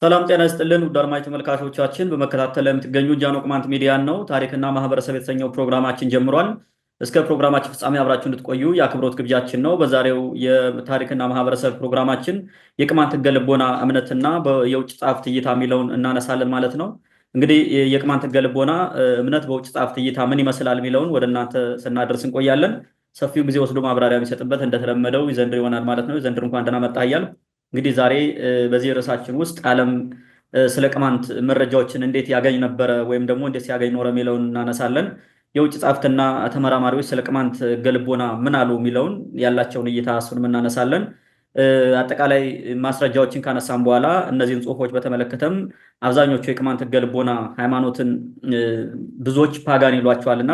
ሰላም ጤና ይስጥልን ውድ አድማጭ ተመልካቾቻችን፣ በመከታተል ላይ የምትገኙ ጃኖ ቅማንት ሚዲያን ነው። ታሪክና ማህበረሰብ የተሰኘው ፕሮግራማችን ጀምሯል። እስከ ፕሮግራማችን ፍጻሜ አብራችሁ እንድትቆዩ የአክብሮት ግብዣችን ነው። በዛሬው የታሪክና ማህበረሰብ ፕሮግራማችን የቅማንት ህገ ልቦና እምነትና የውጭ ጸሐፍት እይታ የሚለውን እናነሳለን ማለት ነው። እንግዲህ የቅማንት ህገ ልቦና እምነት በውጭ ጸሐፍት እይታ ምን ይመስላል የሚለውን ወደ እናንተ ስናደርስ እንቆያለን። ሰፊው ጊዜ ወስዶ ማብራሪያ የሚሰጥበት እንደተለመደው ይዘንድር ይሆናል ማለት ነው። ይዘንድር እንኳን ደህና መጣህ እያልኩ እንግዲህ ዛሬ በዚህ ርዕሳችን ውስጥ ዓለም ስለ ቅማንት መረጃዎችን እንዴት ያገኝ ነበረ ወይም ደግሞ እንዴት ሲያገኝ ኖረ የሚለውን እናነሳለን። የውጭ ጸሐፍትና ተመራማሪዎች ስለ ቅማንት ህገ ልቦና ምን አሉ የሚለውን ያላቸውን እይታ እሱንም እናነሳለን። አጠቃላይ ማስረጃዎችን ካነሳም በኋላ እነዚህን ጽሁፎች በተመለከተም አብዛኞቹ የቅማንት ህገ ልቦና ሃይማኖትን ብዙዎች ፓጋን ይሏቸዋል እና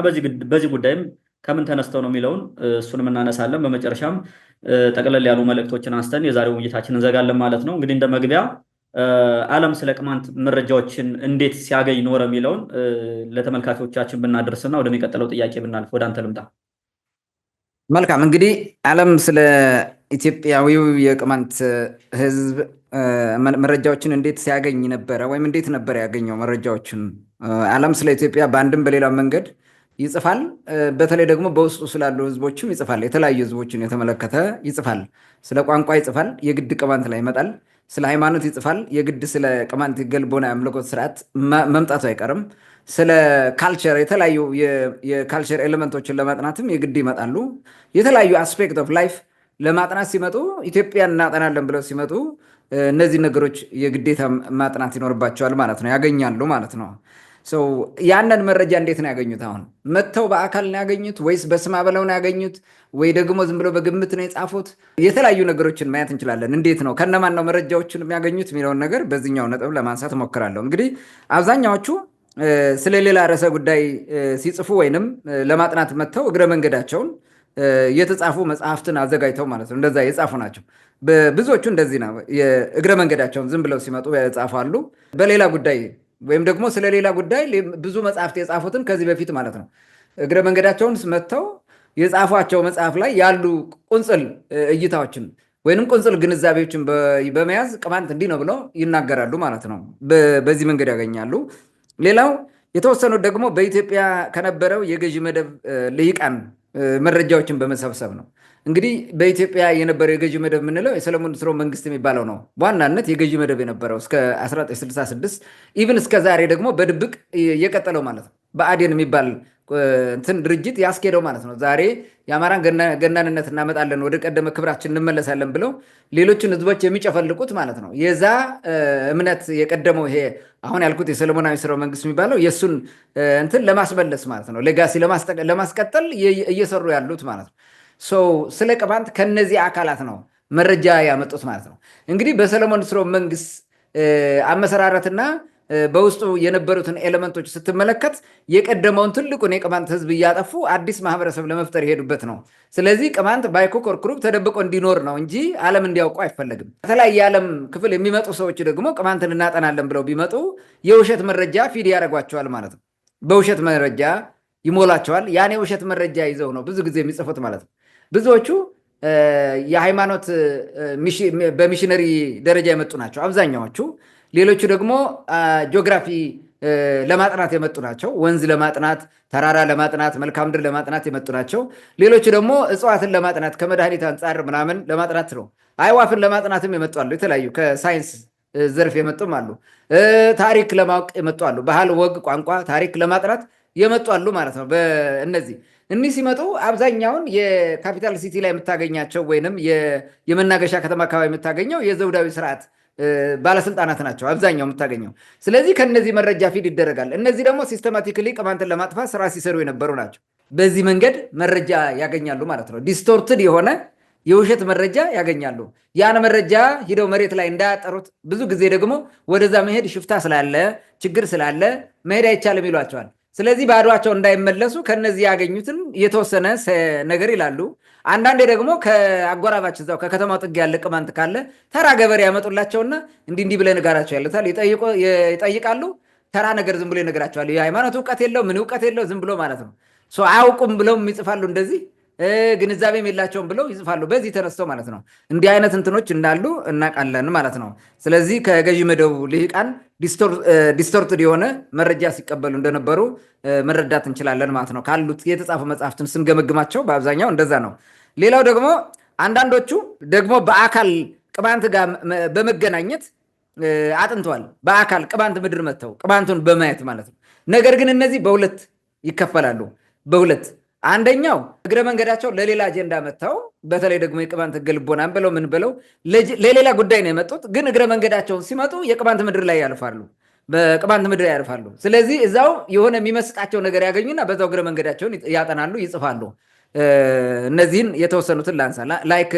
በዚህ ጉዳይም ከምን ተነስተው ነው የሚለውን እሱንም እናነሳለን። በመጨረሻም ጠቅለል ያሉ መልእክቶችን አንስተን የዛሬው ውይይታችን እንዘጋለን ማለት ነው። እንግዲህ እንደ መግቢያ ዓለም ስለ ቅማንት መረጃዎችን እንዴት ሲያገኝ ኖረ የሚለውን ለተመልካቾቻችን ብናደርስና ወደሚቀጥለው ጥያቄ ብናልፍ። ወደ አንተ ልምጣ። መልካም። እንግዲህ ዓለም ስለ ኢትዮጵያዊው የቅማንት ህዝብ መረጃዎችን እንዴት ሲያገኝ ነበረ ወይም እንዴት ነበር ያገኘው መረጃዎችን? ዓለም ስለ ኢትዮጵያ በአንድም በሌላ መንገድ ይጽፋል። በተለይ ደግሞ በውስጡ ስላሉ ህዝቦችም ይጽፋል። የተለያዩ ህዝቦችን የተመለከተ ይጽፋል። ስለ ቋንቋ ይጽፋል፣ የግድ ቅማንት ላይ ይመጣል። ስለ ሃይማኖት ይጽፋል፣ የግድ ስለ ቅማንት ህገ ልቦና የአምልኮት ስርዓት መምጣቱ አይቀርም። ስለ ካልቸር፣ የተለያዩ የካልቸር ኤሌመንቶችን ለማጥናትም የግድ ይመጣሉ። የተለያዩ አስፔክት ኦፍ ላይፍ ለማጥናት ሲመጡ፣ ኢትዮጵያን እናጠናለን ብለው ሲመጡ እነዚህ ነገሮች የግዴታ ማጥናት ይኖርባቸዋል ማለት ነው፣ ያገኛሉ ማለት ነው። ያንን መረጃ እንዴት ነው ያገኙት? አሁን መጥተው በአካል ነው ያገኙት ወይስ በስማ በለው ነው ያገኙት ወይ ደግሞ ዝም ብሎ በግምት ነው የጻፉት? የተለያዩ ነገሮችን ማየት እንችላለን። እንዴት ነው ከነማን ነው መረጃዎችን የሚያገኙት የሚለውን ነገር በዚህኛው ነጥብ ለማንሳት እሞክራለሁ። እንግዲህ አብዛኛዎቹ ስለሌላ ርዕሰ ጉዳይ ሲጽፉ ወይንም ለማጥናት መጥተው እግረ መንገዳቸውን የተጻፉ መጽሐፍትን አዘጋጅተው ማለት ነው እንደዛ የጻፉ ናቸው። ብዙዎቹ እንደዚህ ነው፣ የእግረ መንገዳቸውን ዝም ብለው ሲመጡ የጻፉ አሉ። በሌላ ጉዳይ ወይም ደግሞ ስለሌላ ጉዳይ ብዙ መጽሐፍት የጻፉትን ከዚህ በፊት ማለት ነው እግረ መንገዳቸውን መጥተው የጻፏቸው መጽሐፍ ላይ ያሉ ቁንጽል እይታዎችን ወይንም ቁንጽል ግንዛቤዎችን በመያዝ ቅማንት እንዲህ ነው ብለው ይናገራሉ ማለት ነው። በዚህ መንገድ ያገኛሉ። ሌላው የተወሰኑት ደግሞ በኢትዮጵያ ከነበረው የገዢ መደብ ልሂቃን መረጃዎችን በመሰብሰብ ነው። እንግዲህ በኢትዮጵያ የነበረው የገዢ መደብ የምንለው የሰለሞን ስርወ መንግስት የሚባለው ነው። በዋናነት የገዢ መደብ የነበረው እስከ 1966 ኢቭን እስከ ዛሬ ደግሞ በድብቅ የቀጠለው ማለት ነው። ብአዴን የሚባል እንትን ድርጅት ያስኬደው ማለት ነው። ዛሬ የአማራን ገናንነት እናመጣለን፣ ወደ ቀደመ ክብራችን እንመለሳለን ብለው ሌሎችን ህዝቦች የሚጨፈልቁት ማለት ነው። የዛ እምነት የቀደመው ይሄ አሁን ያልኩት የሰለሞናዊ ስርወ መንግስት የሚባለው የእሱን እንትን ለማስመለስ ማለት ነው፣ ሌጋሲ ለማስቀጠል እየሰሩ ያሉት ማለት ነው። ስለ ቅማንት ከነዚህ አካላት ነው መረጃ ያመጡት ማለት ነው። እንግዲህ በሰለሞን ስርወ መንግስት አመሰራረትና በውስጡ የነበሩትን ኤሌመንቶች ስትመለከት የቀደመውን ትልቁን የቅማንት ህዝብ እያጠፉ አዲስ ማህበረሰብ ለመፍጠር የሄዱበት ነው። ስለዚህ ቅማንት ባይኮክ ኦር ክሩብ ተደብቆ እንዲኖር ነው እንጂ ዓለም እንዲያውቁ አይፈለግም። ከተለያየ የዓለም ክፍል የሚመጡ ሰዎች ደግሞ ቅማንትን እናጠናለን ብለው ቢመጡ የውሸት መረጃ ፊድ ያደርጓቸዋል ማለት ነው። በውሸት መረጃ ይሞላቸዋል። ያን የውሸት መረጃ ይዘው ነው ብዙ ጊዜ የሚጽፉት ማለት ነው። ብዙዎቹ የሃይማኖት በሚሽነሪ ደረጃ የመጡ ናቸው አብዛኛዎቹ። ሌሎቹ ደግሞ ጂኦግራፊ ለማጥናት የመጡ ናቸው። ወንዝ ለማጥናት፣ ተራራ ለማጥናት፣ መልክዓ ምድር ለማጥናት የመጡ ናቸው። ሌሎቹ ደግሞ እጽዋትን ለማጥናት ከመድኃኒት አንጻር ምናምን ለማጥናት ነው። አይዋፍን ለማጥናትም የመጡ አሉ። የተለያዩ ከሳይንስ ዘርፍ የመጡም አሉ። ታሪክ ለማወቅ የመጡ አሉ። ባህል፣ ወግ፣ ቋንቋ፣ ታሪክ ለማጥናት የመጡ አሉ ማለት ነው። እኒህ ሲመጡ አብዛኛውን የካፒታል ሲቲ ላይ የምታገኛቸው ወይንም የመናገሻ ከተማ አካባቢ የምታገኘው የዘውዳዊ ስርዓት ባለስልጣናት ናቸው አብዛኛው የምታገኘው። ስለዚህ ከነዚህ መረጃ ፊድ ይደረጋል። እነዚህ ደግሞ ሲስተማቲክሊ ቅማንትን ለማጥፋት ስራ ሲሰሩ የነበሩ ናቸው። በዚህ መንገድ መረጃ ያገኛሉ ማለት ነው። ዲስቶርትድ የሆነ የውሸት መረጃ ያገኛሉ። ያን መረጃ ሂደው መሬት ላይ እንዳያጠሩት፣ ብዙ ጊዜ ደግሞ ወደዛ መሄድ ሽፍታ ስላለ ችግር ስላለ መሄድ አይቻልም ይሏቸዋል። ስለዚህ ባዷቸው እንዳይመለሱ ከነዚህ ያገኙትን የተወሰነ ነገር ይላሉ። አንዳንዴ ደግሞ ከአጎራባች እዛው ከከተማው ጥግ ያለ ቅማንት ካለ ተራ ገበሬ ያመጡላቸውና እንዲህ ብለህ ንገራቸው ያሉታል። ይጠይቃሉ። ተራ ነገር ዝም ብሎ ይነግራቸዋል። የሃይማኖት እውቀት የለው ምን እውቀት የለው ዝም ብሎ ማለት ነው። አያውቁም ብለውም ይጽፋሉ እንደዚህ። ግንዛቤም የላቸውም ብለው ይጽፋሉ። በዚህ ተነስተው ማለት ነው። እንዲህ አይነት እንትኖች እንዳሉ እናውቃለን ማለት ነው። ስለዚህ ከገዢ መደቡ ልሂቃን ዲስቶርትድ የሆነ መረጃ ሲቀበሉ እንደነበሩ መረዳት እንችላለን ማለት ነው። ካሉት የተጻፉ መጽሐፍትን ስንገመግማቸው በአብዛኛው እንደዛ ነው። ሌላው ደግሞ አንዳንዶቹ ደግሞ በአካል ቅማንት ጋር በመገናኘት አጥንተዋል። በአካል ቅማንት ምድር መጥተው ቅማንቱን በማየት ማለት ነው። ነገር ግን እነዚህ በሁለት ይከፈላሉ። በሁለት አንደኛው እግረ መንገዳቸው ለሌላ አጀንዳ መጥተው በተለይ ደግሞ የቅማንት ሕገ ልቦናን ብለው ምን ብለው ለሌላ ጉዳይ ነው የመጡት። ግን እግረ መንገዳቸውን ሲመጡ የቅማንት ምድር ላይ ያልፋሉ፣ በቅማንት ምድር ያልፋሉ። ስለዚህ እዛው የሆነ የሚመስጣቸው ነገር ያገኙና በዛው እግረ መንገዳቸውን ያጠናሉ፣ ይጽፋሉ። እነዚህን የተወሰኑትን ላንሳ። ላይክ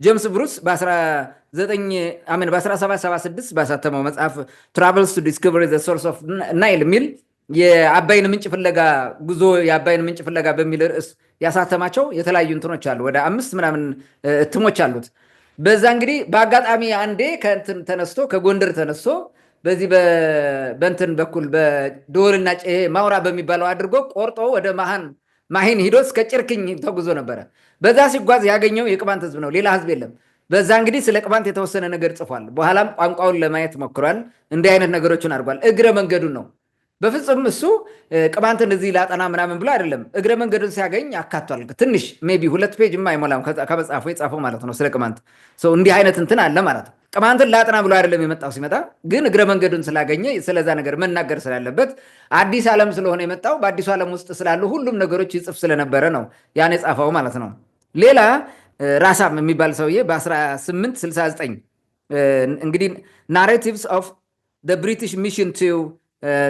ጄምስ ብሩስ በ1776 ባሳተመው መጽሐፍ ትራቨልስ ቱ ዲስከቨሪ ዘ ሶርስ ኦፍ ናይል የሚል የአባይን ምንጭ ፍለጋ ጉዞ የአባይን ምንጭ ፍለጋ በሚል ርዕስ ያሳተማቸው የተለያዩ እንትኖች አሉ። ወደ 5 ምናምን እትሞች አሉት። በዛ እንግዲህ በአጋጣሚ አንዴ ከእንትን ተነስቶ ከጎንደር ተነስቶ በዚህ በእንትን በኩል በደወልና ማውራ በሚባለው አድርጎ ቆርጦ ወደ ማሂን ሂዶ እስከ ጭርክኝ ተጉዞ ነበረ። በዛ ሲጓዝ ያገኘው የቅማንት ህዝብ ነው፣ ሌላ ህዝብ የለም። በዛ እንግዲህ ስለ ቅማንት የተወሰነ ነገር ጽፏል። በኋላም ቋንቋውን ለማየት ሞክሯል። እንዲህ አይነት ነገሮችን አድርጓል። እግረ መንገዱን ነው በፍጹም እሱ ቅማንትን እዚህ ላጠና ምናምን ብሎ አይደለም። እግረ መንገዱን ሲያገኝ አካቷል። ትንሽ ሜይ ቢ 2 ፔጅ አይሞላም ከመጽሐፉ የጻፈው ማለት ነው ስለ ቅማንት። እንዲህ አይነት እንትን አለ ማለት ነው። ቅማንትን ላጠና ብሎ አይደለም የመጣው። ሲመጣ ግን እግረ መንገዱን ስላገኘ ስለዛ ነገር መናገር ስላለበት አዲስ ዓለም ስለሆነ የመጣው በአዲሱ ዓለም ውስጥ ስላሉ ሁሉም ነገሮች ይጽፍ ስለነበረ ነው ያን የጻፈው ማለት ነው። ሌላ ራሳም የሚባል ሰውዬ በ1869 እንግዲህ ናሬቲቭስ ኦፍ ብሪቲሽ ሚሽን ቱ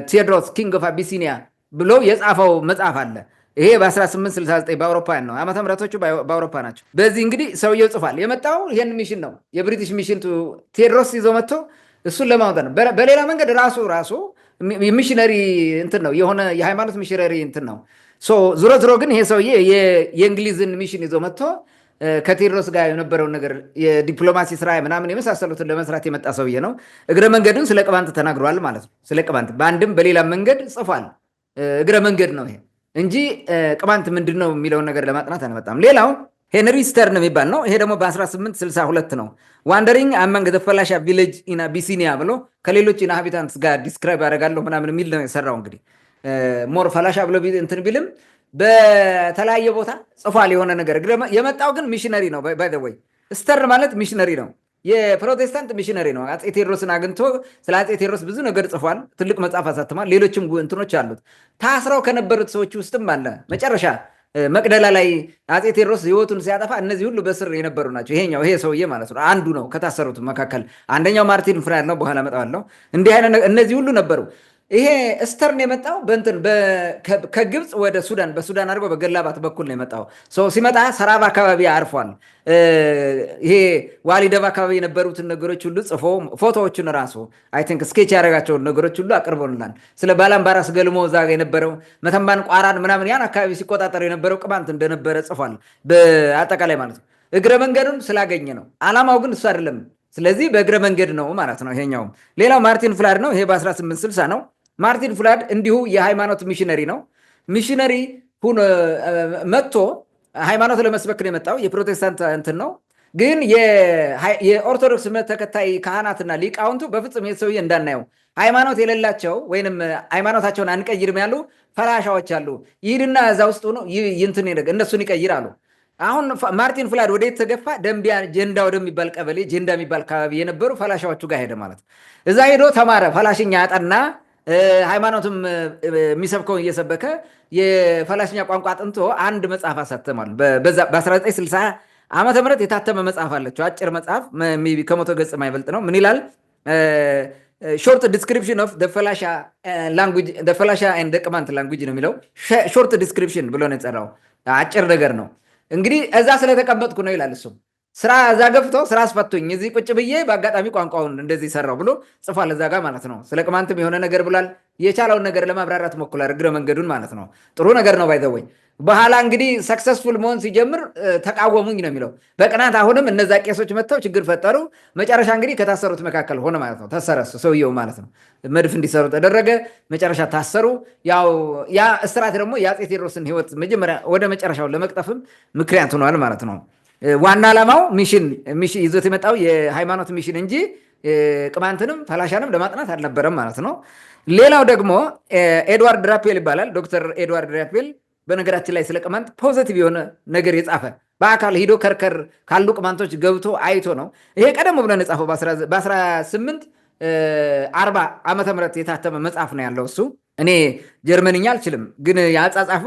ቴዎድሮስ ኪንግ ኦፍ አቢሲኒያ ብሎ የጻፈው መጽሐፍ አለ። ይሄ በ1869 በአውሮፓውያን ነው። ዓመተ ምሕረቶቹ በአውሮፓ ናቸው። በዚህ እንግዲህ ሰውየው ጽፏል። የመጣው ይህን ሚሽን ነው፣ የብሪቲሽ ሚሽን ቴዎድሮስ ይዞ መጥቶ እሱን ለማውጣት ነው። በሌላ መንገድ ራሱ ሚሽነሪ እንትን ነው፣ የሆነ የሃይማኖት ሚሽነሪ እንትን ነው። ዞሮ ዞሮ ግን ይሄ ሰውዬ የእንግሊዝን ሚሽን ይዞ መጥቶ ከቴዎድሮስ ጋር የነበረውን ነገር የዲፕሎማሲ ስራ ምናምን የመሳሰሉትን ለመስራት የመጣ ሰውዬ ነው። እግረ መንገዱን ስለ ቅማንት ተናግሯል ማለት ነው። ስለ ቅማንት በአንድም በሌላ መንገድ ጽፏል። እግረ መንገድ ነው ይሄ እንጂ ቅማንት ምንድን ነው የሚለውን ነገር ለማጥናት አልመጣም። ሌላው ሄንሪ ስተርን የሚባል ነው። ይሄ ደግሞ በ1862 ነው። ዋንደሪንግ አመንግ ዘ ፈላሻ ቪሌጅ ኢን አቢሲኒያ ብሎ ከሌሎች ኢንሃቢታንትስ ጋር ዲስክራይብ ያደርጋለሁ ምናምን የሚል ነው የሰራው። እንግዲህ ሞር ፈላሻ ብሎ እንትን ቢልም በተለያየ ቦታ ጽፏል የሆነ ነገር። የመጣው ግን ሚሽነሪ ነው። ባይ ዘ ወይ ስተርን ማለት ሚሽነሪ ነው፣ የፕሮቴስታንት ሚሽነሪ ነው። አፄ ቴዎድሮስን አግኝቶ ስለ አፄ ቴዎድሮስ ብዙ ነገር ጽፏል። ትልቅ መጽሐፍ አሳትሟል። ሌሎችም እንትኖች አሉት። ታስረው ከነበሩት ሰዎች ውስጥም አለ። መጨረሻ መቅደላ ላይ አፄ ቴዎድሮስ ህይወቱን ሲያጠፋ እነዚህ ሁሉ በስር የነበሩ ናቸው። ይሄ ሰውዬ ማለት ነው አንዱ ነው ከታሰሩት መካከል። አንደኛው ማርቲን ፍራድ ነው፣ በኋላ እመጣዋለሁ። እንዲህ አይነት እነዚህ ሁሉ ነበሩ። ይሄ ስተርን የመጣው ከግብፅ ወደ ሱዳን በሱዳን አድርጎ በገላባት በኩል ነው የመጣው። ሲመጣ ሰራባ አካባቢ አርፏል። ይሄ ዋሊደባ አካባቢ የነበሩትን ነገሮች ሁሉ ጽፎ ፎቶዎችን ራሱ አይ ቲንክ ስኬች ያደረጋቸውን ነገሮች ሁሉ አቅርቦልናል። ስለ ባላምባራስ ገልሞ እዛ የነበረው መተንባን፣ ቋራን ምናምን ያን አካባቢ ሲቆጣጠር የነበረው ቅማንት እንደነበረ ጽፏል። በአጠቃላይ ማለት ነው እግረ መንገዱን ስላገኘ ነው። አላማው ግን እሱ አይደለም። ስለዚህ በእግረ መንገድ ነው ማለት ነው ይሄኛውም። ሌላው ማርቲን ፍላድ ነው። ይሄ በ1860 ነው። ማርቲን ፍላድ እንዲሁ የሃይማኖት ሚሽነሪ ነው። ሚሽነሪ መጥቶ ሃይማኖት ለመስበክ ነው የመጣው። የፕሮቴስታንት እንትን ነው። ግን የኦርቶዶክስ እምነት ተከታይ ካህናትና ሊቃውንቱ በፍጹም የሰውዬ እንዳናየው ሃይማኖት የሌላቸው ወይንም ሃይማኖታቸውን አንቀይርም ያሉ ፈላሻዎች አሉ። ይሄድና እዛ ውስጥ ሆኖ እነሱን ይቀይር አሉ። አሁን ማርቲን ፍላድ ወደ የተገፋ ደንቢያ ጀንዳ ወደሚባል ቀበሌ ጀንዳ የሚባል አካባቢ የነበሩ ፈላሻዎቹ ጋር ሄደ ማለት ነው። እዛ ሄዶ ተማረ፣ ፈላሽኛ አጠና። ሃይማኖትም የሚሰብከውን እየሰበከ የፈላሽኛ ቋንቋ አጥንቶ አንድ መጽሐፍ አሳተማል። በ1960 ዓመተ ምህረት የታተመ መጽሐፍ አለችው። አጭር መጽሐፍ ከ100 ገጽ የማይበልጥ ነው። ምን ይላል? ሾርት ዲስክሪፕሽን ኦፍ ፈላሻ ኤንድ ቅማንት ላንጉጅ ነው የሚለው። ሾርት ዲስክሪፕሽን ብሎ ነው የጸራው። አጭር ነገር ነው። እንግዲህ እዛ ስለተቀመጥኩ ነው ይላል። እሱም ስራ እዛ ገፍቶ ስራ አስፈቶኝ እዚህ ቁጭ ብዬ በአጋጣሚ ቋንቋውን እንደዚህ ሰራው ብሎ ጽፏል እዛ ጋር ማለት ነው። ስለ ቅማንትም የሆነ ነገር ብሏል። የቻለውን ነገር ለማብራራት ሞክሯል፣ እግረ መንገዱን ማለት ነው። ጥሩ ነገር ነው ባይዘወኝ። በኋላ እንግዲህ ሰክሰስፉል መሆን ሲጀምር ተቃወሙኝ ነው የሚለው በቅናት። አሁንም እነዛ ቄሶች መጥተው ችግር ፈጠሩ። መጨረሻ እንግዲህ ከታሰሩት መካከል ሆነ ማለት ነው። ተሰረሱ ሰውየው ማለት ነው። መድፍ እንዲሰሩ ተደረገ። መጨረሻ ታሰሩ። ያው ያ እስራት ደግሞ የአፄ ቴዎድሮስን ሕይወት መጀመሪያ ወደ መጨረሻው ለመቅጠፍም ምክንያት ሆኗል ማለት ነው። ዋና ዓላማው ሚሽን ይዞት የመጣው የሃይማኖት ሚሽን እንጂ ቅማንትንም ፈላሻንም ለማጥናት አልነበረም ማለት ነው። ሌላው ደግሞ ኤድዋርድ ራፔል ይባላል። ዶክተር ኤድዋርድ ራፔል በነገራችን ላይ ስለ ቅማንት ፖዘቲቭ የሆነ ነገር የጻፈ በአካል ሂዶ ከርከር ካሉ ቅማንቶች ገብቶ አይቶ ነው። ይሄ ቀደም ብሎ የጻፈው በ1840 ዓመተ ምህረት የታተመ መጽሐፍ ነው ያለው። እሱ እኔ ጀርመንኛ አልችልም፣ ግን ያጻጻፉ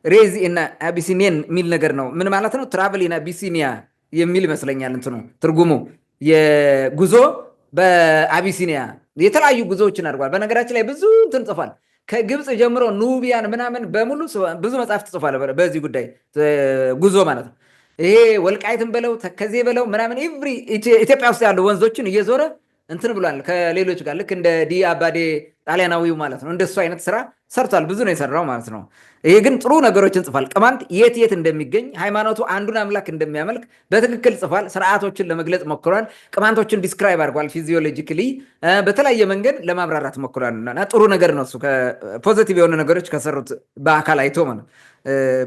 ሬዚ እና አቢሲኒየን የሚል ነገር ነው። ምን ማለት ነው? ትራቨል ኢን አቢሲኒያ የሚል ይመስለኛል እንትኑ ትርጉሙ። የጉዞ በአቢሲኒያ የተለያዩ ጉዞዎችን አድርጓል። በነገራችን ላይ ብዙ እንትን ጽፏል። ከግብፅ ጀምሮ ኑቢያን ምናምን በሙሉ ብዙ መጽሐፍ ጽፏል በዚህ ጉዳይ ጉዞ ማለት ነው። ይሄ ወልቃይትን በለው ተከዜ በለው ምናምን ኢትዮጵያ ውስጥ ያሉ ወንዞችን እየዞረ እንትን ብሏል ከሌሎች ጋር ልክ እንደ ዲ አባዴ ጣሊያናዊው ማለት ነው። እንደሱ አይነት ስራ ሰርቷል። ብዙ ነው የሰራው ማለት ነው። ይሄ ግን ጥሩ ነገሮችን ጽፏል። ቅማንት የት የት እንደሚገኝ ሃይማኖቱ አንዱን አምላክ እንደሚያመልክ በትክክል ጽፏል። ስርዓቶችን ለመግለጽ ሞክሯል። ቅማንቶችን ዲስክራይብ አድርጓል። ፊዚዮሎጂካሊ በተለያየ መንገድ ለማብራራት ሞክሯል። እና ጥሩ ነገር ነው እሱ ፖዘቲቭ የሆኑ ነገሮች ከሰሩት በአካል አይቶ ማለት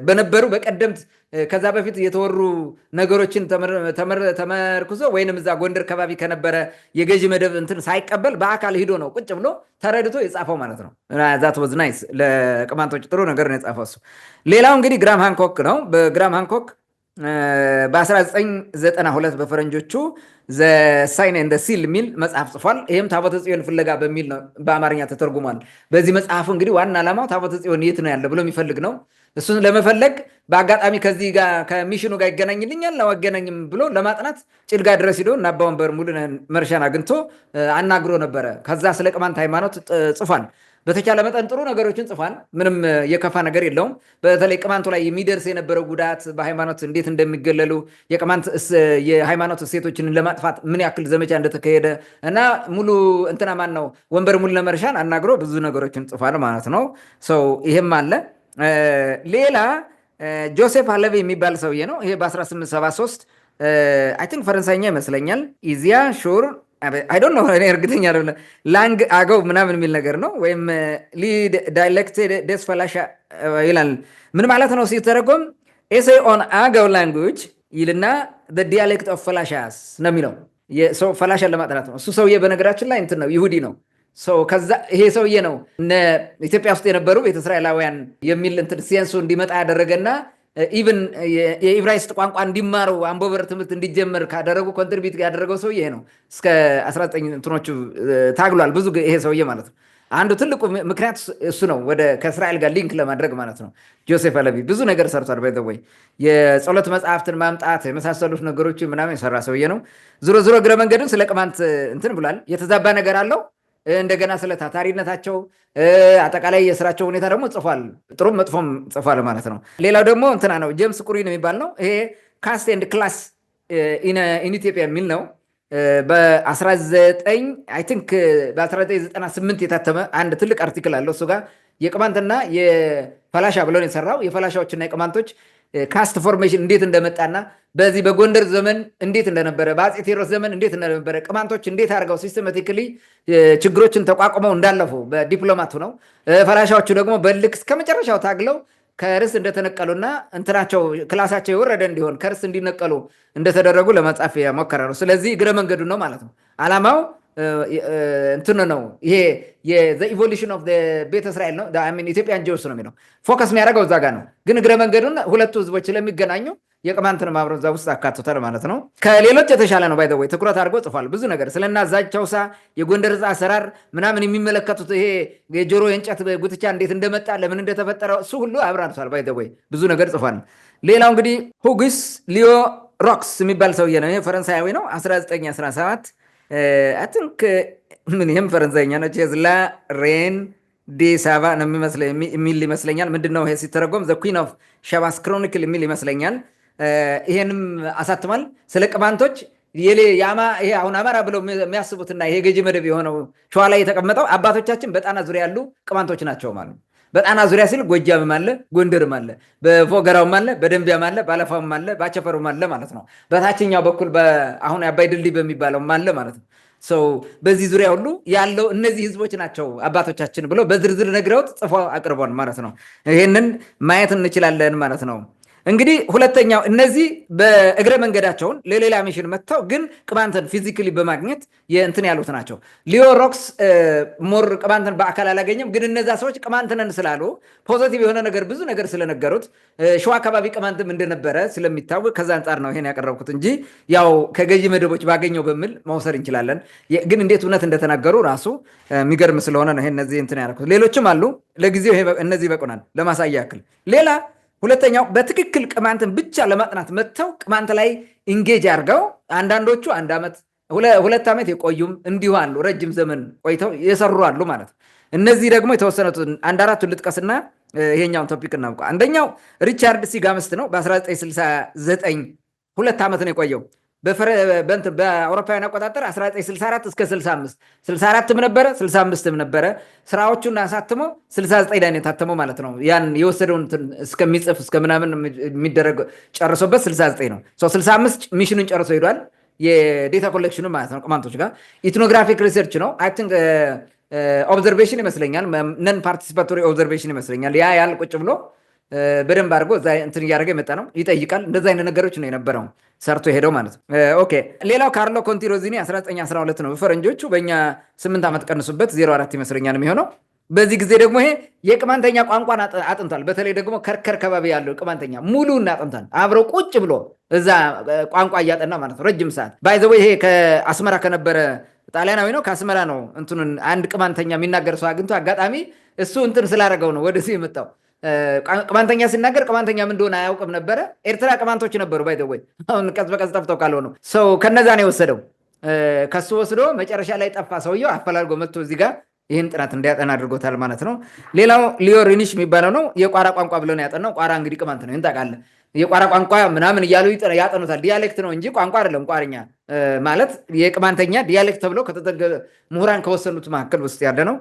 በነበሩ በቀደምት ከዛ በፊት የተወሩ ነገሮችን ተመርኩዞ ወይንም እዛ ጎንደር ከባቢ ከነበረ የገዢ መደብ እንትን ሳይቀበል በአካል ሂዶ ነው ቁጭ ብሎ ተረድቶ የጻፈው ማለት ነው። ዛት ወዝ ናይስ። ለቅማንቶች ጥሩ ነገር ነው የጻፈው እሱ። ሌላው እንግዲህ ግራም ሃንኮክ ነው። በግራም ሃንኮክ በ1992 በፈረንጆቹ ዘ ሳይን ኤንድ ሲል የሚል መጽሐፍ ጽፏል። ይህም ታቦተ ጽዮን ፍለጋ በሚል ነው በአማርኛ ተተርጉሟል። በዚህ መጽሐፉ እንግዲህ ዋና ዓላማው ታቦተ ጽዮን የት ነው ያለ ብሎ የሚፈልግ ነው። እሱን ለመፈለግ በአጋጣሚ ከዚህ ጋር ከሚሽኑ ጋር ይገናኝልኛል አወገናኝም ብሎ ለማጥናት ጭልጋ ድረስ ሂዶ እና አባ ወንበር ሙሉነህ መርሻን አግኝቶ አናግሮ ነበረ። ከዛ ስለ ቅማንት ሃይማኖት ጽፏል። በተቻለ መጠን ጥሩ ነገሮችን ጽፏል። ምንም የከፋ ነገር የለውም። በተለይ ቅማንቱ ላይ የሚደርስ የነበረው ጉዳት በሃይማኖት እንዴት እንደሚገለሉ የሃይማኖት እሴቶችን ለማጥፋት ምን ያክል ዘመቻ እንደተካሄደ እና ሙሉ እንትና ማን ነው ወንበር ሙሉነህ መርሻን አናግሮ ብዙ ነገሮችን ጽፏል ማለት ነው። ሰው ይሄም አለ። ሌላ ጆሴፍ አለቬ የሚባል ሰውዬ ነው። ይሄ በ1873 አይ ቲንክ ፈረንሳይኛ ይመስለኛል። ኢዚያ ሹር አይ ዶንት ኖ እኔ እርግጠኛ አይደለም። ላንግ አገው ምናምን የሚል ነገር ነው። ወይም ሊድ ዳይሌክት ደስ ፈላሻ ይላል። ምን ማለት ነው ሲተረጎም ኤሴይ ኦን አገው ላንጉጅ ይልና ዲያሌክት ኦፍ ፈላሻስ ነው የሚለው። ፈላሻን ለማጥናት ነው። እሱ ሰውዬ በነገራችን ላይ እንትን ነው፣ ይሁዲ ነው። ከዛ ይሄ ሰውዬ ነው ኢትዮጵያ ውስጥ የነበሩ ቤተ እስራኤላውያን የሚል እንትን ሲየንሱ እንዲመጣ ያደረገና ኢቭን የኢብራይስጥ ቋንቋ እንዲማሩ አምቦበር ትምህርት እንዲጀመር ካደረጉ ኮንትሪቢዩት ያደረገው ሰውዬ ነው። እስከ 19 እንትኖቹ ታግሏል ብዙ ይሄ ሰውዬ ማለት ነው። አንዱ ትልቁ ምክንያት እሱ ነው፣ ከእስራኤል ጋር ሊንክ ለማድረግ ማለት ነው። ጆሴፍ አለቪ ብዙ ነገር ሰርቷል። በዘወይ የጸሎት መጽሐፍትን ማምጣት የመሳሰሉት ነገሮች ምናምን የሰራ ሰውዬ ነው። ዞሮ ዞሮ እግረ መንገዱን ስለ ቅማንት እንትን ብሏል። የተዛባ ነገር አለው። እንደገና ስለ ታታሪነታቸው አጠቃላይ የስራቸው ሁኔታ ደግሞ ጽፏል። ጥሩም መጥፎም ጽፏል ማለት ነው። ሌላው ደግሞ እንትና ነው ጄምስ ቁሪን የሚባል ነው። ይሄ ካስት ኤንድ ክላስ ኢን ኢትዮጵያ የሚል ነው። በ1998 የታተመ አንድ ትልቅ አርቲክል አለው። እሱ ጋር የቅማንትና የፈላሻ ብሎ ነው የሰራው። የፈላሻዎችና የቅማንቶች ካስት ፎርሜሽን እንዴት እንደመጣና በዚህ በጎንደር ዘመን እንዴት እንደነበረ፣ በአፄ ቴዎድሮስ ዘመን እንዴት እንደነበረ፣ ቅማንቶች እንዴት አድርገው ሲስተማቲካሊ ችግሮችን ተቋቁመው እንዳለፉ በዲፕሎማቱ ነው። ፈላሻዎቹ ደግሞ በልክ እስከ መጨረሻው ታግለው ከርስ እንደተነቀሉና እንትናቸው ክላሳቸው የወረደ እንዲሆን ከርስ እንዲነቀሉ እንደተደረጉ ለመጻፍ ያሞከረ ነው። ስለዚህ እግረ መንገዱ ነው ማለት ነው። ዓላማው እንትን ነው። ይሄ ኢቮሉሽን ኦፍ ቤተ እስራኤል ነው። ኢትዮጵያን ጂውስ ነው የሚለው ፎከስ የሚያደርገው እዛ ጋር ነው። ግን እግረ መንገዱን ሁለቱ ህዝቦች ስለሚገናኙ የቅማንትን ማብረን እዛ ውስጥ አካቶታል ማለት ነው። ከሌሎች የተሻለ ነው። ባይ ዘ ወይ ትኩረት አድርጎ ጽፏል ብዙ ነገር ስለና ዛቻውሳ የጎንደር ህዝብ አሰራር ምናምን የሚመለከቱት ይሄ የጆሮ የእንጨት ጉትቻ እንዴት እንደመጣ ለምን እንደተፈጠረ እሱ ሁሉ አብራርቷል። ባይ ዘ ወይ ብዙ ነገር ጽፏል። ሌላው እንግዲህ ሁጉስ ሊዮ ሮክስ የሚባል ሰውዬ ነው። ይሄ ፈረንሳያዊ ነው። 1917 አይ ቲንክ ይህም ፈረንሳይኛ ነው። ቼዝላ ሬን ዲ ሳቫ ነው የሚል ይመስለኛል። ምንድነው ይሄ ሲተረጎም ዘ ኩዊን ኦፍ ሻባስ ክሮኒክል የሚል ይመስለኛል። ይሄንም አሳትሟል። ስለ ቅማንቶች ይሄ አሁን አማራ ብለው የሚያስቡትና ይሄ ገዢ መደብ የሆነው ሸዋ ላይ የተቀመጠው አባቶቻችን በጣና ዙሪያ ያሉ ቅማንቶች ናቸው ማለት ነው። በጣና ዙሪያ ሲል ጎጃምም አለ፣ ጎንደርም አለ፣ በፎገራውም አለ፣ በደንቢያም አለ፣ ባለፋውም አለ፣ ባቸፈሩም አለ ማለት ነው። በታችኛው በኩል አሁን የአባይ ድልድይ በሚባለውም አለ ማለት ነው። ሰው በዚህ ዙሪያ ሁሉ ያለው እነዚህ ህዝቦች ናቸው አባቶቻችን ብለው በዝርዝር ነግረውት ጽፎ አቅርቧል ማለት ነው። ይህንን ማየት እንችላለን ማለት ነው። እንግዲህ ሁለተኛው እነዚህ በእግረ መንገዳቸውን ለሌላ ሚሽን መጥተው ግን ቅማንትን ፊዚካሊ በማግኘት የእንትን ያሉት ናቸው። ሊዮ ሮክስ ሞር ቅማንትን በአካል አላገኘም፣ ግን እነዛ ሰዎች ቅማንትንን ስላሉ ፖዘቲቭ የሆነ ነገር ብዙ ነገር ስለነገሩት ሸዋ አካባቢ ቅማንትም እንደነበረ ስለሚታወቅ ከዛ አንጻር ነው ይሄን ያቀረብኩት እንጂ ያው ከገዢ መደቦች ባገኘው በሚል መውሰድ እንችላለን። ግን እንዴት እውነት እንደተናገሩ ራሱ የሚገርም ስለሆነ ነው ይሄ እነዚህ እንትን ያደረኩት። ሌሎችም አሉ፣ ለጊዜው እነዚህ ይበቁናል ለማሳያ ያክል። ሌላ ሁለተኛው በትክክል ቅማንትን ብቻ ለማጥናት መጥተው ቅማንት ላይ ኢንጌጅ አድርገው አንዳንዶቹ 1 ዓመት 2 ዓመት የቆዩም እንዲሁ አሉ። ረጅም ዘመን ቆይተው የሰሩ አሉ ማለት ነው። እነዚህ ደግሞ የተወሰኑትን 1-4ቱን ልጥቀስና ይሄኛውን ቶፒክ እናውቃ። አንደኛው ሪቻርድ ሲጋምስት ነው። በ1969 2 ዓመት ነው የቆየው። በአውሮፓውያን አቆጣጠር 1964 እስከ 65 64ም ነበረ 65ም ነበረ። ስራዎቹን አሳትሞ 69 ላይ የታተመው ማለት ነው። ያን የወሰደውን እስከሚጽፍ እስከ ምናምን የሚደረግ ጨርሶበት 69 ነው። 65 ሚሽኑን ጨርሶ ሄዷል። የዴታ ኮሌክሽኑ ማለት ነው ቅማንቶች ጋር ኢትኖግራፊክ ሪሰርች ነው። አይ ቲንክ ኦብዘርቬሽን ይመስለኛል፣ ነን ፓርቲሲፓቶሪ ኦብዘርቬሽን ይመስለኛል። ያል ቁጭ ብሎ በደንብ አድርጎ እዛ እንትን እያደረገ የመጣ ነው። ይጠይቃል። እንደዛ አይነት ነገሮች ነው የነበረው ሰርቶ ሄደው ማለት ነው። ኦኬ ሌላው ካርሎ ኮንቲሮዚኒ 1912 ነው በፈረንጆቹ፣ በእኛ 8 ዓመት ቀንሱበት 04 ይመስለኛል የሚሆነው። በዚህ ጊዜ ደግሞ ይሄ የቅማንተኛ ቋንቋን አጥንቷል። በተለይ ደግሞ ከርከር ከባቢ ያለው ቅማንተኛ ሙሉን አጥንቷል። አብረው ቁጭ ብሎ እዛ ቋንቋ እያጠና ማለት ነው ረጅም ሰዓት። ባይዘው ይሄ ከአስመራ ከነበረ ጣሊያናዊ ነው፣ ከአስመራ ነው። እንትኑን አንድ ቅማንተኛ የሚናገር ሰው አግኝቶ አጋጣሚ እሱ እንትን ስላደረገው ነው ወደዚህ የመጣው። ቅማንተኛ ሲናገር ቅማንተኛ ምን እንደሆነ አያውቅም ነበረ። ኤርትራ ቅማንቶች ነበሩ ባይዘወይ፣ አሁን ቀስ በቀስ ጠፍተው ካልሆኑ ሰው ከነዛ ነው የወሰደው። ከሱ ወስዶ መጨረሻ ላይ ጠፋ ሰውየው። አፈላልጎ መጥቶ እዚህ ጋር ይህን ጥናት እንዲያጠና አድርጎታል ማለት ነው። ሌላው ሊዮ ሪኒሽ የሚባለው ነው። የቋራ ቋንቋ ብሎ ነው ያጠናው። ቋራ እንግዲህ ቅማንት ነው እንታውቃለን። የቋራ ቋንቋ ምናምን እያሉ ያጠኑታል። ዲያሌክት ነው እንጂ ቋንቋ አይደለም። ቋርኛ ማለት የቅማንተኛ ዲያሌክት ተብሎ ምሁራን ከወሰኑት መካከል ውስጥ ያለ ነው።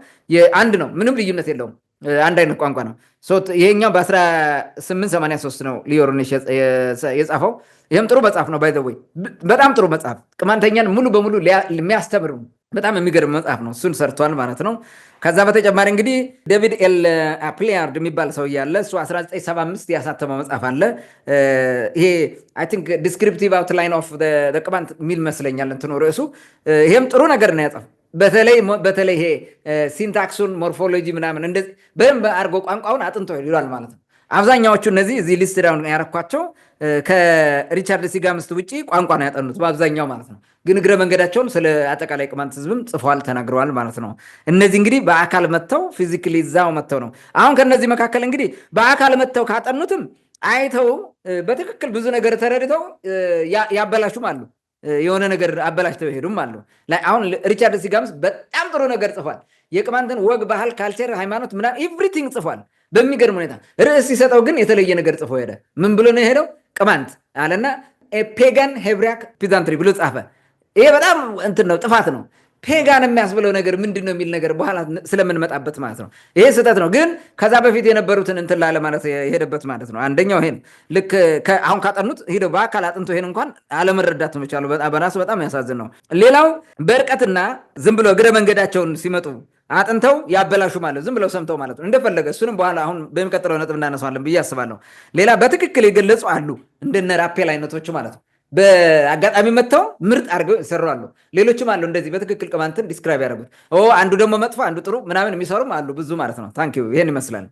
አንድ ነው፣ ምንም ልዩነት የለውም። አንድ አይነት ቋንቋ ነው። ይሄኛው በ1883 ነው ሊዮ ሪኒሽ የጻፈው። ይህም ጥሩ መጽሐፍ ነው ባይዘወይ፣ በጣም ጥሩ መጽሐፍ፣ ቅማንተኛን ሙሉ በሙሉ የሚያስተምር በጣም የሚገርም መጽሐፍ ነው። እሱን ሰርቷል ማለት ነው። ከዛ በተጨማሪ እንግዲህ ዴቪድ ኤል አፕሊያርድ የሚባል ሰው ያለ እሱ 1975 ያሳተመው መጽሐፍ አለ። ይሄ አይ ቲንክ ዲስክሪፕቲቭ አውትላይን ኦፍ ቅማንት የሚል መስለኛል እንትኑ ርዕሱ። ይሄም ጥሩ ነገር ነው ያጻፈው። በተለይ ይሄ ሲንታክሱን ሞርፎሎጂ ምናምን እንደዚህ በደንብ አድርጎ ቋንቋውን አጥንቶ ይሏል ማለት ነው። አብዛኛዎቹ እነዚህ እዚህ ሊስት ዳውን ያረኳቸው ከሪቻርድ ሲጋምስት ውጭ ቋንቋ ነው ያጠኑት በአብዛኛው ማለት ነው። ግን እግረ መንገዳቸውን ስለ አጠቃላይ ቅማንት ህዝብም ጽፈዋል፣ ተናግረዋል ማለት ነው። እነዚህ እንግዲህ በአካል መጥተው ፊዚካሊ እዛው መጥተው ነው። አሁን ከነዚህ መካከል እንግዲህ በአካል መጥተው ካጠኑትም አይተው በትክክል ብዙ ነገር ተረድተው ያበላሹም አሉ፣ የሆነ ነገር አበላሽተው ይሄዱም አሉ። አሁን ሪቻርድ ሲጋምስ በጣም ጥሩ ነገር ጽፏል። የቅማንትን ወግ፣ ባህል፣ ካልቸር፣ ሃይማኖት ምናምን ኤቭሪቲንግ ጽፏል በሚገርም ሁኔታ። ርዕስ ሲሰጠው ግን የተለየ ነገር ጽፎ ሄደ። ምን ብሎ ነው የሄደው? ቅማንት አለና ፔጋን ሄብሪያክ ፒዛንትሪ ብሎ ጻፈ። ይሄ በጣም እንትን ነው፣ ጥፋት ነው። ፔጋን የሚያስብለው ነገር ምንድን ነው የሚል ነገር በኋላ ስለምንመጣበት ማለት ነው። ይሄ ስህተት ነው። ግን ከዛ በፊት የነበሩትን እንትን ላለ ማለት የሄደበት ማለት ነው። አንደኛው ይሄ ነው። ልክ አሁን ካጠኑት ሄደው በአካል አጥንቶ ይሄን እንኳን አለመረዳት መቻሉ በራሱ በጣም ያሳዝን ነው። ሌላው በርቀትና ዝም ብሎ እግረ መንገዳቸውን ሲመጡ አጥንተው ያበላሹ ማለት ዝም ብለው ሰምተው ማለት ነው እንደፈለገ። እሱንም በኋላ አሁን በሚቀጥለው ነጥብ እናነሳዋለን ብዬ አስባለሁ። ሌላ በትክክል የገለጹ አሉ እንደነ ራፔል አይነቶች ማለት ነው። በአጋጣሚ መጥተው ምርጥ አድርገው ይሰራሉ። ሌሎችም አሉ እንደዚህ በትክክል ቅማንትን ዲስክራይብ ያደርጉት። አንዱ ደግሞ መጥፎ አንዱ ጥሩ ምናምን የሚሰሩም አሉ ብዙ ማለት ነው። ታንክ ዩ። ይሄን ይመስላል።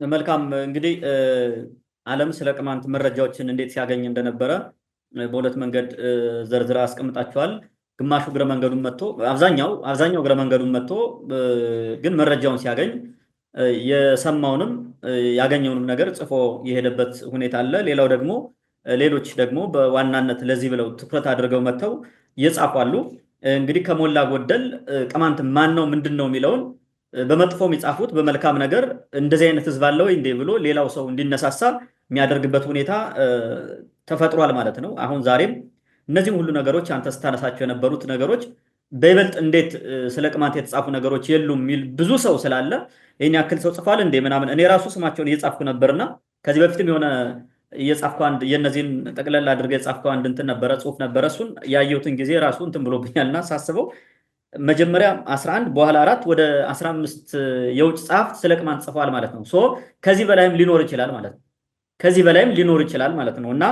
መልካም እንግዲህ ዓለም ስለ ቅማንት መረጃዎችን እንዴት ሲያገኝ እንደነበረ በሁለት መንገድ ዘርዝራ አስቀምጣቸዋል። ግማሹ እግረ መንገዱን መጥቶ አብዛኛው እግረ መንገዱን መጥቶ ግን መረጃውን ሲያገኝ የሰማውንም ያገኘውንም ነገር ጽፎ የሄደበት ሁኔታ አለ። ሌላው ደግሞ ሌሎች ደግሞ በዋናነት ለዚህ ብለው ትኩረት አድርገው መጥተው እየጻፉ አሉ። እንግዲህ ከሞላ ጎደል ቅማንት ማን ነው ምንድን ነው የሚለውን በመጥፎ የሚጻፉት በመልካም ነገር እንደዚህ አይነት ህዝብ አለ ወይ እንዴ ብሎ ሌላው ሰው እንዲነሳሳ የሚያደርግበት ሁኔታ ተፈጥሯል ማለት ነው። አሁን ዛሬም እነዚህም ሁሉ ነገሮች አንተ ስታነሳቸው የነበሩት ነገሮች በይበልጥ እንዴት ስለ ቅማንት የተጻፉ ነገሮች የሉም የሚል ብዙ ሰው ስላለ ይህን ያክል ሰው ጽፏል እንዴ ምናምን እኔ ራሱ ስማቸውን እየጻፍኩ ነበርና ከዚህ በፊትም የሆነ እየጻፍኩ አንድ የነዚህን ጠቅለል አድርገህ የጻፍኩ አንድ እንትን ነበረ ጽሁፍ ነበረ እሱን ያየሁትን ጊዜ ራሱ እንትን ብሎብኛልና ሳስበው መጀመሪያ 11 በኋላ 4 ወደ 15 የውጭ ጸሐፍት ስለ ቅማንት ጽፈዋል ማለት ነው። ሶ ከዚህ በላይም ሊኖር ይችላል ማለት ነው። ከዚህ በላይም ሊኖር ይችላል ማለት ነው እና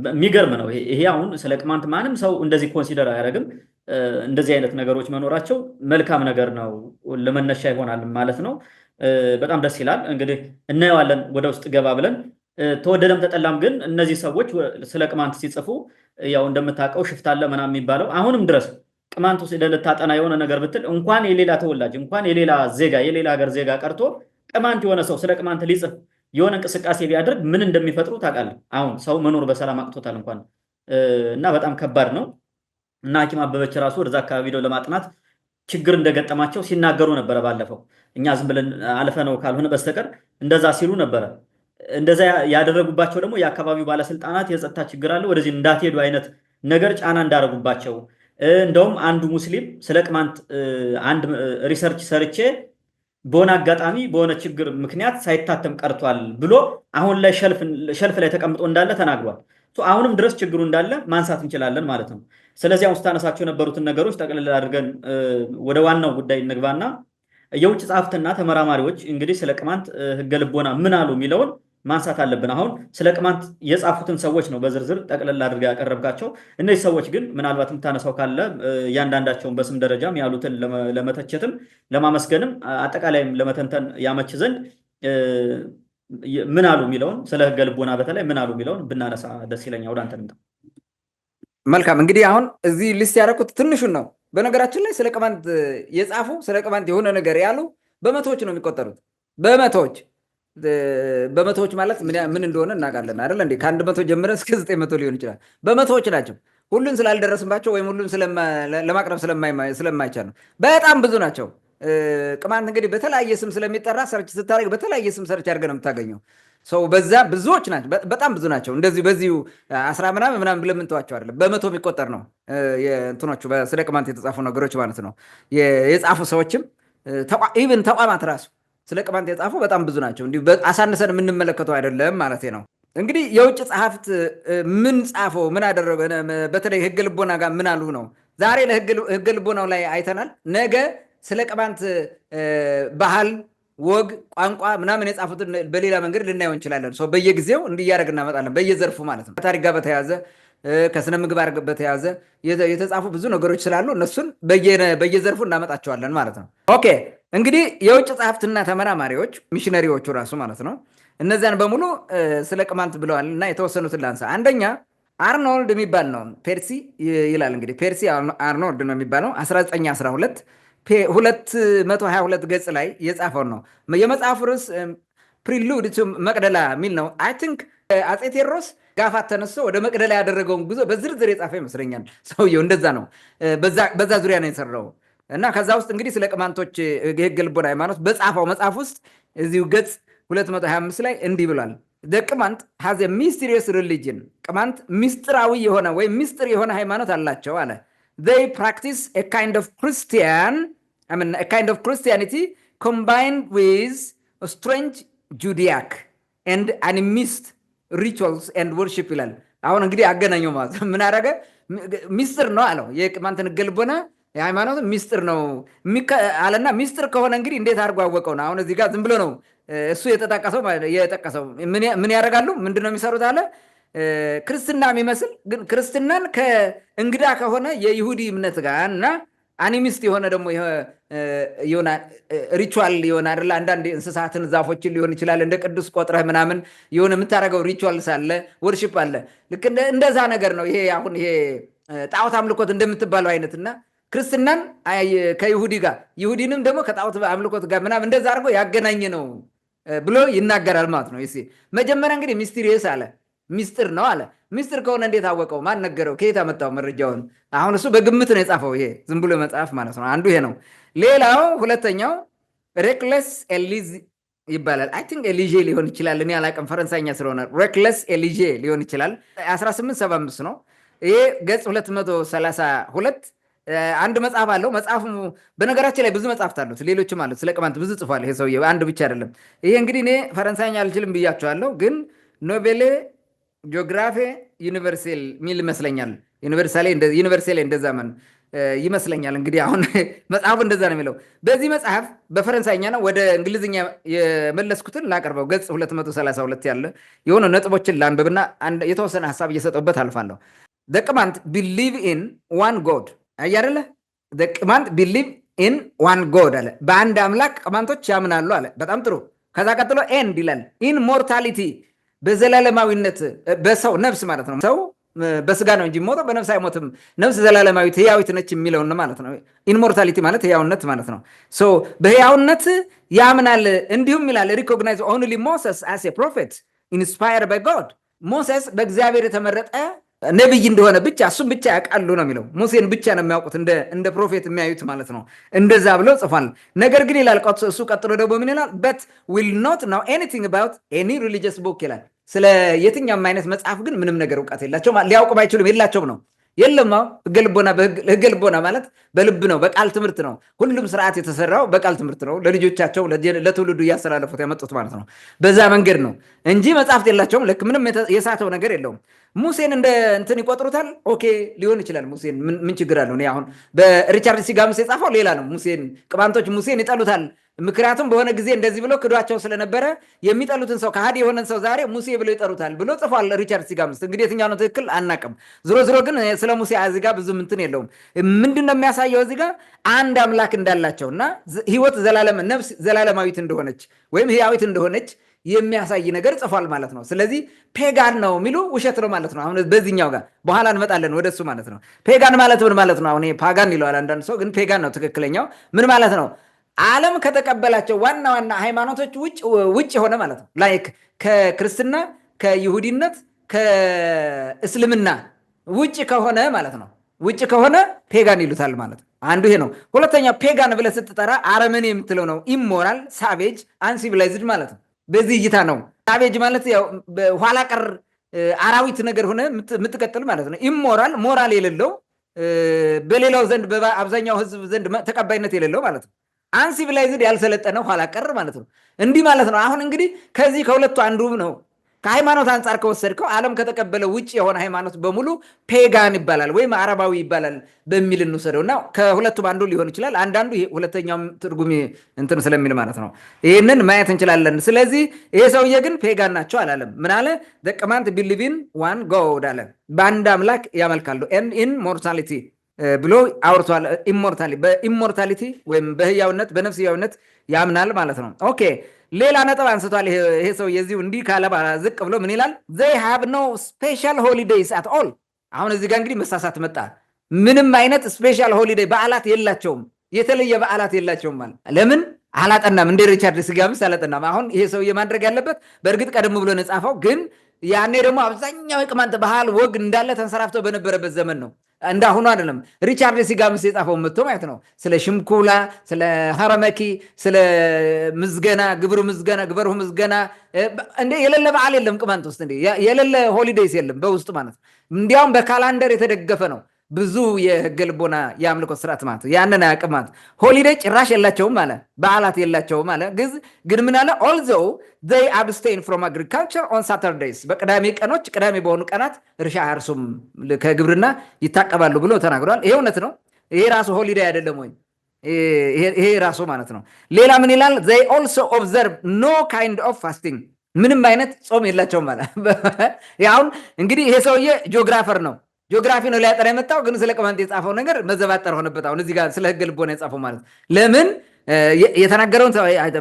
የሚገርም ነው ይሄ አሁን ስለ ቅማንት ማንም ሰው እንደዚህ ኮንሲደር አያደርግም። እንደዚህ አይነት ነገሮች መኖራቸው መልካም ነገር ነው፣ ለመነሻ ይሆናል ማለት ነው። በጣም ደስ ይላል። እንግዲህ እናየዋለን ወደ ውስጥ ገባ ብለን። ተወደደም ተጠላም ግን እነዚህ ሰዎች ስለ ቅማንት ሲጽፉ ያው እንደምታውቀው ሽፍታለ ምናምን የሚባለው አሁንም ድረስ ቅማንት ውስጥ ልታጠና የሆነ ነገር ብትል እንኳን የሌላ ተወላጅ እንኳን የሌላ ዜጋ የሌላ ሀገር ዜጋ ቀርቶ ቅማንት የሆነ ሰው ስለ ቅማንት ሊጽፍ የሆነ እንቅስቃሴ ቢያደርግ ምን እንደሚፈጥሩ ታውቃለህ። አሁን ሰው መኖር በሰላም አቅቶታል እንኳን እና በጣም ከባድ ነው። እና ሐኪም አበበች ራሱ ወደዛ አካባቢ ሄደው ለማጥናት ችግር እንደገጠማቸው ሲናገሩ ነበረ። ባለፈው እኛ ዝም ብለን አልፈ ነው ካልሆነ በስተቀር እንደዛ ሲሉ ነበረ። እንደዛ ያደረጉባቸው ደግሞ የአካባቢው ባለስልጣናት የጸጥታ ችግር አለ ወደዚህ እንዳትሄዱ አይነት ነገር ጫና እንዳደረጉባቸው እንደውም አንዱ ሙስሊም ስለ ቅማንት አንድ ሪሰርች ሰርቼ በሆነ አጋጣሚ በሆነ ችግር ምክንያት ሳይታተም ቀርቷል ብሎ አሁን ላይ ሸልፍ ላይ ተቀምጦ እንዳለ ተናግሯል። አሁንም ድረስ ችግሩ እንዳለ ማንሳት እንችላለን ማለት ነው። ስለዚህ አሁን ስታነሳቸው የነበሩትን ነገሮች ጠቅልል አድርገን ወደ ዋናው ጉዳይ እንግባና የውጭ ጸሐፍትና ተመራማሪዎች እንግዲህ ስለ ቅማንት ህገ ልቦና ምን አሉ የሚለውን ማንሳት አለብን። አሁን ስለ ቅማንት የጻፉትን ሰዎች ነው በዝርዝር ጠቅልል አድርገ ያቀረብካቸው። እነዚህ ሰዎች ግን ምናልባት የምታነሳው ካለ እያንዳንዳቸውን በስም ደረጃም ያሉትን ለመተቸትም ለማመስገንም አጠቃላይም ለመተንተን ያመች ዘንድ ምን አሉ የሚለውን ስለ ህገ ልቦና በተለይ ምን አሉ የሚለውን ብናነሳ ደስ ይለኛል። ወደ አንተ ልምጣ። መልካም እንግዲህ አሁን እዚህ ሊስት ያደረኩት ትንሹን ነው። በነገራችን ላይ ስለ ቅማንት የጻፉ ስለ ቅማንት የሆነ ነገር ያሉ በመቶዎች ነው የሚቆጠሩት። በመቶዎች ማለት ምን እንደሆነ እናውቃለን አይደል እንዴ? ከአንድ መቶ ጀምረ እስከ 900 ሊሆን ይችላል። በመቶዎች ናቸው። ሁሉን ስላልደረስባቸው ወይም ሁሉን ለማቅረብ ስለማይቻል ነው። በጣም ብዙ ናቸው። ቅማንት እንግዲህ በተለያየ ስም ስለሚጠራ ሰርች ስታደርግ በተለያየ ስም ሰርች አድርገህ ነው የምታገኘው። ሰው በዛ ብዙዎች ናቸው፣ በጣም ብዙ ናቸው። እንደዚህ በዚሁ 10 ምናምን ብለህ የምንተዋቸው አይደለም። በመቶ የሚቆጠር ነው እንትኖቹ ስለ ቅማንት የተጻፉ ነገሮች ማለት ነው። የጻፉ ሰዎችም ኢቭን ተቋማት ራሱ ስለ ቅማንት የጻፉ በጣም ብዙ ናቸው። እንዲሁ አሳንሰን የምንመለከተው አይደለም ማለት ነው። እንግዲህ የውጭ ጸሐፍት ምን ጻፈው ምን አደረገ፣ በተለይ ህገ ልቦና ጋር ምን አሉ ነው። ዛሬ ለህገ ልቦናው ላይ አይተናል። ነገ ስለ ቅማንት ባህል፣ ወግ፣ ቋንቋ ምናምን የጻፉትን በሌላ መንገድ ልናየው እንችላለን። በየጊዜው እንዲያደርግ እናመጣለን፣ በየዘርፉ ማለት ነው። ከታሪክ ጋር በተያያዘ ከስነ ምግባር በተያያዘ የተጻፉ ብዙ ነገሮች ስላሉ እነሱን በየዘርፉ እናመጣቸዋለን ማለት ነው። ኦኬ እንግዲህ የውጭ ጸሐፍትና ተመራማሪዎች ሚሽነሪዎቹ ራሱ ማለት ነው እነዚያን በሙሉ ስለ ቅማንት ብለዋል እና የተወሰኑትን ላንሳ። አንደኛ አርኖልድ የሚባል ነው። ፔርሲ ይላል እንግዲህ ፔርሲ አርኖልድ ነው የሚባለው 1912 222 ገጽ ላይ የጻፈው ነው። የመጽሐፉ ርዕስ ፕሪሉድ ቱ መቅደላ የሚል ነው። አይ ቲንክ አፄ ቴዎድሮስ ጋፋት ተነስቶ ወደ መቅደላ ያደረገውን ጉዞ በዝርዝር የጻፈ ይመስለኛል ሰውየው። እንደዛ ነው፣ በዛ ዙሪያ ነው የሰራው እና ከዛ ውስጥ እንግዲህ ስለ ቅማንቶች የህገ ልቦና ሃይማኖት በጻፈው መጽሐፍ ውስጥ እዚሁ ገጽ 225 ላይ እንዲህ ብሏል። ቅማንት ሃዝ ሚስቴሪየስ ሪሊጅን፣ ቅማንት ሚስጥራዊ የሆነ ወይም ሚስጥር የሆነ ሃይማኖት አላቸው አለ። they practice a kind of Christianity combined with a strange Judaic and animist rituals and worship ይላል። አሁን እንግዲህ አገናኘው ማለት ምን አደረገ? ሚስጥር ነው አለው። የቅማንትን ህገ ልቦና የሃይማኖት ሚስጥር ነው አለና፣ ሚስጥር ከሆነ እንግዲህ እንዴት አድርጎ አወቀው ነው። አሁን እዚህ ጋር ዝም ብሎ ነው እሱ የጠቀሰው። ምን ያደርጋሉ? ምንድነው የሚሰሩት አለ። ክርስትና የሚመስል ግን ክርስትናን ከእንግዳ ከሆነ የይሁዲ እምነት ጋር እና አኒሚስት የሆነ ደግሞ ሪቹዋል የሆነ አይደለ፣ አንዳንድ እንስሳትን ዛፎችን ሊሆን ይችላል እንደ ቅዱስ ቆጥረህ ምናምን የሆነ የምታደርገው ሪቹዋልስ አለ፣ ወርሺፕ አለ። ልክ እንደዛ ነገር ነው ይሄ። አሁን ይሄ ጣዖት አምልኮት እንደምትባለው አይነትና ክርስትናን ከይሁዲ ጋር ይሁዲንም ደግሞ ከጣዖት አምልኮት ጋር ምናምን እንደዛ አድርጎ ያገናኘ ነው ብሎ ይናገራል ማለት ነው። መጀመሪያ እንግዲህ ሚስቴሪየስ አለ፣ ሚስጥር ነው አለ። ሚስጥር ከሆነ እንዴት አወቀው? ማን ነገረው? ከየት አመጣው መረጃውን? አሁን እሱ በግምት ነው የጻፈው። ይሄ ዝም ብሎ መጽሐፍ ማለት ነው። አንዱ ይሄ ነው። ሌላው ሁለተኛው ሬክለስ ኤሊዝ ይባላል። አይ ቲንክ ኤሊዤ ሊሆን ይችላል፣ እኔ አላውቅም፣ ፈረንሳይኛ ስለሆነ ሬክለስ ኤሊዤ ሊሆን ይችላል። 1875 ነው ይሄ ገጽ 232 አንድ መጽሐፍ አለው። መጽሐፉ በነገራችን ላይ ብዙ መጽሐፍት አሉት፣ ሌሎችም አሉት። ስለ ቅማንት ብዙ ጽፏል ይሄ ሰውዬ፣ አንድ ብቻ አይደለም። ይሄ እንግዲህ እኔ ፈረንሳይኛ አልችልም ብያቸዋለሁ፣ ግን ኖቬሌ ጂኦግራፊ ዩኒቨርሴል ሚል ይመስለኛል። ዩኒቨርሴል እንደዛ ይመስለኛል። እንግዲህ አሁን መጽሐፉ እንደዛ ነው የሚለው። በዚህ መጽሐፍ በፈረንሳይኛ ነው ወደ እንግሊዝኛ የመለስኩትን ላቀርበው። ገጽ 232 ያለ የሆነ ነጥቦችን ላንብብና የተወሰነ ሀሳብ እየሰጠበት አልፋለሁ። ቅማንት ቢሊቭ ኢን ዋን ጎድ አያደለ። ቅማንት ቢሊቭ ኢን ዋን ጎድ አለ። በአንድ አምላክ ቅማንቶች ያምናሉ አለ። በጣም ጥሩ። ከዛ ቀጥሎ ኤንድ ይላል ኢን ሞርታሊቲ፣ በዘላለማዊነት በሰው ነፍስ ማለት ነው። ሰው በስጋ ነው እንጂ ሞተው በነፍስ አይሞትም። ነፍስ ዘላለማዊት ህያዊት ነች የሚለውን ማለት ነው። ኢንሞርታሊቲ ማለት ህያውነት ማለት ነው። በህያውነት ያምናል። እንዲሁም ይላል ሪኮግናይዝ ኦንሊ ሞሴስ አስ ኤ ፕሮፌት ኢንስፓየርድ ባይ ጎድ፣ ሞሴስ በእግዚአብሔር የተመረጠ ነብይ እንደሆነ ብቻ እሱም ብቻ ያውቃሉ ነው የሚለው። ሙሴን ብቻ ነው የሚያውቁት እንደ ፕሮፌት የሚያዩት ማለት ነው። እንደዛ ብሎ ጽፏል። ነገር ግን ይላል እሱ ቀጥሎ ደግሞ ምን ይላል? በት ዊል ኖት ናው ኤኒቲንግ አባውት ኤኒ ሪሊጂየስ ቡክ ይላል። ስለ የትኛውም አይነት መጽሐፍ ግን ምንም ነገር እውቀት የላቸውም፣ ሊያውቁም አይችሉም፣ የላቸውም ነው። የለም ህገ ልቦና ማለት በልብ ነው፣ በቃል ትምህርት ነው። ሁሉም ስርዓት የተሰራው በቃል ትምህርት ነው። ለልጆቻቸው ለትውልዱ እያስተላለፉት ያመጡት ማለት ነው። በዛ መንገድ ነው እንጂ መጽሐፍት የላቸውም። ልክ ምንም የሳተው ነገር የለውም። ሙሴን እንደ እንትን ይቆጥሩታል። ኦኬ ሊሆን ይችላል። ሙሴን ምን ችግር አለው? እኔ አሁን በሪቻርድ ሲጋምስ የጻፈው ሌላ ነው። ቅማንቶች ሙሴን ይጠሉታል። ምክንያቱም በሆነ ጊዜ እንደዚህ ብሎ ክዷቸው ስለነበረ የሚጠሉትን ሰው ከሃዲ የሆነን ሰው ዛሬ ሙሴ ብሎ ይጠሩታል ብሎ ጽፏል ሪቻርድ ሲጋምስ። እንግዲህ የትኛው ነው ትክክል አናቅም። ዝሮ ግን ስለ ሙሴ እዚህ ጋር ብዙ እንትን የለውም። ምንድን ነው የሚያሳየው? እዚህ ጋር አንድ አምላክ እንዳላቸው እና ህይወት ነፍስ ዘላለማዊት እንደሆነች ወይም ህያዊት እንደሆነች የሚያሳይ ነገር ጽፏል ማለት ነው። ስለዚህ ፔጋን ነው የሚሉ ውሸት ነው ማለት ነው። አሁን በዚህኛው ጋር በኋላ እንመጣለን ወደሱ ማለት ነው። ፔጋን ማለት ምን ማለት ነው? አሁን ፓጋን ይለዋል አንዳንድ ሰው፣ ግን ፔጋን ነው ትክክለኛው። ምን ማለት ነው? ዓለም ከተቀበላቸው ዋና ዋና ሃይማኖቶች ውጭ የሆነ ማለት ነው። ላይክ ከክርስትና፣ ከይሁዲነት፣ ከእስልምና ውጭ ከሆነ ማለት ነው። ውጭ ከሆነ ፔጋን ይሉታል ማለት ነው። አንዱ ይሄ ነው። ሁለተኛው ፔጋን ብለህ ስትጠራ አረመኔ የምትለው ነው። ኢሞራል፣ ሳቬጅ፣ አንሲቪላይዝድ ማለት ነው። በዚህ እይታ ነው። ሳቬጅ ማለት ያው ኋላ ቀር አራዊት ነገር ሆነ የምትቀጥል ማለት ነው። ኢሞራል ሞራል የሌለው በሌላው ዘንድ በአብዛኛው ህዝብ ዘንድ ተቀባይነት የሌለው ማለት ነው። አንሲቪላይዝድ ያልሰለጠነ ኋላ ቀር ማለት ነው። እንዲህ ማለት ነው። አሁን እንግዲህ ከዚህ ከሁለቱ አንዱ ነው። ከሃይማኖት አንጻር ከወሰድከው ዓለም ከተቀበለ ውጭ የሆነ ሃይማኖት በሙሉ ፔጋን ይባላል ወይም አረባዊ ይባላል በሚል እንውሰደው እና ከሁለቱም አንዱ ሊሆን ይችላል። አንዳንዱ ሁለተኛውም ትርጉም እንትን ስለሚል ማለት ነው። ይህንን ማየት እንችላለን። ስለዚህ ይሄ ሰውዬ ግን ፔጋን ናቸው አላለም። ምን አለ? ቅማንት ቢሊቭ ኢን ዋን ጎድ አለ። በአንድ አምላክ ያመልካሉ። ኢን ሞርታሊቲ ብሎ አውርቷል። በኢሞርታሊቲ ወይም በህያውነት በነፍስ ህያውነት ያምናል ማለት ነው። ኦኬ ሌላ ነጥብ አንስቷል ይሄ ሰው። የዚሁ እንዲህ ካለ ዝቅ ብሎ ምን ይላል? they have no special holidays at all። አሁን እዚህ ጋር እንግዲህ መሳሳት መጣ። ምንም አይነት ስፔሻል ሆሊዴይ በዓላት የላቸውም፣ የተለየ በዓላት የላቸውም ማለት ለምን አላጠናም? እንደ ሪቻርድ ሲጋምስ አላጠናም። አሁን ይሄ ሰውዬ ማድረግ ያለበት በእርግጥ ቀደም ብሎ ነው የጻፈው፣ ግን ያኔ ደግሞ አብዛኛው የቅማንት ባህል ወግ እንዳለ ተንሰራፍቶ በነበረበት ዘመን ነው፣ እንዳሁኑ አይደለም። ሪቻርድ ሲጋምስ የጻፈው መጥቶ ማለት ነው ስለ ሽምኩላ፣ ስለ ሀረመኪ፣ ስለ ምዝገና፣ ግበርሁ ምዝገና እንደ የሌለ በዓል የለም ቅማንት ውስጥ፣ እንደ የሌለ ሆሊዴይስ የለም በውስጡ ማለት ነው። እንዲያውም በካላንደር የተደገፈ ነው ብዙ የህገ ልቦና የአምልኮ ስርዓት ማለት ነው። ያንን አያውቅም ማለት ሆሊዴይ ጭራሽ የላቸውም አለ፣ በዓላት የላቸውም አለ። ግን ምን አለ? although they abstain from agriculture on Saturdays፣ በቅዳሜ ቀኖች ቅዳሜ በሆኑ ቀናት እርሻ አያርሱም፣ ከግብርና ይታቀባሉ ብሎ ተናግሯል። ይሄ እውነት ነው። ይሄ ራሱ ሆሊዴይ አይደለም ወይ? ይሄ ራሱ ማለት ነው። ሌላ ምን ይላል? they also observe no kind of fasting፣ ምንም አይነት ጾም የላቸውም ማለት። አሁን እንግዲህ ይሄ ሰውዬ ጂኦግራፈር ነው፣ ጂኦግራፊ ነው ሊያጠና የመጣው፣ ግን ስለ ቅማንት የጻፈው ነገር መዘባጠር ሆነበት። አሁን እዚህ ጋር ስለ ህገ ልቦና የጻፈው ማለት ለምን የተናገረውን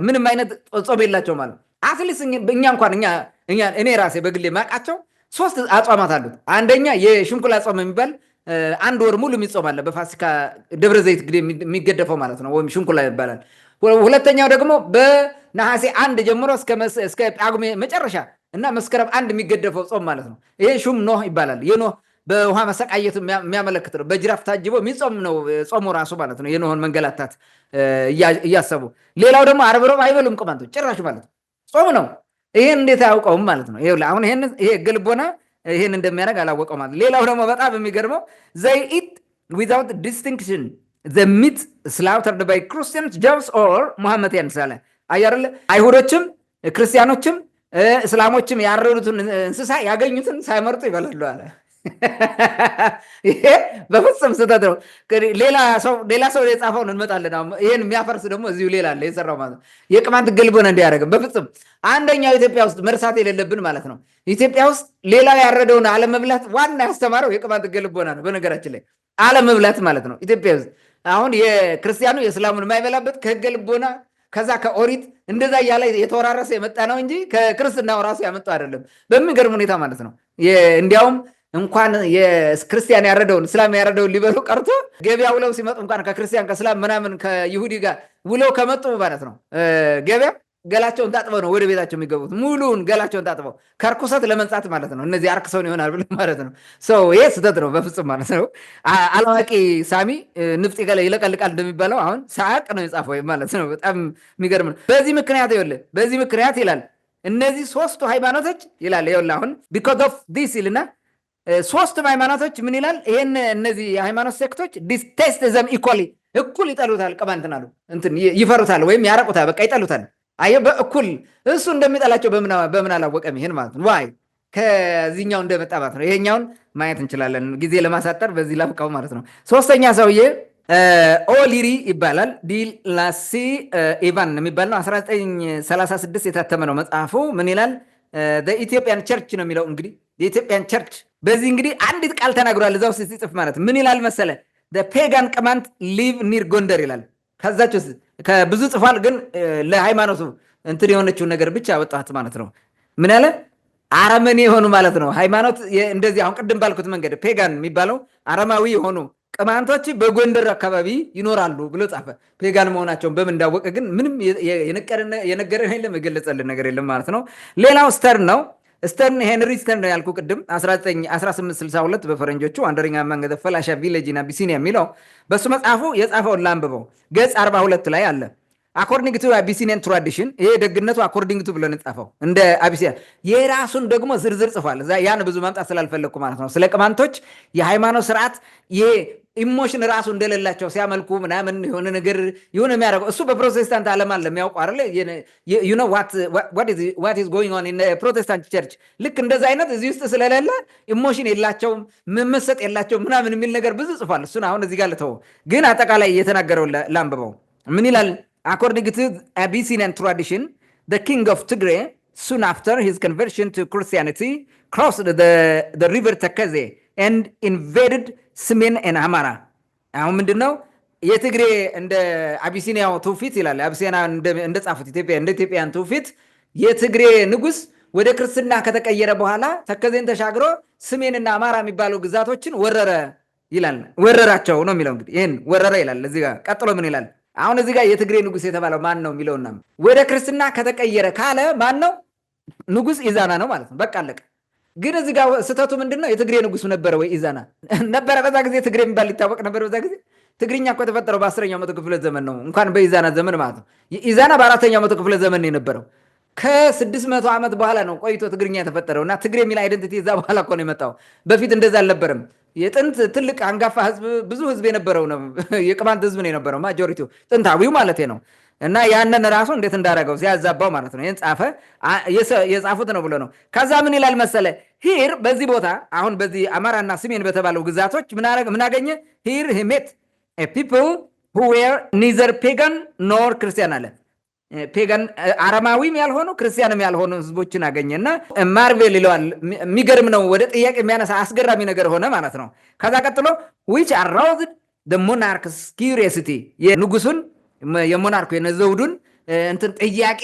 ምንም አይነት ጾም የላቸው ማለት አትሊስት እኔ ራሴ በግሌ ማቃቸው 3 አጽዋማት አሉት። አንደኛ የሽንኩላ ጾም የሚባል 1 ወር ሙሉ የሚጾም አለ፣ በፋሲካ ደብረ ዘይት ግዴ የሚገደፈው ማለት ነው፣ ወይም ሽንኩላ ይባላል። ሁለተኛው ደግሞ በነሐሴ 1 ጀምሮ እስከ ጳጉሜ መጨረሻ እና መስከረም 1 የሚገደፈው ጾም ማለት ነው። ይሄ ሹም ኖህ ይባላል። የኖህ በውሃ መሰቃየት የሚያመለክት ነው። በጅራፍ ታጅቦ የሚጾም ነው ጾሙ ራሱ ማለት ነው፣ የኖህን መንገላታት እያሰቡ። ሌላው ደግሞ ዓርብ ሮብ አይበሉም ቅማንቶች ጭራሽ ማለት ነው፣ ጾም ነው። ይሄን እንዴት አያውቀውም ማለት ነው። አሁን ይሄ ህገ ልቦና ይሄን እንደሚያደርግ አላወቀው ማለት። ሌላው ደግሞ በጣም የሚገርመው they eat without distinction the meat slaughtered by Christians, Jews or Mohammedans አለ። አያርለ አይሁዶችም ክርስቲያኖችም እስላሞችም ያረዱትን እንስሳ ያገኙትን ሳይመርጡ ይበላሉ አለ። ይሄ በፍጹም ስህተት ነው። ሌላ ሰው የጻፈውን እንመጣለን። ይሄን የሚያፈርስ ደግሞ እዚሁ ሌላ አለ የሰራው ማለት ነው። የቅማንት ገልቦና እንዲያደርግም በፍጹም አንደኛው ኢትዮጵያ ውስጥ መርሳት የሌለብን ማለት ነው። ኢትዮጵያ ውስጥ ሌላው ያረደውን አለመብላት ዋና ያስተማረው የቅማንት ገልቦና ነው። በነገራችን ላይ አለመብላት ማለት ነው። ኢትዮጵያ ውስጥ አሁን የክርስቲያኑ የእስላሙን የማይበላበት ከህገ ልቦና ከዛ ከኦሪት እንደዛ እያለ የተወራረሰ የመጣ ነው እንጂ ከክርስትናው ራሱ ያመጣው አይደለም። በሚገርም ሁኔታ ማለት ነው። እንዲያውም እንኳን የክርስቲያን ያረደውን እስላም ያረደውን ሊበሉ ቀርቶ ገበያ ውለው ሲመጡ እንኳን ከክርስቲያን ከእስላም ምናምን ከይሁዲ ጋር ውለው ከመጡ ማለት ነው ገበያ ገላቸውን ታጥበው ነው ወደ ቤታቸው የሚገቡት። ሙሉውን ገላቸውን ታጥበው ከርኩሰት ለመንጻት ማለት ነው። እነዚህ አርክሰውን ይሆናል ብለ ማለት ነው። ይሄ ስህተት ነው በፍጹም ማለት ነው። አላዋቂ ሳሚ ንፍጥ ይለቀልቃል እንደሚባለው አሁን ሳቅ ነው የጻፈው ማለት ነው። በጣም የሚገርም ነው። በዚህ ምክንያት ይኸውልህ፣ በዚህ ምክንያት ይላል እነዚህ ሶስቱ ሃይማኖቶች ይላል ይኸውልህ አሁን because of this ይልና ሶስቱም ሃይማኖቶች ምን ይላል? ይሄን እነዚህ የሃይማኖት ሴክቶች detest them equally እኩል ይጠሉታል። ቅማንትን አሉ እንትን ይፈሩታል ወይም ያረቁታል። በቃ ይጠሉታል። አየህ በእኩል እሱ እንደሚጠላቸው በምን አላወቀም? ይሄን ማለት ነው ዋይ ከዚህኛው እንደመጣ ማለት ነው። ይሄኛውን ማየት እንችላለን። ጊዜ ለማሳጠር በዚህ ላብቃው ማለት ነው። ሶስተኛ ሰውዬ ኦሊሪ ይባላል። ዲላሲ ኢቫን የሚባል ነው። 1936 የታተመ ነው መጽሐፉ። ምን ይላል? ኢትዮጵያን ቸርች ነው የሚለው እንግዲህ የኢትዮጵያን ቸርች። በዚህ እንግዲህ አንዲት ቃል ተናግሯል እዛ ውስጥ ሲጽፍ ማለት ምን ይላል መሰለ? ፔጋን ቅማንት ሊቭ ኒር ጎንደር ይላል። ከዛች ውስጥ ከብዙ ጽፏል፣ ግን ለሃይማኖቱ እንትን የሆነችውን ነገር ብቻ ወጣት ማለት ነው። ምን ያለ አረመኔ የሆኑ ማለት ነው ሃይማኖት እንደዚህ አሁን ቅድም ባልኩት መንገድ ፔጋን የሚባለው አረማዊ የሆኑ ቅማንቶች በጎንደር አካባቢ ይኖራሉ ብሎ ጻፈ። ፔጋን መሆናቸውን በምን እንዳወቀ ግን ምንም የነገረን የለም የገለጸልን ነገር የለም ማለት ነው። ሌላው ስተርን ነው። ስተርን ሄንሪ ስተርን ነው ያልኩ ቅድም 1862 በፈረንጆቹ አንደኛ መንገድ ፈላሻ ቪሌጅ እና አቢሲኒያ የሚለው በሱ መጽሐፉ የጻፈውን ላንብበው። ገጽ 42 ላይ አለ። አኮርዲንግ ቱ አቢሲኒያን ትራዲሽን፣ ይሄ ደግነቱ አኮርዲንግ ቱ ብሎ ነው የጻፈው እንደ አቢሲኒያ። የራሱን ደግሞ ዝርዝር ጽፏል። ያን ብዙ ማምጣት ስላልፈለግኩ ማለት ነው። ስለ ቅማንቶች የሃይማኖት ስርዓት ይሄ ኢሞሽን ራሱ እንደሌላቸው ሲያመልኩ ምናምን የሆነ ነገር የሆነ የሚያደርገው እሱ በፕሮቴስታንት ዓለም አለ የሚያውቁ አይደለ? you know what is going on in ፕሮቴስታንት ቸርች። ልክ እንደዛ አይነት እዚህ ውስጥ ስለሌለ ኢሞሽን የላቸውም መመሰጥ የላቸውም ምናምን የሚል ነገር ብዙ ጽፏል። እሱን አሁን እዚህ ጋር ልተወው፣ ግን አጠቃላይ የተናገረው ላንብበው። ምን ይላል? according to Abyssinian tradition, the king of Tigray soon after his conversion to Christianity crossed the river Tekeze and invaded ሰሜን እና አማራ። አሁን ምንድነው የትግሬ እንደ አቢሲኒያው ትውፊት ይላል። አቢሲኒያ እንደጻፉት እንደ ኢትዮጵያን ትውፊት የትግሬ ንጉስ ወደ ክርስትና ከተቀየረ በኋላ ተከዜን ተሻግሮ ሰሜንና አማራ የሚባሉ ግዛቶችን ወረረ ይላል። ወረራቸው ነው የሚለው እንግዲህ ይሄን ወረረ ይላል። እዚህ ጋር ቀጥሎ ምን ይላል? አሁን እዚህ ጋር የትግሬ ንጉስ የተባለው ማን ነው የሚለውና ወደ ክርስትና ከተቀየረ ካለ ማን ነው? ንጉስ ኢዛና ነው ማለት ነው። በቃ አለቀ። ግን እዚህ ጋር ስህተቱ ምንድነው? የትግሬ ንጉስ ነበረ ወይ ኢዛና ነበረ? በዛ ጊዜ ትግሬ የሚባል ሊታወቅ ነበር። በዛ ጊዜ ትግርኛ እኮ የተፈጠረው በ10ኛው መቶ ክፍለ ዘመን ነው፣ እንኳን በኢዛና ዘመን ማለት ነው። ኢዛና በ4ኛው መቶ ክፍለ ዘመን ነው የነበረው። ከ600 ዓመት በኋላ ነው ቆይቶ ትግርኛ የተፈጠረው እና ትግሬ የሚል አይደንቲቲ እዛ በኋላ እኮ ነው የመጣው። በፊት እንደዛ አልነበረም። የጥንት ትልቅ አንጋፋ ህዝብ ብዙ ህዝብ የነበረው ነው የቅማንት ህዝብ ነው የነበረው ማጆሪቲው፣ ጥንታዊው ማለት ነው። እና ያንን ራሱ እንዴት እንዳደረገው ሲያዛባው ማለት ነው። ይህን ጻፈ የጻፉት ነው ብሎ ነው። ከዛ ምን ይላል መሰለ? ሂር በዚህ ቦታ አሁን በዚህ አማራና ሰሜን በተባለው ግዛቶች ምን አገኘ? ሂር ሂሜት ፒፕል ሁ ዌር ኒዘር ፔጋን ኖር ክርስቲያን አለ። ፔጋን አረማዊም ያልሆኑ ክርስቲያንም ያልሆኑ ህዝቦችን አገኘና ማርቬል ይለዋል። የሚገርም ነው። ወደ ጥያቄ የሚያነሳ አስገራሚ ነገር ሆነ ማለት ነው። ከዛ ቀጥሎ which aroused the monarch's curiosity የንጉሱን የሞናርኩ የዘውዱን እንትን ጥያቄ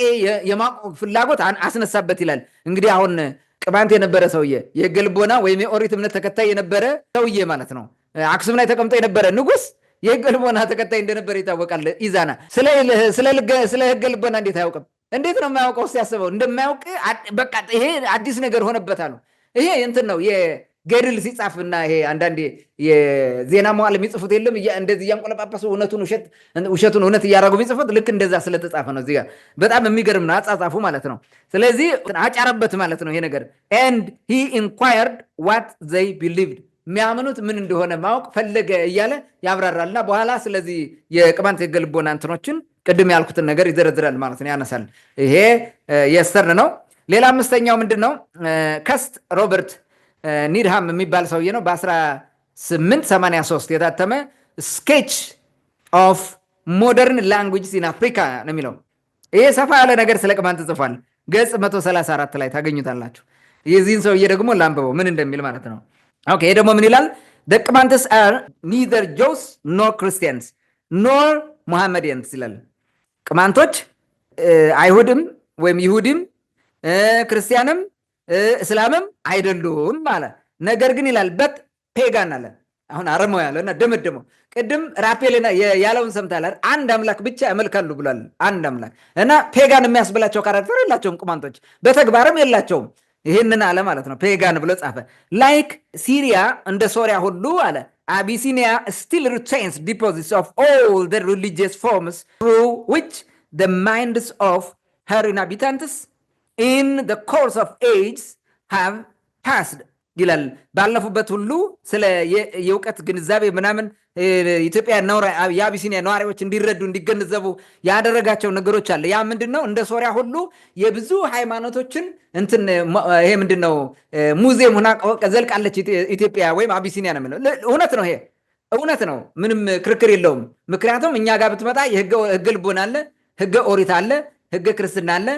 የማወቅ ፍላጎት አስነሳበት ይላል። እንግዲህ አሁን ቅማንት የነበረ ሰውዬ የገልቦና ወይም የኦሪት እምነት ተከታይ የነበረ ሰውዬ ማለት ነው። አክሱም ላይ ተቀምጦ የነበረ ንጉስ የገልቦና ተከታይ እንደነበረ ይታወቃል። ኢዛና ስለ ህገ ልቦና እንዴት አያውቅም? እንዴት ነው የማያውቀው? ሲያስበው እንደማያውቅ በቃ ይሄ አዲስ ነገር ሆነበታል። ይሄ እንትን ነው ገድል ሲጻፍና ይሄ አንዳንድ የዜና መዋዕል የሚጽፉት የለም እንደዚህ እያንቆለጳጳሱ ውሸቱን እውነት እያደረጉ የሚጽፉት ልክ እንደዛ ስለተጻፈ ነው። እዚህ ጋር በጣም የሚገርም ነው አጻጻፉ ማለት ነው። ስለዚህ አጫረበት ማለት ነው ይሄ ነገር። and he inquired what they believed የሚያምኑት ምን እንደሆነ ማወቅ ፈለገ እያለ ያብራራልና በኋላ ስለዚህ የቅማንት የገልቦና እንትኖችን ቅድም ያልኩትን ነገር ይዘረዝራል ማለት ነው፣ ያነሳል። ይሄ የስተርን ነው። ሌላ አምስተኛው ምንድን ነው? ከስት ሮበርት ኒድሃም የሚባል ሰውዬ ነው። በ1883 የታተመ ስኬች ኦፍ ሞደርን ላንጉጅስ ኢን አፍሪካ ነው የሚለው። ይሄ ሰፋ ያለ ነገር ስለ ቅማንት ጽፏል። ገጽ 134 ላይ ታገኙታላችሁ። የዚህን ሰውዬ ደግሞ ላንብበው ምን እንደሚል ማለት ነው። ኦኬ፣ ይሄ ደግሞ ምን ይላል? the Comanches are neither Jews nor Christians nor Mohammedans ይላል። ቅማንቶች አይሁድም ወይም ይሁድም ክርስቲያንም እስላምም አይደሉም አለ። ነገር ግን ይላል በት ፔጋን አለ። አሁን አረመው ያለ እና ደመደመው። ቅድም ራፔልና ያለውን ሰምታላል። አንድ አምላክ ብቻ ያመልካሉ ብሏል። አንድ አምላክ እና ፔጋን የሚያስብላቸው ካራክተር የላቸውም ቅማንቶች፣ በተግባርም የላቸውም። ይህንን አለ ማለት ነው። ፔጋን ብሎ ጻፈ። ላይክ ሲሪያ እንደ ሶሪያ ሁሉ አለ አቢሲኒያ still retains deposits of all the religious forms through which the minds of her inhabitants in the course of ages have passed ይላል። ባለፉበት ሁሉ ስለ የእውቀት ግንዛቤ ምናምን ኢትዮጵያ የአቢሲኒያ ነዋሪዎች እንዲረዱ እንዲገነዘቡ ያደረጋቸው ነገሮች አለ። ያ ምንድነው? እንደ ሶሪያ ሁሉ የብዙ ሃይማኖቶችን እንትን ይሄ ምንድነው ሙዚየም ሆና ዘልቃለች ኢትዮጵያ ወይም አቢሲኒያ ነው የሚለው። እውነት ነው፣ ይሄ እውነት ነው፣ ምንም ክርክር የለውም። ምክንያቱም እኛ ጋር ብትመጣ የህገ ልቦና አለ፣ ህገ ኦሪት አለ፣ ህገ ክርስትና አለ፣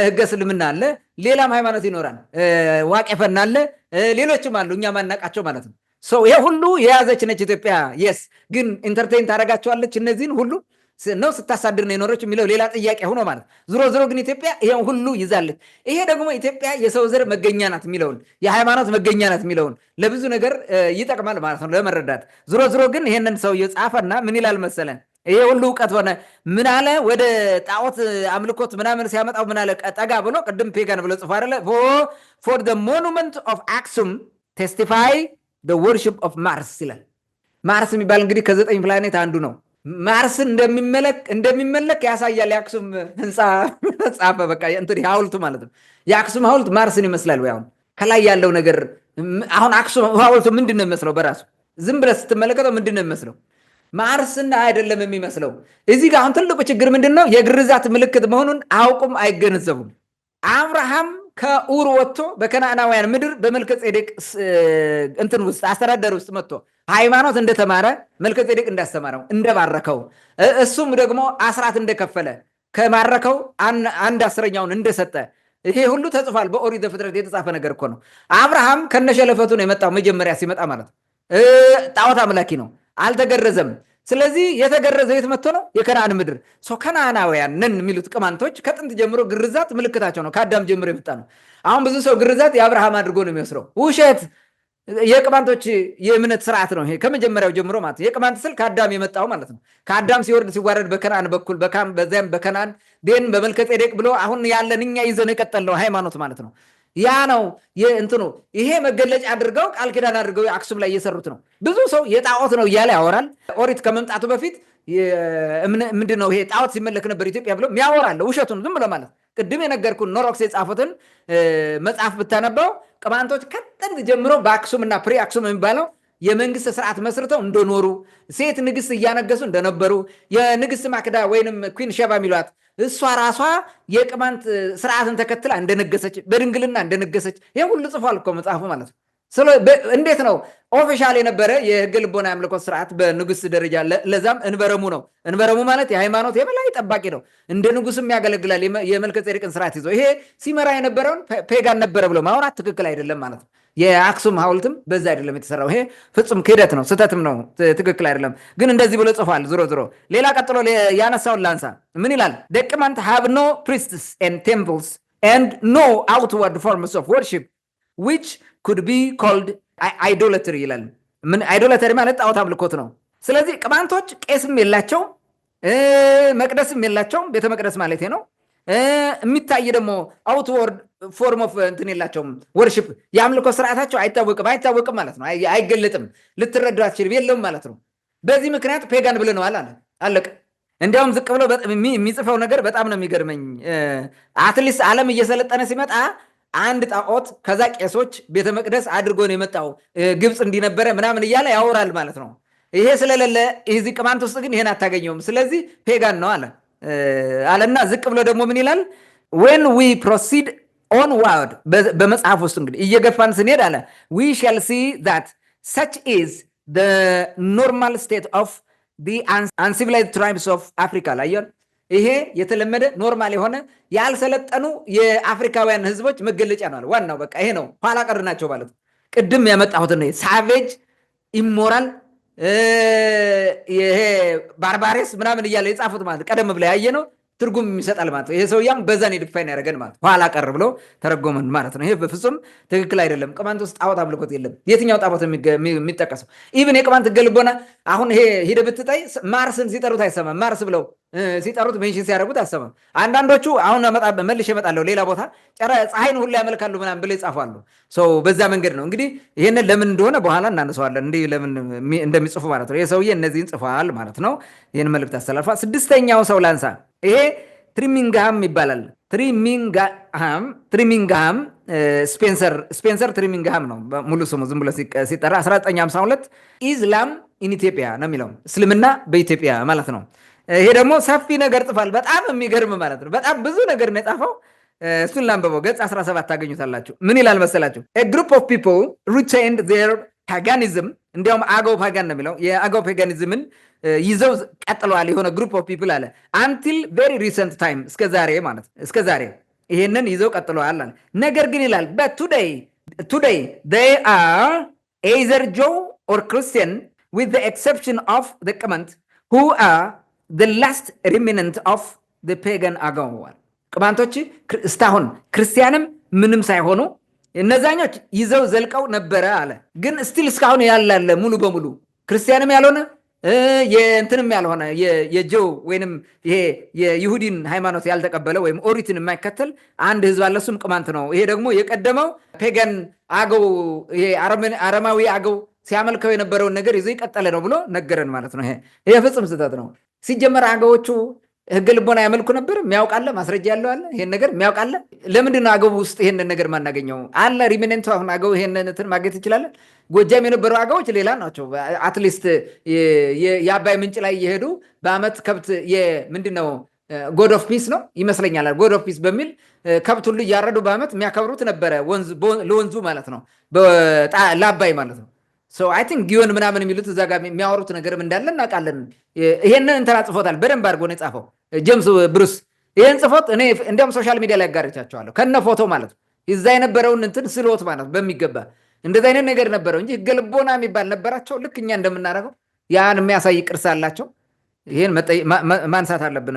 ህገ እስልምና አለ፣ ሌላም ሃይማኖት ይኖራል፣ ዋቄፈና አለ፣ ሌሎችም አሉ እኛ ማናቃቸው ማለት ነው። ይሄ ሁሉ የያዘች ነች ኢትዮጵያ። የስ ግን ኢንተርቴይን ታደርጋቸዋለች እነዚህን ሁሉ ነው ስታሳድር ነው የኖረች የሚለው ሌላ ጥያቄ ሆኖ ማለት ዝሮ ግን ኢትዮጵያ ይሄን ሁሉ ይዛለች። ይሄ ደግሞ ኢትዮጵያ የሰው ዘር መገኛ ናት የሚለውን የሃይማኖት መገኛ ናት የሚለውን ለብዙ ነገር ይጠቅማል ማለት ነው ለመረዳት። ዝሮ ግን ይሄንን ሰው የጻፈና ምን ይላል መሰለን? ይሄ ሁሉ እውቀት ሆነ ምን አለ? ወደ ጣዖት አምልኮት ምናምን ሲያመጣው ምን አለ? ጠጋ ብሎ ቅድም ፔጋን ብሎ ጽፎ አይደለ? for the monument of Aksum testify the worship of Mars ይላል። ማርስ የሚባል እንግዲህ ከ9 ፕላኔት አንዱ ነው። ማርስን እንደሚመለክ ያሳያል። የአክሱም ህንፃ ጻፈ። በቃ እንትን ሐውልቱ ማለት ነው። የአክሱም ሐውልት ማርስን ይመስላል ወይ? አሁን ከላይ ያለው ነገር አሁን አክሱም ሐውልቱ ምንድን ነው የሚመስለው? በራሱ ዝም ብለህ ስትመለከተው ምንድን ነው የሚመስለው? ማርስና አይደለም የሚመስለው። እዚህ ጋር አሁን ትልቁ ችግር ምንድን ነው? የግርዛት ምልክት መሆኑን አውቁም አይገነዘቡም። አብርሃም ከኡር ወጥቶ በከነዓናውያን ምድር በመልከጼዴቅ እንትን ውስጥ አስተዳደር ውስጥ መጥቶ ሃይማኖት እንደተማረ መልከጼዴቅ እንዳስተማረው እንደባረከው እሱም ደግሞ አስራት እንደከፈለ ከማረከው 1/10ኛውን እንደሰጠ ይሄ ሁሉ ተጽፏል። በኦሪት ዘፍጥረት የተጻፈ ነገር እኮ ነው። አብርሃም ከነሸለፈቱ ነው የመጣው። መጀመሪያ ሲመጣ ማለት ጣዖት አምላኪ ነው፣ አልተገረዘም። ስለዚህ የተገረዘው የት መጥቶ ነው? የከነዓን ምድር። ከነዓናውያን ነን የሚሉት ቅማንቶች ከጥንት ጀምሮ ግርዛት ምልክታቸው ነው። ከአዳም ጀምሮ የመጣ ነው። አሁን ብዙ ሰው ግርዛት የአብርሃም አድርጎ ነው የሚወስደው። ውሸት። የቅማንቶች የእምነት ስርዓት ነው ይሄ ከመጀመሪያው ጀምሮ ማለት ነው። የቅማንት ስል ከአዳም የመጣው ማለት ነው። ከአዳም ሲወርድ ሲዋረድ በከነዓን በኩል በዚያም በከነዓን ዴን በመልከጼዴቅ ብሎ አሁን ያለን እኛ ይዘን የቀጠልነው ሃይማኖት ማለት ነው። ያ ነው እንትኑ። ይሄ መገለጫ አድርገው ቃል ኪዳን አድርገው አክሱም ላይ እየሰሩት ነው። ብዙ ሰው የጣዖት ነው እያለ ያወራል። ኦሪት ከመምጣቱ በፊት ምንድነው ይሄ ጣዖት ሲመለክ ነበር ኢትዮጵያ ብሎ ያወራል። ውሸቱን ዝም ብሎ ማለት ቅድም የነገርኩን ኖሮክስ የጻፉትን መጽሐፍ ብታነበው ቅማንቶች ከጥንት ጀምሮ በአክሱም እና ፕሪ አክሱም የሚባለው የመንግስት ስርዓት መስርተው እንደኖሩ ሴት ንግስት እያነገሱ እንደነበሩ የንግስት ማክዳ ወይንም ኩን ሸባ የሚሏት እሷ ራሷ የቅማንት ስርዓትን ተከትላ እንደነገሰች በድንግልና እንደነገሰች ይሄን ሁሉ ጽፏል እኮ መጽሐፉ ማለት ነው። እንዴት ነው ኦፊሻል የነበረ የህገ ልቦና የአምልኮት ስርዓት በንጉስ ደረጃ። ለዛም እንበረሙ ነው። እንበረሙ ማለት የሃይማኖት የበላይ ጠባቂ ነው። እንደ ንጉስም ያገለግላል። የመልከጼዴቅን ስርዓት ይዞ ይሄ ሲመራ የነበረውን ፔጋን ነበረ ብሎ ማውራት ትክክል አይደለም ማለት ነው። የአክሱም ሐውልትም በዛ አይደለም የተሰራው። ይሄ ፍጹም ክህደት ነው፣ ስህተትም ነው፣ ትክክል አይደለም። ግን እንደዚህ ብሎ ጽፏል። ዝሮ ሌላ ቀጥሎ ያነሳውን ላንሳ። ምን ይላል? the Comanche have no priests and temples and no outward forms of worship which could be called idolatry ይላል። ምን አይዶላተሪ ማለት ጣዖት አምልኮት ነው። ስለዚህ ቅማንቶች ቄስም የላቸው መቅደስም የላቸው፣ ቤተ መቅደስ ማለት ነው። የሚታይ ደግሞ አውትወርድ ፎርም ኦፍ እንትን የላቸውም። ወርሺፕ የአምልኮ ስርዓታቸው አይታወቅም ማለት ነው። አይገለጥም፣ ልትረዱ አትችልም፣ የለውም ማለት ነው። በዚህ ምክንያት ፔጋን ብለነዋል አለ። አለቀ። እንዲያውም ዝቅ ብሎ የሚጽፈው ነገር በጣም ነው የሚገርመኝ። አትሊስት ዓለም እየሰለጠነ ሲመጣ አንድ ጣዖት ከዛ ቄሶች ቤተ መቅደስ አድርጎ ነው የመጣው ግብፅ እንዲነበረ ምናምን እያለ ያወራል ማለት ነው። ይሄ ስለሌለ እዚህ ቅማንት ውስጥ ግን ይሄን አታገኘውም። ስለዚህ ፔጋን ነው አለና ዝቅ ብሎ ደግሞ ምን ይላል? when we proceed onward በመጽሐፍ ውስጥ እንግዲህ እየገፋን ስንሄድ አለ we shall see that such is the normal state of the uncivilized tribes of Africa ላየን ይሄ የተለመደ ኖርማል የሆነ ያልሰለጠኑ የአፍሪካውያን ህዝቦች መገለጫ ነው። ዋናው በቃ ይሄ ነው። ኋላ ቀር ናቸው ማለት ነው። ቅድም ያመጣሁት ነው ሳቬጅ ኢሞራል ይሄ ባርባሬስ ምናምን እያለ የጻፉት ማለት ቀደም ብለ ያየ ነው ትርጉም የሚሰጣል ማለት ነው። ይሄ ሰውያም በዛን ዲፋይን ያደረገን ማለት ኋላ ቀር ብሎ ተረጎመን ማለት ነው። ይሄ በፍጹም ትክክል አይደለም። ቅማንት ውስጥ ጣዖት አምልኮት የለም። የትኛው ጣዖት የሚጠቀሰው? ኢቭን የቅማንት ገልቦና አሁን ይሄ ሂደ ብትጠይ ማርስን ሲጠሩት አይሰማም። ማርስ ብለው ሲጠሩት ሜንሽን ሲያደርጉት አይሰማም። አንዳንዶቹ አሁን መልሼ እመጣለሁ ሌላ ቦታ ፀሐይን ሁሉ ያመልካሉ ምናምን ብለው ይጻፋሉ። በዛ መንገድ ነው እንግዲህ። ይሄንን ለምን እንደሆነ በኋላ እናነሳዋለን፣ እንዲህ ለምን እንደሚጽፉ ማለት ነው። ይሄ ሰውዬ እነዚህን ጽፏል ማለት ነው። ይህን መልእክት አስተላልፏል። ስድስተኛው ሰው ላንሳ። ይሄ ትሪሚንግሃም ይባላል። ትሪሚንግሃም ስፔንሰር ትሪሚንግሃም ነው ሙሉ ስሙ ዝም ብሎ ሲጠራ 1952 ኢስላም ኢን ኢትዮጵያ ነው የሚለው እስልምና በኢትዮጵያ ማለት ነው። ይሄ ደግሞ ሰፊ ነገር ጽፏል። በጣም የሚገርም ማለት ነው። በጣም ብዙ ነገር ነው የጻፈው። እሱን ላንብበው። ገጽ 17 ታገኙታላችሁ። ምን ይላል መሰላችሁ? a group of people retained their paganism እንዲያውም አገው ፓጋን ነው የሚለው የአገው ፓጋኒዝምን ይዘው ቀጥለዋል። የሆነ ግሩፕ ኦፍ ፒፕል አለ አንቲል ቬሪ ሪሰንት ታይም እስከ ዛሬ ማለት እስከ ዛሬ ይሄንን ይዘው ቀጥለዋል አለ። ነገር ግን ይላል but today they are either Jew or Christian with the exception of the Qamant who are the last remnant of the pagan Agau. ቅማንቶች እስካሁን ክርስቲያንም ምንም ሳይሆኑ እነዛኞች ይዘው ዘልቀው ነበረ አለ። ግን ስቲል እስካሁን ያላለ ሙሉ በሙሉ ክርስቲያንም ያልሆነ የእንትንም ያልሆነ የጀው ወይንም ይሄ የይሁዲን ሃይማኖት ያልተቀበለ ወይም ኦሪትን የማይከተል አንድ ህዝብ አለ። እሱም ቅማንት ነው። ይሄ ደግሞ የቀደመው ፔጋን አገው ይሄ አረማዊ አገው ሲያመልከው የነበረውን ነገር ይዞ ይቀጠለ ነው ብሎ ነገረን ማለት ነው። ይሄ ፍጹም ስህተት ነው። ሲጀመር አገዎቹ ህገ ልቦና ያመልኩ ነበር። የሚያውቃለ ማስረጃ ያለው አለ። ይሄን ነገር የሚያውቃለ ለምንድን ነው አገው ውስጥ ይሄን ነገር ማናገኘው? አለ ሪሚነንቱ አሁን አገው ይሄን እንትን ማግኘት ይችላል። ጎጃም የነበሩ አገዎች ሌላ ናቸው። አትሊስት የአባይ ምንጭ ላይ እየሄዱ በአመት ከብት ምንድነው ጎድ ኦፍ ፒስ ነው ይመስለኛል። ጎድ ኦፍ ፒስ በሚል ከብት ሁሉ እያረዱ በአመት የሚያከብሩት ነበረ። ለወንዙ ማለት ነው ለአባይ ማለት ነው። አይ ቲንክ ጊዮን ምናምን የሚሉት እዛ ጋር የሚያወሩት ነገርም እንዳለ እናውቃለን። ይሄንን እንትና ጽፎታል በደንብ አድርጎ ነው የጻፈው ጄምስ ብሩስ። ይሄን ጽፎት እኔ እንዲያውም ሶሻል ሚዲያ ላይ አጋርቻቸዋለሁ ከነ ፎቶ ማለት ነው። እዛ የነበረውን እንትን ስሎት ማለት በሚገባ እንደዛ አይነት ነገር ነበረው እንጂ ህገ ልቦና የሚባል ነበራቸው። ልክ እኛ እንደምናደርገው ያን የሚያሳይ ቅርስ አላቸው። ይሄን ማንሳት አለብን።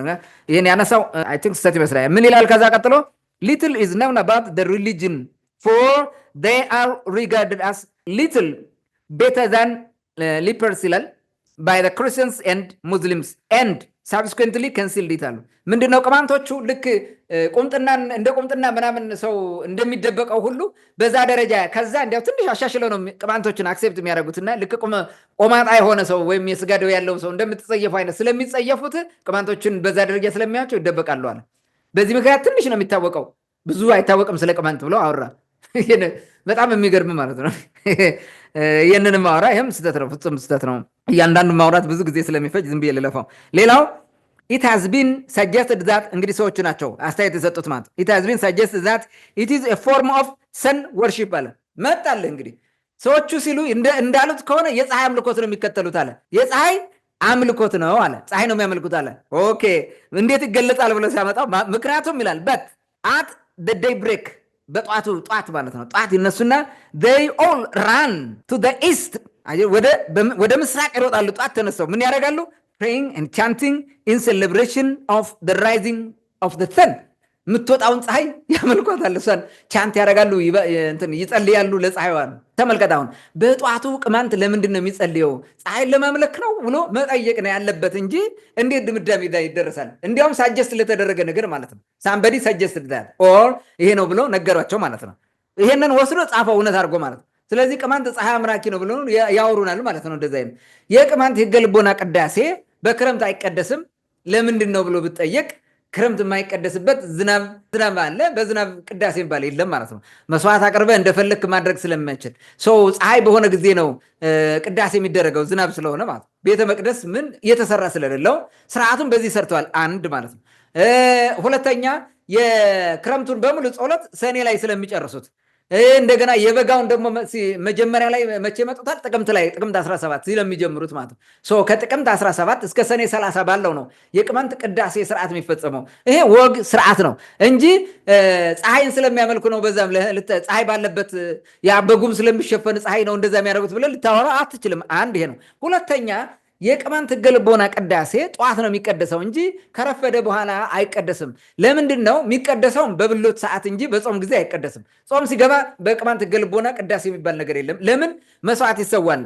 ይሄን ያነሳው አይ ቲንክ ስህተት ይመስላል። ምን ይላል ከዛ ቀጥሎ? little is known about the religion for they are regarded as little better than lepers ይላል by the Christians and Muslims and subsequently concealed ይላሉ። ምንድነው ቅማንቶቹ ልክ ቁምጥናን እንደ ቁምጥና ምናምን ሰው እንደሚደበቀው ሁሉ በዛ ደረጃ ከዛ እንዲያው ትንሽ አሻሽለው ነው ቅማንቶችን አክሴፕት የሚያደርጉትና ልክ ቆማጣ የሆነ ሰው ወይም የስጋ ደዌ ያለው ሰው እንደምትጸየፉ አይነት ስለሚጸየፉት ቅማንቶችን በዛ ደረጃ ስለሚያቸው ይደበቃሉ አለ። በዚህ ምክንያት ትንሽ ነው የሚታወቀው፣ ብዙ አይታወቅም ስለ ቅማንት ብሎ አወራ። በጣም የሚገርም ማለት ነው። ይህንን ማውራ ይህም ስህተት ነው፣ ፍጹም ስህተት ነው። እያንዳንዱ ማውራት ብዙ ጊዜ ስለሚፈጅ ዝም ብዬ ልለፋው። ሌላው it has been suggested that እንግዲህ ሰዎቹ ናቸው አስተያየት የሰጡት ማለት it has been suggested that it is a form of sun worship አለ። መጣልህ እንግዲህ ሰዎቹ ሲሉ እንዳሉት ከሆነ የፀሐይ አምልኮት ነው የሚከተሉት አለ። የፀሐይ አምልኮት ነው አለ። ፀሐይ ነው የሚያመልኩት አለ። ኦኬ እንዴት ይገለጻል ብሎ ሲያመጣው ምክንያቱም ይላል but at the daybreak በጧት ማለት ነው። ጧት ይነሱና they all run to the east ወደ ምስራቅ ይሮጣሉ። ጧት ተነስተው ምን ያደርጋሉ? praying and chanting in celebration of the rising of the sun የምትወጣውን ፀሐይ ያመልኳታል። እሷን ቻንት ያደርጋሉ፣ ይጸልያሉ ለፀሐይዋ። ተመልከት አሁን በጧቱ ቅማንት ለምንድን ነው የሚጸልየው? ፀሐይን ለማምለክ ነው ብሎ መጠየቅ ነው ያለበት እንጂ እንዴት ድምዳሜ ላይ ይደረሳል? እንዲያውም ሳጀስት ለተደረገ ነገር ማለት ነው። ሳምበዲ ሳጀስት ዳት ኦር ይሄ ነው ብሎ ነገሯቸው ማለት ነው። ይሄንን ወስዶ ጻፈው እውነት አድርጎ ማለት ነው። ስለዚህ ቅማንት ፀሐይ አምራኪ ነው ብሎ ያወሩናል ማለት ነው። እንደዛ አይነት የቅማንት ህገ ልቦና ቅዳሴ በክረምት አይቀደስም ለምንድን ነው ብሎ ብትጠየቅ ክረምት የማይቀደስበት ዝናብ አለ። በዝናብ ቅዳሴ የሚባል የለም ማለት ነው። መስዋዕት አቅርበ እንደፈለክ ማድረግ ስለማይችል ሰው ፀሐይ በሆነ ጊዜ ነው ቅዳሴ የሚደረገው ዝናብ ስለሆነ ማለት ነው። ቤተ መቅደስ ምን እየተሰራ ስለሌለው ስርዓቱን በዚህ ሰርተዋል። አንድ ማለት ነው። ሁለተኛ የክረምቱን በሙሉ ጸሎት ሰኔ ላይ ስለሚጨርሱት እንደገና የበጋውን ደግሞ መጀመሪያ ላይ መቼ መጡታል? ጥቅምት 17 ስለሚጀምሩት ማለት ነው። ከጥቅምት 17 እስከ ሰኔ 30 ባለው ነው የቅማንት ቅዳሴ ስርዓት የሚፈጸመው። ይሄ ወግ ስርዓት ነው እንጂ ፀሐይን ስለሚያመልኩ ነው። በዛም ፀሐይ ባለበት ያ በጉም ስለሚሸፈን ፀሐይ ነው እንደዛ የሚያደርጉት ብለን ልታወራ አትችልም። አንድ ይሄ ነው። ሁለተኛ የቅማንት ሕገ ልቦና ቅዳሴ ጠዋት ነው የሚቀደሰው እንጂ ከረፈደ በኋላ አይቀደስም። ለምንድን ነው የሚቀደሰውም? በብሎት ሰዓት እንጂ በጾም ጊዜ አይቀደስም። ጾም ሲገባ በቅማንት ሕገ ልቦና ቅዳሴ የሚባል ነገር የለም። ለምን? መስዋዕት ይሰዋል፣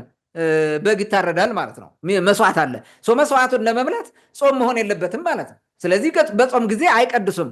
በግ ይታረዳል ማለት ነው። መስዋዕት አለ። መስዋዕቱን ለመብላት ጾም መሆን የለበትም ማለት ነው። ስለዚህ በጾም ጊዜ አይቀድሱም።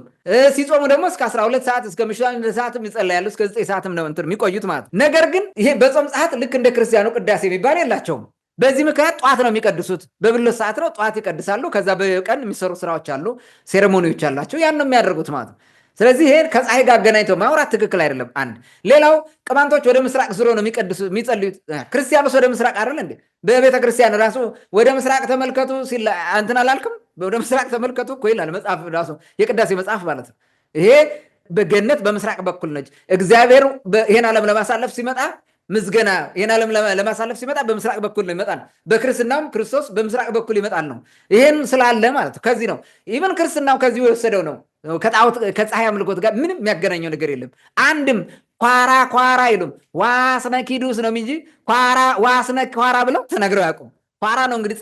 ሲጾሙ ደግሞ እስከ 12 ሰዓት እስከ ምሽት 1 ሰዓትም ይጸለያሉ። እስከ 9 ሰዓትም ነው የሚቆዩት ማለት ነው። ነገር ግን ይሄ በጾም ሰዓት ልክ እንደ ክርስቲያኑ ቅዳሴ የሚባል የላቸውም። በዚህ ምክንያት ጠዋት ነው የሚቀድሱት። በብሎት ሰዓት ነው ጠዋት ይቀድሳሉ። ከዛ በቀን የሚሰሩ ስራዎች አሉ፣ ሴሬሞኒዎች አላቸው። ያን ነው የሚያደርጉት ማለት ነው። ስለዚህ ይሄን ከፀሐይ ጋር አገናኝተው ማውራት ትክክል አይደለም። አንድ ሌላው ቅማንቶች ወደ ምስራቅ ዙሮ ነው የሚጸልዩት። ክርስቲያኖስ ወደ ምስራቅ አይደል እንዴ? በቤተ ክርስቲያን ራሱ ወደ ምስራቅ ተመልከቱ ሲል እንትን አላልክም? ወደ ምስራቅ ተመልከቱ እኮ ይላል መጽሐፍ ራሱ፣ የቅዳሴ መጽሐፍ ማለት ነው። ይሄ በገነት በምስራቅ በኩል ነች። እግዚአብሔር ይሄን ዓለም ለማሳለፍ ሲመጣ ምዝገና ይህን ዓለም ለማሳለፍ ሲመጣ በምስራቅ በኩል ነው ይመጣል። በክርስትናም ክርስቶስ በምስራቅ በኩል ይመጣል ነው። ይህን ስላለ ማለት ነው። ከዚህ ነው ኢቨን ክርስትናው ከዚህ የወሰደው ነው። ከፀሐይ አምልኮት ጋር ምንም የሚያገናኘው ነገር የለም። አንድም ኳራ አይሉም፣ ዋስነኪዱስ ነው እንጂ ዋስነ ኳራ ብለው ተነግረው ያውቁም። ኳራ ነው እንግዲህ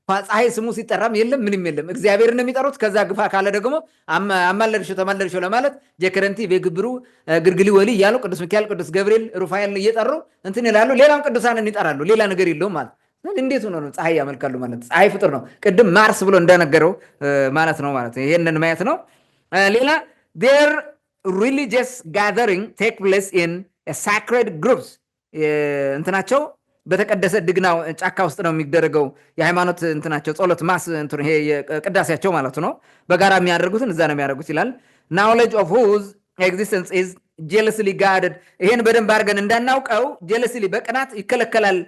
ፀሐይ ስሙ ሲጠራም የለም ምንም የለም። እግዚአብሔር ነው የሚጠሩት። ከዛ ግፋ ካለ ደግሞ አማለድሾ ተማለድሾ ለማለት ጀከረንቲ በግብሩ ግርግሊ ወሊ እያሉ ቅዱስ ሚካኤል፣ ቅዱስ ገብርኤል፣ ሩፋኤል እየጠሩ እንትን ይላሉ። ሌላም ቅዱሳንን ይጠራሉ። ሌላ ነገር የለውም ማለት እንዴት ሆኖ ነው ፀሐይ ያመልካሉ ማለት? ፀሐይ ፍጡር ነው። ቅድም ማርስ ብሎ እንደነገረው ማለት ነው ማለት ይሄንን ማየት ነው። ሌላ their religious gathering take place in a sacred groups እንትናቸው በተቀደሰ ድግና ጫካ ውስጥ ነው የሚደረገው። የሃይማኖት እንትናቸው ጸሎት ማስ እንትን ይሄ ቅዳሴያቸው ማለት ነው። በጋራ የሚያደርጉትን እዛ ነው የሚያደርጉት ይላል። knowledge of whose existence is jealously guarded ይሄን በደንብ አድርገን እንዳናውቀው jealously በቅናት ይከለከላል።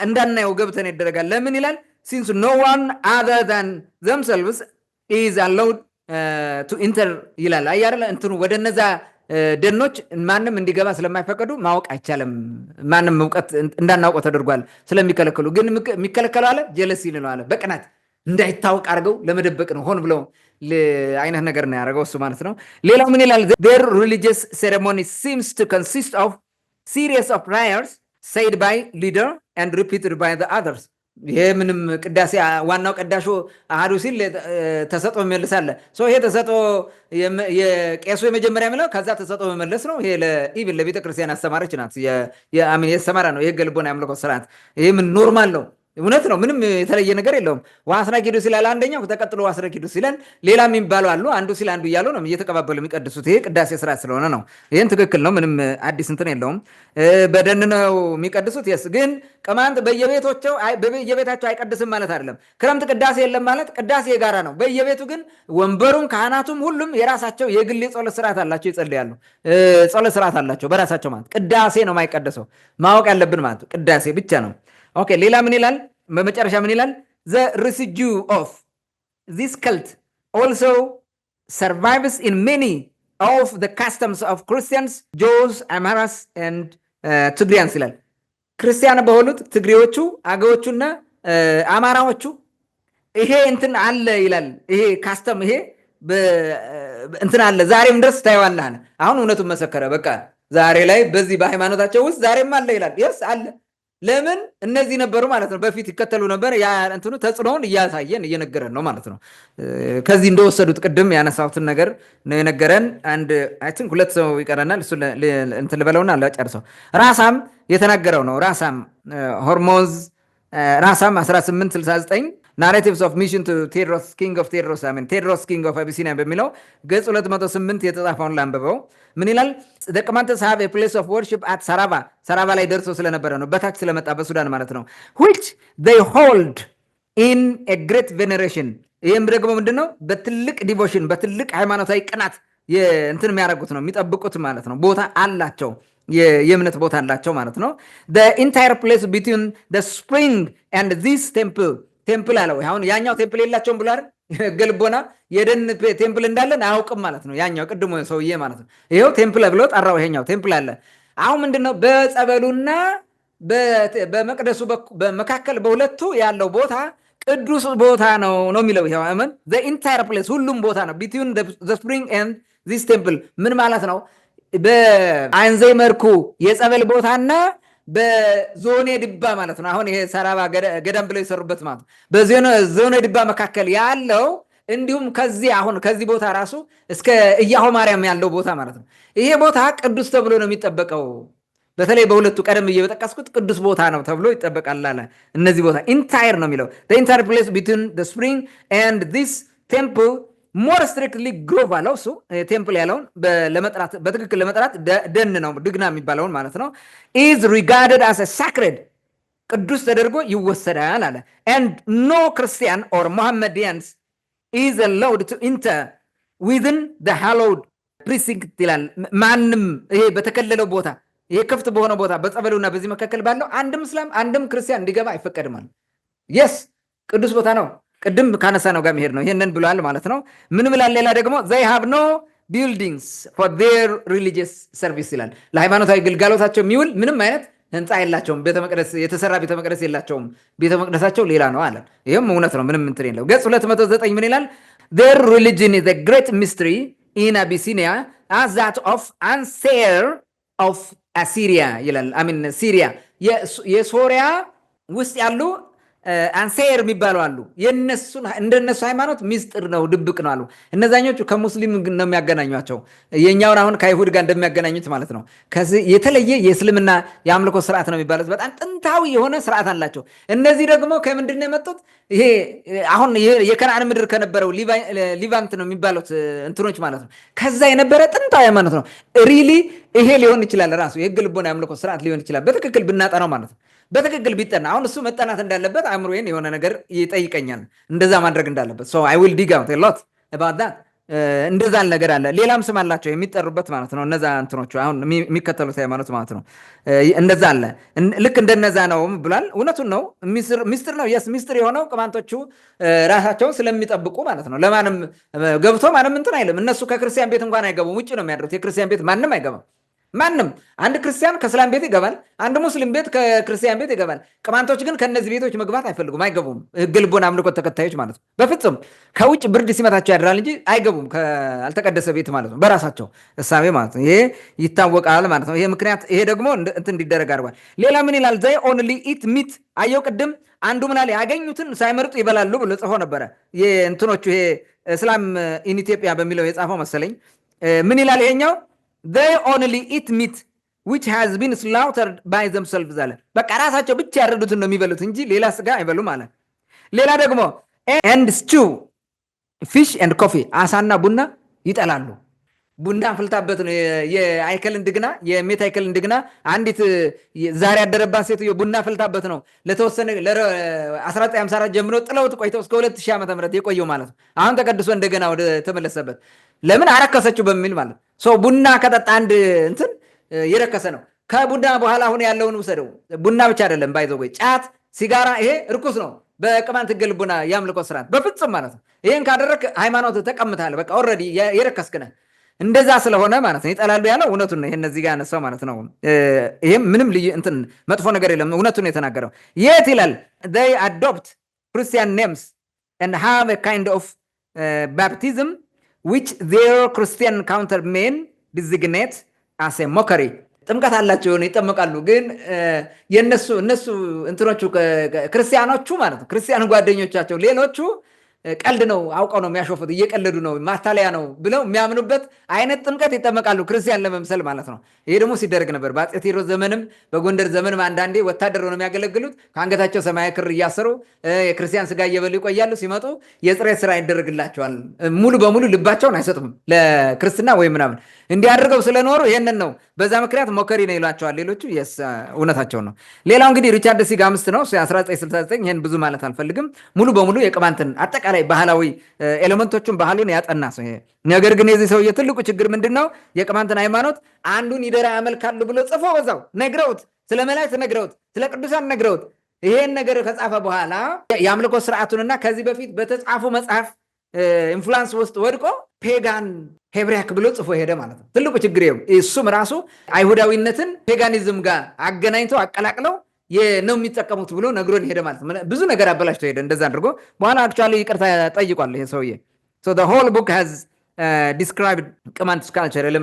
እንዳናየው ገብተን ይደረጋል። ለምን ይላል? since no one other than themselves is allowed to enter ይላል። አያረለ እንትኑ ወደ እነዛ ደኖች ማንም እንዲገባ ስለማይፈቀዱ ማወቅ አይቻልም። ማንም እውቀት እንዳናውቀው ተደርጓል ስለሚከለከሉ። ግን የሚከለከለው አለ ጀለሲ ነው አለ በቅናት እንዳይታወቅ አድርገው ለመደበቅ ነው። ሆን ብለው አይነት ነገር ነው ያደረገው እሱ ማለት ነው። ሌላው ምን ይላል? their religious ceremony seems to consist of series of prayers said by leader and repeated by the others ይሄ ምንም ቅዳሴ ዋናው ቀዳሾ አሃዱ ሲል ተሰጦ መመለሳለ ይሄ ተሰጦ የቄሱ የመጀመሪያ ምለው ከዛ ተሰጦ መመለስ ነው። ይሄ ለኢቭን ለቤተ ክርስቲያን አስተማረች ናት። የአሚን የሰማራ ነው። ይሄ ገልቦና ያምልኮ ስርዓት ይሄ ምን ኖርማል ነው። እውነት ነው። ምንም የተለየ ነገር የለውም። ዋስና ኪዱ ሲላል አንደኛው ተቀጥሎ ዋስና ኪዱ ሲለን ሌላ የሚባሉ አሉ። አንዱ ሲል አንዱ እያሉ ነው እየተቀባበሉ የሚቀድሱት። ይሄ ቅዳሴ ስርዓት ስለሆነ ነው። ይሄን ትክክል ነው። ምንም አዲስ እንትን የለውም። በደን ነው የሚቀድሱት። የስ ግን ቅማንት በየቤታቸው አይቀድስም ማለት አይደለም። ክረምት ቅዳሴ የለም ማለት ቅዳሴ የጋራ ነው። በየቤቱ ግን ወንበሩም ካህናቱም ሁሉም የራሳቸው የግል ጸሎት ስርዓት አላቸው። ይጸልያሉ። ጸሎት ስርዓት አላቸው በራሳቸው ማለት ቅዳሴ ነው የማይቀደሰው። ማወቅ ያለብን ማለት ቅዳሴ ብቻ ነው። ኦኬ ሌላ ምን ይላል? በመጨረሻ ምን ይላል? the residue of this cult also survives in many of the customs of Christians, Jews, Amharas and Tigrians ይላል። ክርስቲያን በሆኑት ትግሬዎቹ፣ አገዎቹና አማራዎቹ ይሄ እንትን አለ ይላል። ይሄ ካስተም ይሄ እንትን አለ ዛሬም ድረስ ታየዋለህ። አሁን እውነቱን መሰከረ። በቃ ዛሬ ላይ በዚህ በሃይማኖታቸው ውስጥ ዛሬም አለ ይላል። የስ አለ። ለምን እነዚህ ነበሩ ማለት ነው። በፊት ይከተሉ ነበር። ያ እንትኑ ተጽዕኖውን እያሳየን እየነገረን ነው ማለት ነው። ከዚህ እንደወሰዱት ቅድም ያነሳሁትን ነገር ነው የነገረን። አንድ አይ ቲንክ ሁለት ሰው ይቀረናል። እሱ እንትን ልበለውና ጨርሰው ራሳም የተናገረው ነው። ራሳም ሆርሞዝ ራሳም 1869 ናሬቲቭስ ኦፍ ሚሽን ቱ ቴዎድሮስ ኪንግ ኦፍ ቴዎድሮስ ቴዎድሮስ ኪንግ ኦፍ አቢሲኒያ በሚለው ገጽ 208 የተጻፈውን ላንብበው። ምን ይላል? the Comanches have a place of worship at ሰራባ ላይ ደርሶ ስለነበረ ነው። በታች ስለመጣ በሱዳን ማለት ነው። which they hold in a great veneration ይህም ደግሞ ምንድነው በትልቅ ዲቮሽን በትልቅ ሃይማኖታዊ ቅናት እንትን የሚያደርጉት ነው የሚጠብቁት ማለት ነው። ቦታ አላቸው፣ የእምነት ቦታ አላቸው ማለት ነው። ኢንታየር ፕሌስ ቢትዊን ስፕሪንግ ኤንድ ዚስ ቴምፕል አለው። አሁን ያኛው ቴምፕል የላቸውም ብሎ አይደል ገልቦና የደን ቴምፕል እንዳለን አያውቅም ማለት ነው። ያኛው ቅድሞ ሰውዬ ማለት ነው። ይኸው ቴምፕል ብሎ ጠራው። ይሄኛው ቴምፕል አለ። አሁን ምንድነው በጸበሉና በመቅደሱ መካከል በሁለቱ ያለው ቦታ ቅዱስ ቦታ ነው የሚለው። ይሄው አመን ኢንታየር ፕሌስ ሁሉም ቦታ ነው ቢትዊን ስፕሪንግ ኤንድ ዚስ ቴምፕል ምን ማለት ነው? በአንዘይ መርኩ የጸበል ቦታና በዞኔ ድባ ማለት ነው። አሁን ይሄ ሰራባ ገዳም ብለው የሰሩበት ማለት ነው። በዞኔ ድባ መካከል ያለው እንዲሁም ከዚህ ቦታ ራሱ እስከ እያሆ ማርያም ያለው ቦታ ማለት ነው። ይሄ ቦታ ቅዱስ ተብሎ ነው የሚጠበቀው። በተለይ በሁለቱ ቀደም እየጠቀስኩት ቅዱስ ቦታ ነው ተብሎ ይጠበቃል አለ። እነዚህ ቦታ ኢንታየር ነው የሚለው ኢንታየር ፕሌስ ቢትዊን ስፕሪንግ ኤንድ ዚስ ቴምፕል ሞር ስትሪክትሊ ግሮቭ አለው። እሱ ቴምፕል ያለውን በትክክል ለመጥራት ደን ነው ድግና የሚባለውን ማለት ነው። ኢዝ ሪጋርድድ አስ ሳክሬድ ቅዱስ ተደርጎ ይወሰዳል አለ። ኤንድ ኖ ክርስቲያን ኦር ሙሐመዲያንስ ኢዝ አላውድ ቱ ኢንተር ዊዝን ዘ ሃሎውድ ፕሪሲንክት ይላል። ማንም ይሄ በተከለለው ቦታ ይሄ ክፍት በሆነ ቦታ በጸበሉና በዚህ መካከል ባለው አንድም እስላም አንድም ክርስቲያን እንዲገባ አይፈቀድም አለ። የስ ቅዱስ ቦታ ነው። ቅድም ካነሳ ነው ጋር መሄድ ነው። ይሄንን ብሏል ማለት ነው። ምን ብላል? ሌላ ደግሞ they have no buildings for their religious service ይላል። ለሃይማኖታዊ ግልጋሎታቸው የሚውል ምንም አይነት ህንፃ የላቸውም። ቤተመቅደስ የተሰራ ቤተመቅደስ የላቸውም። ቤተመቅደሳቸው ሌላ ነው አለ። ይሄም እውነት ነው። ምንም እንትን የለው። ገጽ 209 ምን ይላል? their religion is a great mystery in Abyssinia as that of Anser of Assyria ይላል። ሲሪያ የሶሪያ ውስጥ ያሉ አንሴር የሚባሉ አሉ። እንደነሱ ሃይማኖት ሚስጥር ነው፣ ድብቅ ነው አሉ። እነዛኞቹ ከሙስሊም ነው የሚያገናኟቸው። የኛውን አሁን ከአይሁድ ጋር እንደሚያገናኙት ማለት ነው። የተለየ የእስልምና የአምልኮ ስርዓት ነው የሚባሉት። በጣም ጥንታዊ የሆነ ስርዓት አላቸው። እነዚህ ደግሞ ከምንድን ነው የመጡት? ይሄ አሁን የከነዓን ምድር ከነበረው ሊቫንት ነው የሚባሉት እንትኖች ማለት ነው። ከዛ የነበረ ጥንታዊ ሃይማኖት ነው። ሪሊ ይሄ ሊሆን ይችላል፣ ራሱ የህግ ልቦና የአምልኮ ስርዓት ሊሆን ይችላል። በትክክል ብናጠናው ማለት ነው። በትክክል ቢጠና አሁን እሱ መጠናት እንዳለበት አእምሮዬን የሆነ ነገር ይጠይቀኛል፣ እንደዛ ማድረግ እንዳለበት። ሶ አይ ዊል ዲግ አውት ኤ ሎት አባውት ዛት። እንደዛ ነገር አለ። ሌላም ስም አላቸው የሚጠሩበት ማለት ነው። እነዛ እንትኖቹ አሁን የሚከተሉት ሃይማኖት ማለት ነው። እንደዛ አለ። ልክ እንደነዛ ነው ብሏል። እውነቱን ነው። ሚስጥር ነው። የስ ሚስጥር የሆነው ቅማንቶቹ ራሳቸውን ስለሚጠብቁ ማለት ነው። ለማንም ገብቶ ማንም እንትን አይልም። እነሱ ከክርስቲያን ቤት እንኳን አይገቡም። ውጭ ነው የሚያድሩት። የክርስቲያን ቤት ማንም አይገባም። ማንም አንድ ክርስቲያን ከእስላም ቤት ይገባል፣ አንድ ሙስሊም ቤት ከክርስቲያን ቤት ይገባል። ቅማንቶች ግን ከነዚህ ቤቶች መግባት አይፈልጉም፣ አይገቡም። ህገ ልቦና አምልኮት ተከታዮች ማለት ነው። በፍጹም ከውጭ ብርድ ሲመታቸው ያድራል እንጂ አይገቡም፣ ካልተቀደሰ ቤት ማለት ነው። በራሳቸው እሳቤ ማለት ነው። ይሄ ይታወቃል ማለት ነው። ይሄ ምክንያት ይሄ ደግሞ እንትን እንዲደረግ አድርጓል። ሌላ ምን ይላል? ዘይ ኦንሊ ኢት ሚት። አየው ቅድም አንዱ ምናል ያገኙትን ሳይመርጡ ይበላሉ ብሎ ጽፎ ነበረ። እንትኖቹ ይሄ እስላም ኢን ኢትዮጵያ በሚለው የጻፈው መሰለኝ። ምን ይላል ይሄኛው? they only eat meat which has been slaughtered by themselves አለ። በቃ ራሳቸው ብቻ ያረዱትን ነው የሚበሉት እንጂ ሌላ ስጋ አይበሉም አለ። ሌላ ደግሞ and stew fish and coffee አሳና ቡና ይጠላሉ። ቡና ፍልታበት ነው የአይከልን ድግና የሜት አይከልን ድግና አንዲት ዛሬ ያደረባት ሴትዮ ቡና ፍልታበት ነው ለተወሰነ 1954 ጀምሮ ጥለውት ቆይተው እስከ 2000 ዓመተ ምህረት የቆየው ማለት ነው። አሁን ተቀድሶ እንደገና ወደ ተመለሰበት ለምን አረከሰችው በሚል ማለት ነው። ቡና ከጠጣ አንድ እንትን የረከሰ ነው። ከቡና በኋላ አሁን ያለውን ውሰደው። ቡና ብቻ አይደለም ባይዘው ጫት፣ ሲጋራ ይሄ እርኩስ ነው በቅማንት ህገ ልቦና የአምልኮ ስርዓት በፍጹም ማለት ነው። ይሄን ካደረክ ሃይማኖት ተቀምጣለህ። በቃ ኦልሬዲ የረከስክ ነህ። እንደዛ ስለሆነ ማለት ነው ይጠላሉ ያለው እውነቱን ነው። ይሄን እዚህ ጋር ያነሳው ማለት ነው። ይሄም ምንም ልዩ እንትን መጥፎ ነገር የለም። እውነቱን ነው የተናገረው። የት ይላል? they adopt Christian names and have a kind of baptism which their Christian countermen designate as a mockery። ጥምቀት አላቸው ይጠመቃሉ። ግን የነሱ እንትኖቹ ክርስቲያኖቹ ማለት ነው ክርስቲያን ጓደኞቻቸው ሌሎቹ ቀልድ ነው፣ አውቀው ነው የሚያሾፉት፣ እየቀለዱ ነው፣ ማታለያ ነው ብለው የሚያምኑበት አይነት ጥምቀት ይጠመቃሉ ክርስቲያን ለመምሰል ማለት ነው። ይሄ ደግሞ ሲደረግ ነበር በአፄ ቴዎድሮስ ዘመንም በጎንደር ዘመንም። አንዳንዴ ወታደር ነው የሚያገለግሉት፣ ከአንገታቸው ሰማያዊ ክር እያሰሩ የክርስቲያን ስጋ እየበሉ ይቆያሉ። ሲመጡ የጥሬት ስራ ይደረግላቸዋል። ሙሉ በሙሉ ልባቸውን አይሰጡም ለክርስትና ወይም ምናምን እንዲያደርገው ስለኖሩ ይሄንን ነው። በዛ ምክንያት ሞከሪ ነው ይሏቸዋል ሌሎቹ። እውነታቸው ነው። ሌላው እንግዲህ ሪቻርድ ሲጋምስት ነው 1969። ይሄን ብዙ ማለት አልፈልግም። ሙሉ በሙሉ የቅማንትን አጠቃላይ አጠቃላይ ባህላዊ ኤሌመንቶቹን ባህሉን ያጠና ሰው ይሄ። ነገር ግን የዚህ ሰውዬ ትልቁ ችግር ምንድን ነው? የቅማንትን ሃይማኖት አንዱን ይደራ ያመልካሉ ብሎ ጽፎ በዛው ነግረውት፣ ስለ መላእክት ነግረውት፣ ስለ ቅዱሳን ነግረውት ይሄን ነገር ከጻፈ በኋላ የአምልኮ ስርዓቱንና ከዚህ በፊት በተጻፉ መጽሐፍ ኢንፍሉዌንስ ውስጥ ወድቆ ፔጋን ሄብሪያክ ብሎ ጽፎ ሄደ ማለት ነው። ትልቁ ችግር እሱም ራሱ አይሁዳዊነትን ፔጋኒዝም ጋር አገናኝተው አቀላቅለው ነው የሚጠቀሙት ብሎ ነግሮን ሄደ ማለት ነው። ብዙ ነገር አበላሽቶ ሄደ እንደዛ አድርጎ። በኋላ አክቹዋሊ ይቅርታ ጠይቋል ይሄ ሰውዬ። ሶ the whole book has described ቅማንት cultural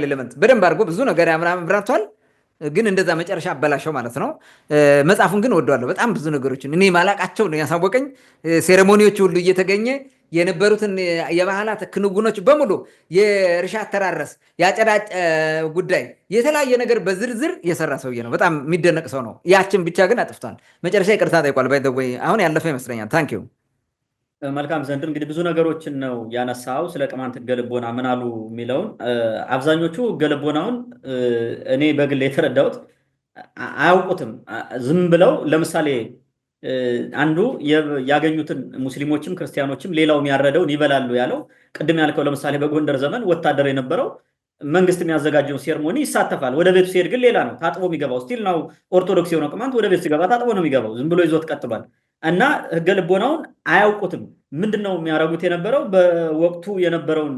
element በደንብ አድርጎ ብዙ ነገር ያብራርቷል። ግን እንደዛ መጨረሻ አበላሸው ማለት ነው። መጽሐፉን ግን ወደዋለሁ። በጣም ብዙ ነገሮችን እኔ ማላቃቸው ነው ያሳወቀኝ። ሴሬሞኒዎች ሁሉ እየተገኘ የነበሩትን የባህላት ክንውኖች በሙሉ የእርሻ አተራረስ፣ የአጨዳጭ ጉዳይ፣ የተለያየ ነገር በዝርዝር የሰራ ሰውዬ ነው። በጣም የሚደነቅ ሰው ነው። ያችን ብቻ ግን አጥፍቷል። መጨረሻ ይቅርታ ጠይቋል። ባይ ዘ ወይ አሁን ያለፈ ይመስለኛል። ታንክ ዩ። መልካም ዘንድር እንግዲህ ብዙ ነገሮችን ነው ያነሳው ስለ ቅማንት ሕገ ልቦና ምን አሉ የሚለውን። አብዛኞቹ ሕገ ልቦናውን እኔ በግል የተረዳሁት አያውቁትም። ዝም ብለው ለምሳሌ አንዱ ያገኙትን ሙስሊሞችም ክርስቲያኖችም ሌላው የሚያረደውን ይበላሉ ያለው ቅድም ያልከው ለምሳሌ በጎንደር ዘመን ወታደር የነበረው መንግስት የሚያዘጋጀውን ሴርሞኒ ይሳተፋል። ወደ ቤቱ ሲሄድ ግን ሌላ ነው ታጥቦ የሚገባው። ስቲል ነው ኦርቶዶክስ የሆነው ቅማንት ወደ ቤቱ ሲገባ ታጥቦ ነው የሚገባው። ዝም ብሎ ይዞት ቀጥሏል። እና ሕገ ልቦናውን አያውቁትም። ምንድነው የሚያደርጉት የነበረው? በወቅቱ የነበረውን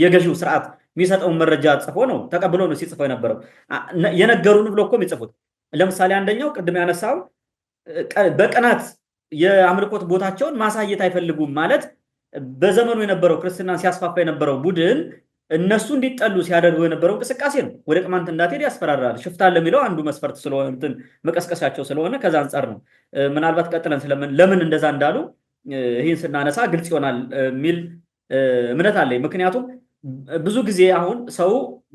የገዢው ስርዓት የሚሰጠውን መረጃ ጽፎ ነው ተቀብሎ ነው ሲጽፈው የነበረው። የነገሩን ብሎ እኮ የሚጽፉት ለምሳሌ አንደኛው ቅድም ያነሳው በቅናት የአምልኮት ቦታቸውን ማሳየት አይፈልጉም ማለት በዘመኑ የነበረው ክርስትናን ሲያስፋፋ የነበረው ቡድን እነሱ እንዲጠሉ ሲያደርጉ የነበረው እንቅስቃሴ ነው። ወደ ቅማንት እንዳትሄድ ያስፈራራል። ሽፍታን ለሚለው አንዱ መስፈርት ስለሆነ መቀስቀሳቸው ስለሆነ ከዛ አንጻር ነው። ምናልባት ቀጥለን ለምን እንደዛ እንዳሉ ይህን ስናነሳ ግልጽ ይሆናል የሚል እምነት አለኝ። ምክንያቱም ብዙ ጊዜ አሁን ሰው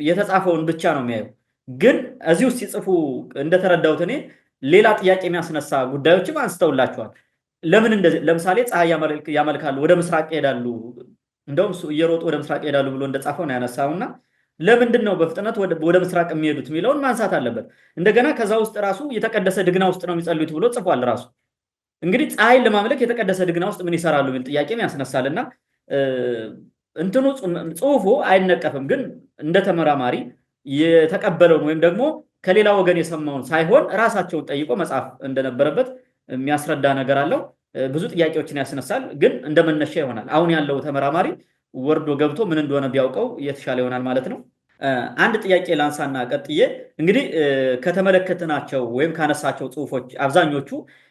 የተጻፈውን ብቻ ነው የሚያየው። ግን እዚህ ውስጥ ሲጽፉ እንደተረዳሁት እኔ ሌላ ጥያቄ የሚያስነሳ ጉዳዮችም አንስተውላቸዋል። ለምን እንደዚህ ለምሳሌ ፀሐይ ያመልካሉ፣ ወደ ምስራቅ ይሄዳሉ፣ እንደውም እየሮጡ ወደ ምስራቅ ይሄዳሉ ብሎ እንደጻፈው ነው ያነሳውና ለምንድን ነው በፍጥነት ወደ ምስራቅ የሚሄዱት የሚለውን ማንሳት አለበት። እንደገና ከዛ ውስጥ ራሱ የተቀደሰ ድግና ውስጥ ነው የሚጸልዩት ብሎ ጽፏል ራሱ። እንግዲህ ፀሐይን ለማምለክ የተቀደሰ ድግና ውስጥ ምን ይሰራሉ የሚል ጥያቄም ያስነሳልና እንትኑ ጽሁፉ አይነቀፍም። ግን እንደ ተመራማሪ የተቀበለውን ወይም ደግሞ ከሌላ ወገን የሰማውን ሳይሆን ራሳቸውን ጠይቆ መጻፍ እንደነበረበት የሚያስረዳ ነገር አለው። ብዙ ጥያቄዎችን ያስነሳል፣ ግን እንደመነሻ ይሆናል። አሁን ያለው ተመራማሪ ወርዶ ገብቶ ምን እንደሆነ ቢያውቀው የተሻለ ይሆናል ማለት ነው። አንድ ጥያቄ ላንሳና ቀጥዬ እንግዲህ ከተመለከትናቸው ወይም ካነሳቸው ጽሁፎች አብዛኞቹ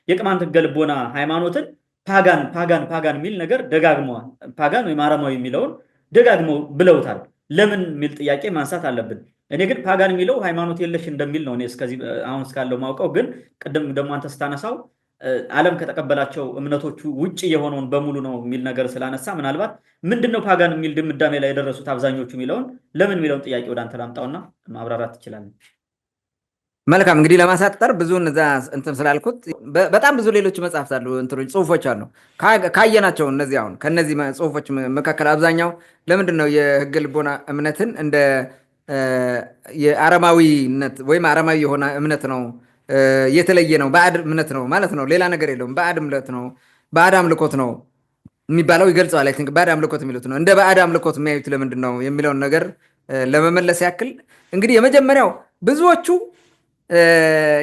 የቅማንት ሕገ ልቦና ሃይማኖትን ፓጋን የሚል ነገር ደጋግመዋል። ፓጋን ወይም አረማዊ የሚለውን ደጋግመው ብለውታል። ለምን የሚል ጥያቄ ማንሳት አለብን። እኔ ግን ፓጋን የሚለው ሃይማኖት የለሽ እንደሚል ነው እኔ እስከዚህ አሁን እስካለው ማውቀው። ግን ቅድም ደግሞ አንተ ስታነሳው ዓለም ከተቀበላቸው እምነቶቹ ውጭ የሆነውን በሙሉ ነው የሚል ነገር ስላነሳ ምናልባት ምንድነው ፓጋን የሚል ድምዳሜ ላይ የደረሱት አብዛኞቹ የሚለውን ለምን የሚለውን ጥያቄ ወደ አንተ ላምጣውና ማብራራት ትችላለህ። መልካም እንግዲህ ለማሳጠር ብዙ እዛ እንትን ስላልኩት በጣም ብዙ ሌሎች መጽሐፍት አሉ፣ እንትኖች ጽሁፎች አሉ ካየናቸው። እነዚህ አሁን ከነዚህ ጽሁፎች መካከል አብዛኛው ለምንድን ነው የሕገ ልቦና እምነትን እንደ የአረማዊነት ወይም አረማዊ የሆነ እምነት ነው የተለየ ነው ባዕድ እምነት ነው ማለት ነው፣ ሌላ ነገር የለውም፣ ባዕድ እምነት ነው፣ ባዕድ አምልኮት ነው የሚባለው ይገልጸዋል። አይ ቲንክ ባዕድ አምልኮት የሚሉት ነው። እንደ ባዕድ አምልኮት የሚያዩት ለምንድን ነው የሚለውን ነገር ለመመለስ ያክል እንግዲህ የመጀመሪያው ብዙዎቹ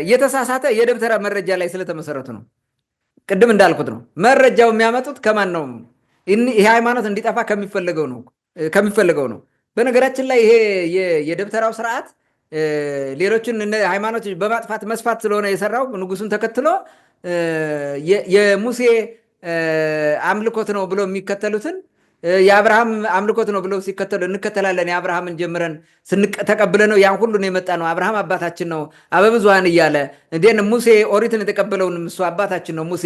የተሳሳተ የደብተራ መረጃ ላይ ስለተመሰረቱ ነው። ቅድም እንዳልኩት ነው መረጃው የሚያመጡት ከማን ነው? ይሄ ሃይማኖት እንዲጠፋ ከሚፈልገው ነው። በነገራችን ላይ ይሄ የደብተራው ስርዓት ሌሎችን ሃይማኖት በማጥፋት መስፋት ስለሆነ የሰራው ንጉሱን ተከትሎ የሙሴ አምልኮት ነው ብሎ የሚከተሉትን የአብርሃም አምልኮት ነው ብለው ሲከተሉ እንከተላለን። የአብርሃምን ጀምረን ተቀብለ ነው ያን ሁሉ ነው የመጣ ነው። አብርሃም አባታችን ነው አበብዙሃን እያለ እንዴን ሙሴ ኦሪትን የተቀበለውን እሱ አባታችን ነው ሙሴ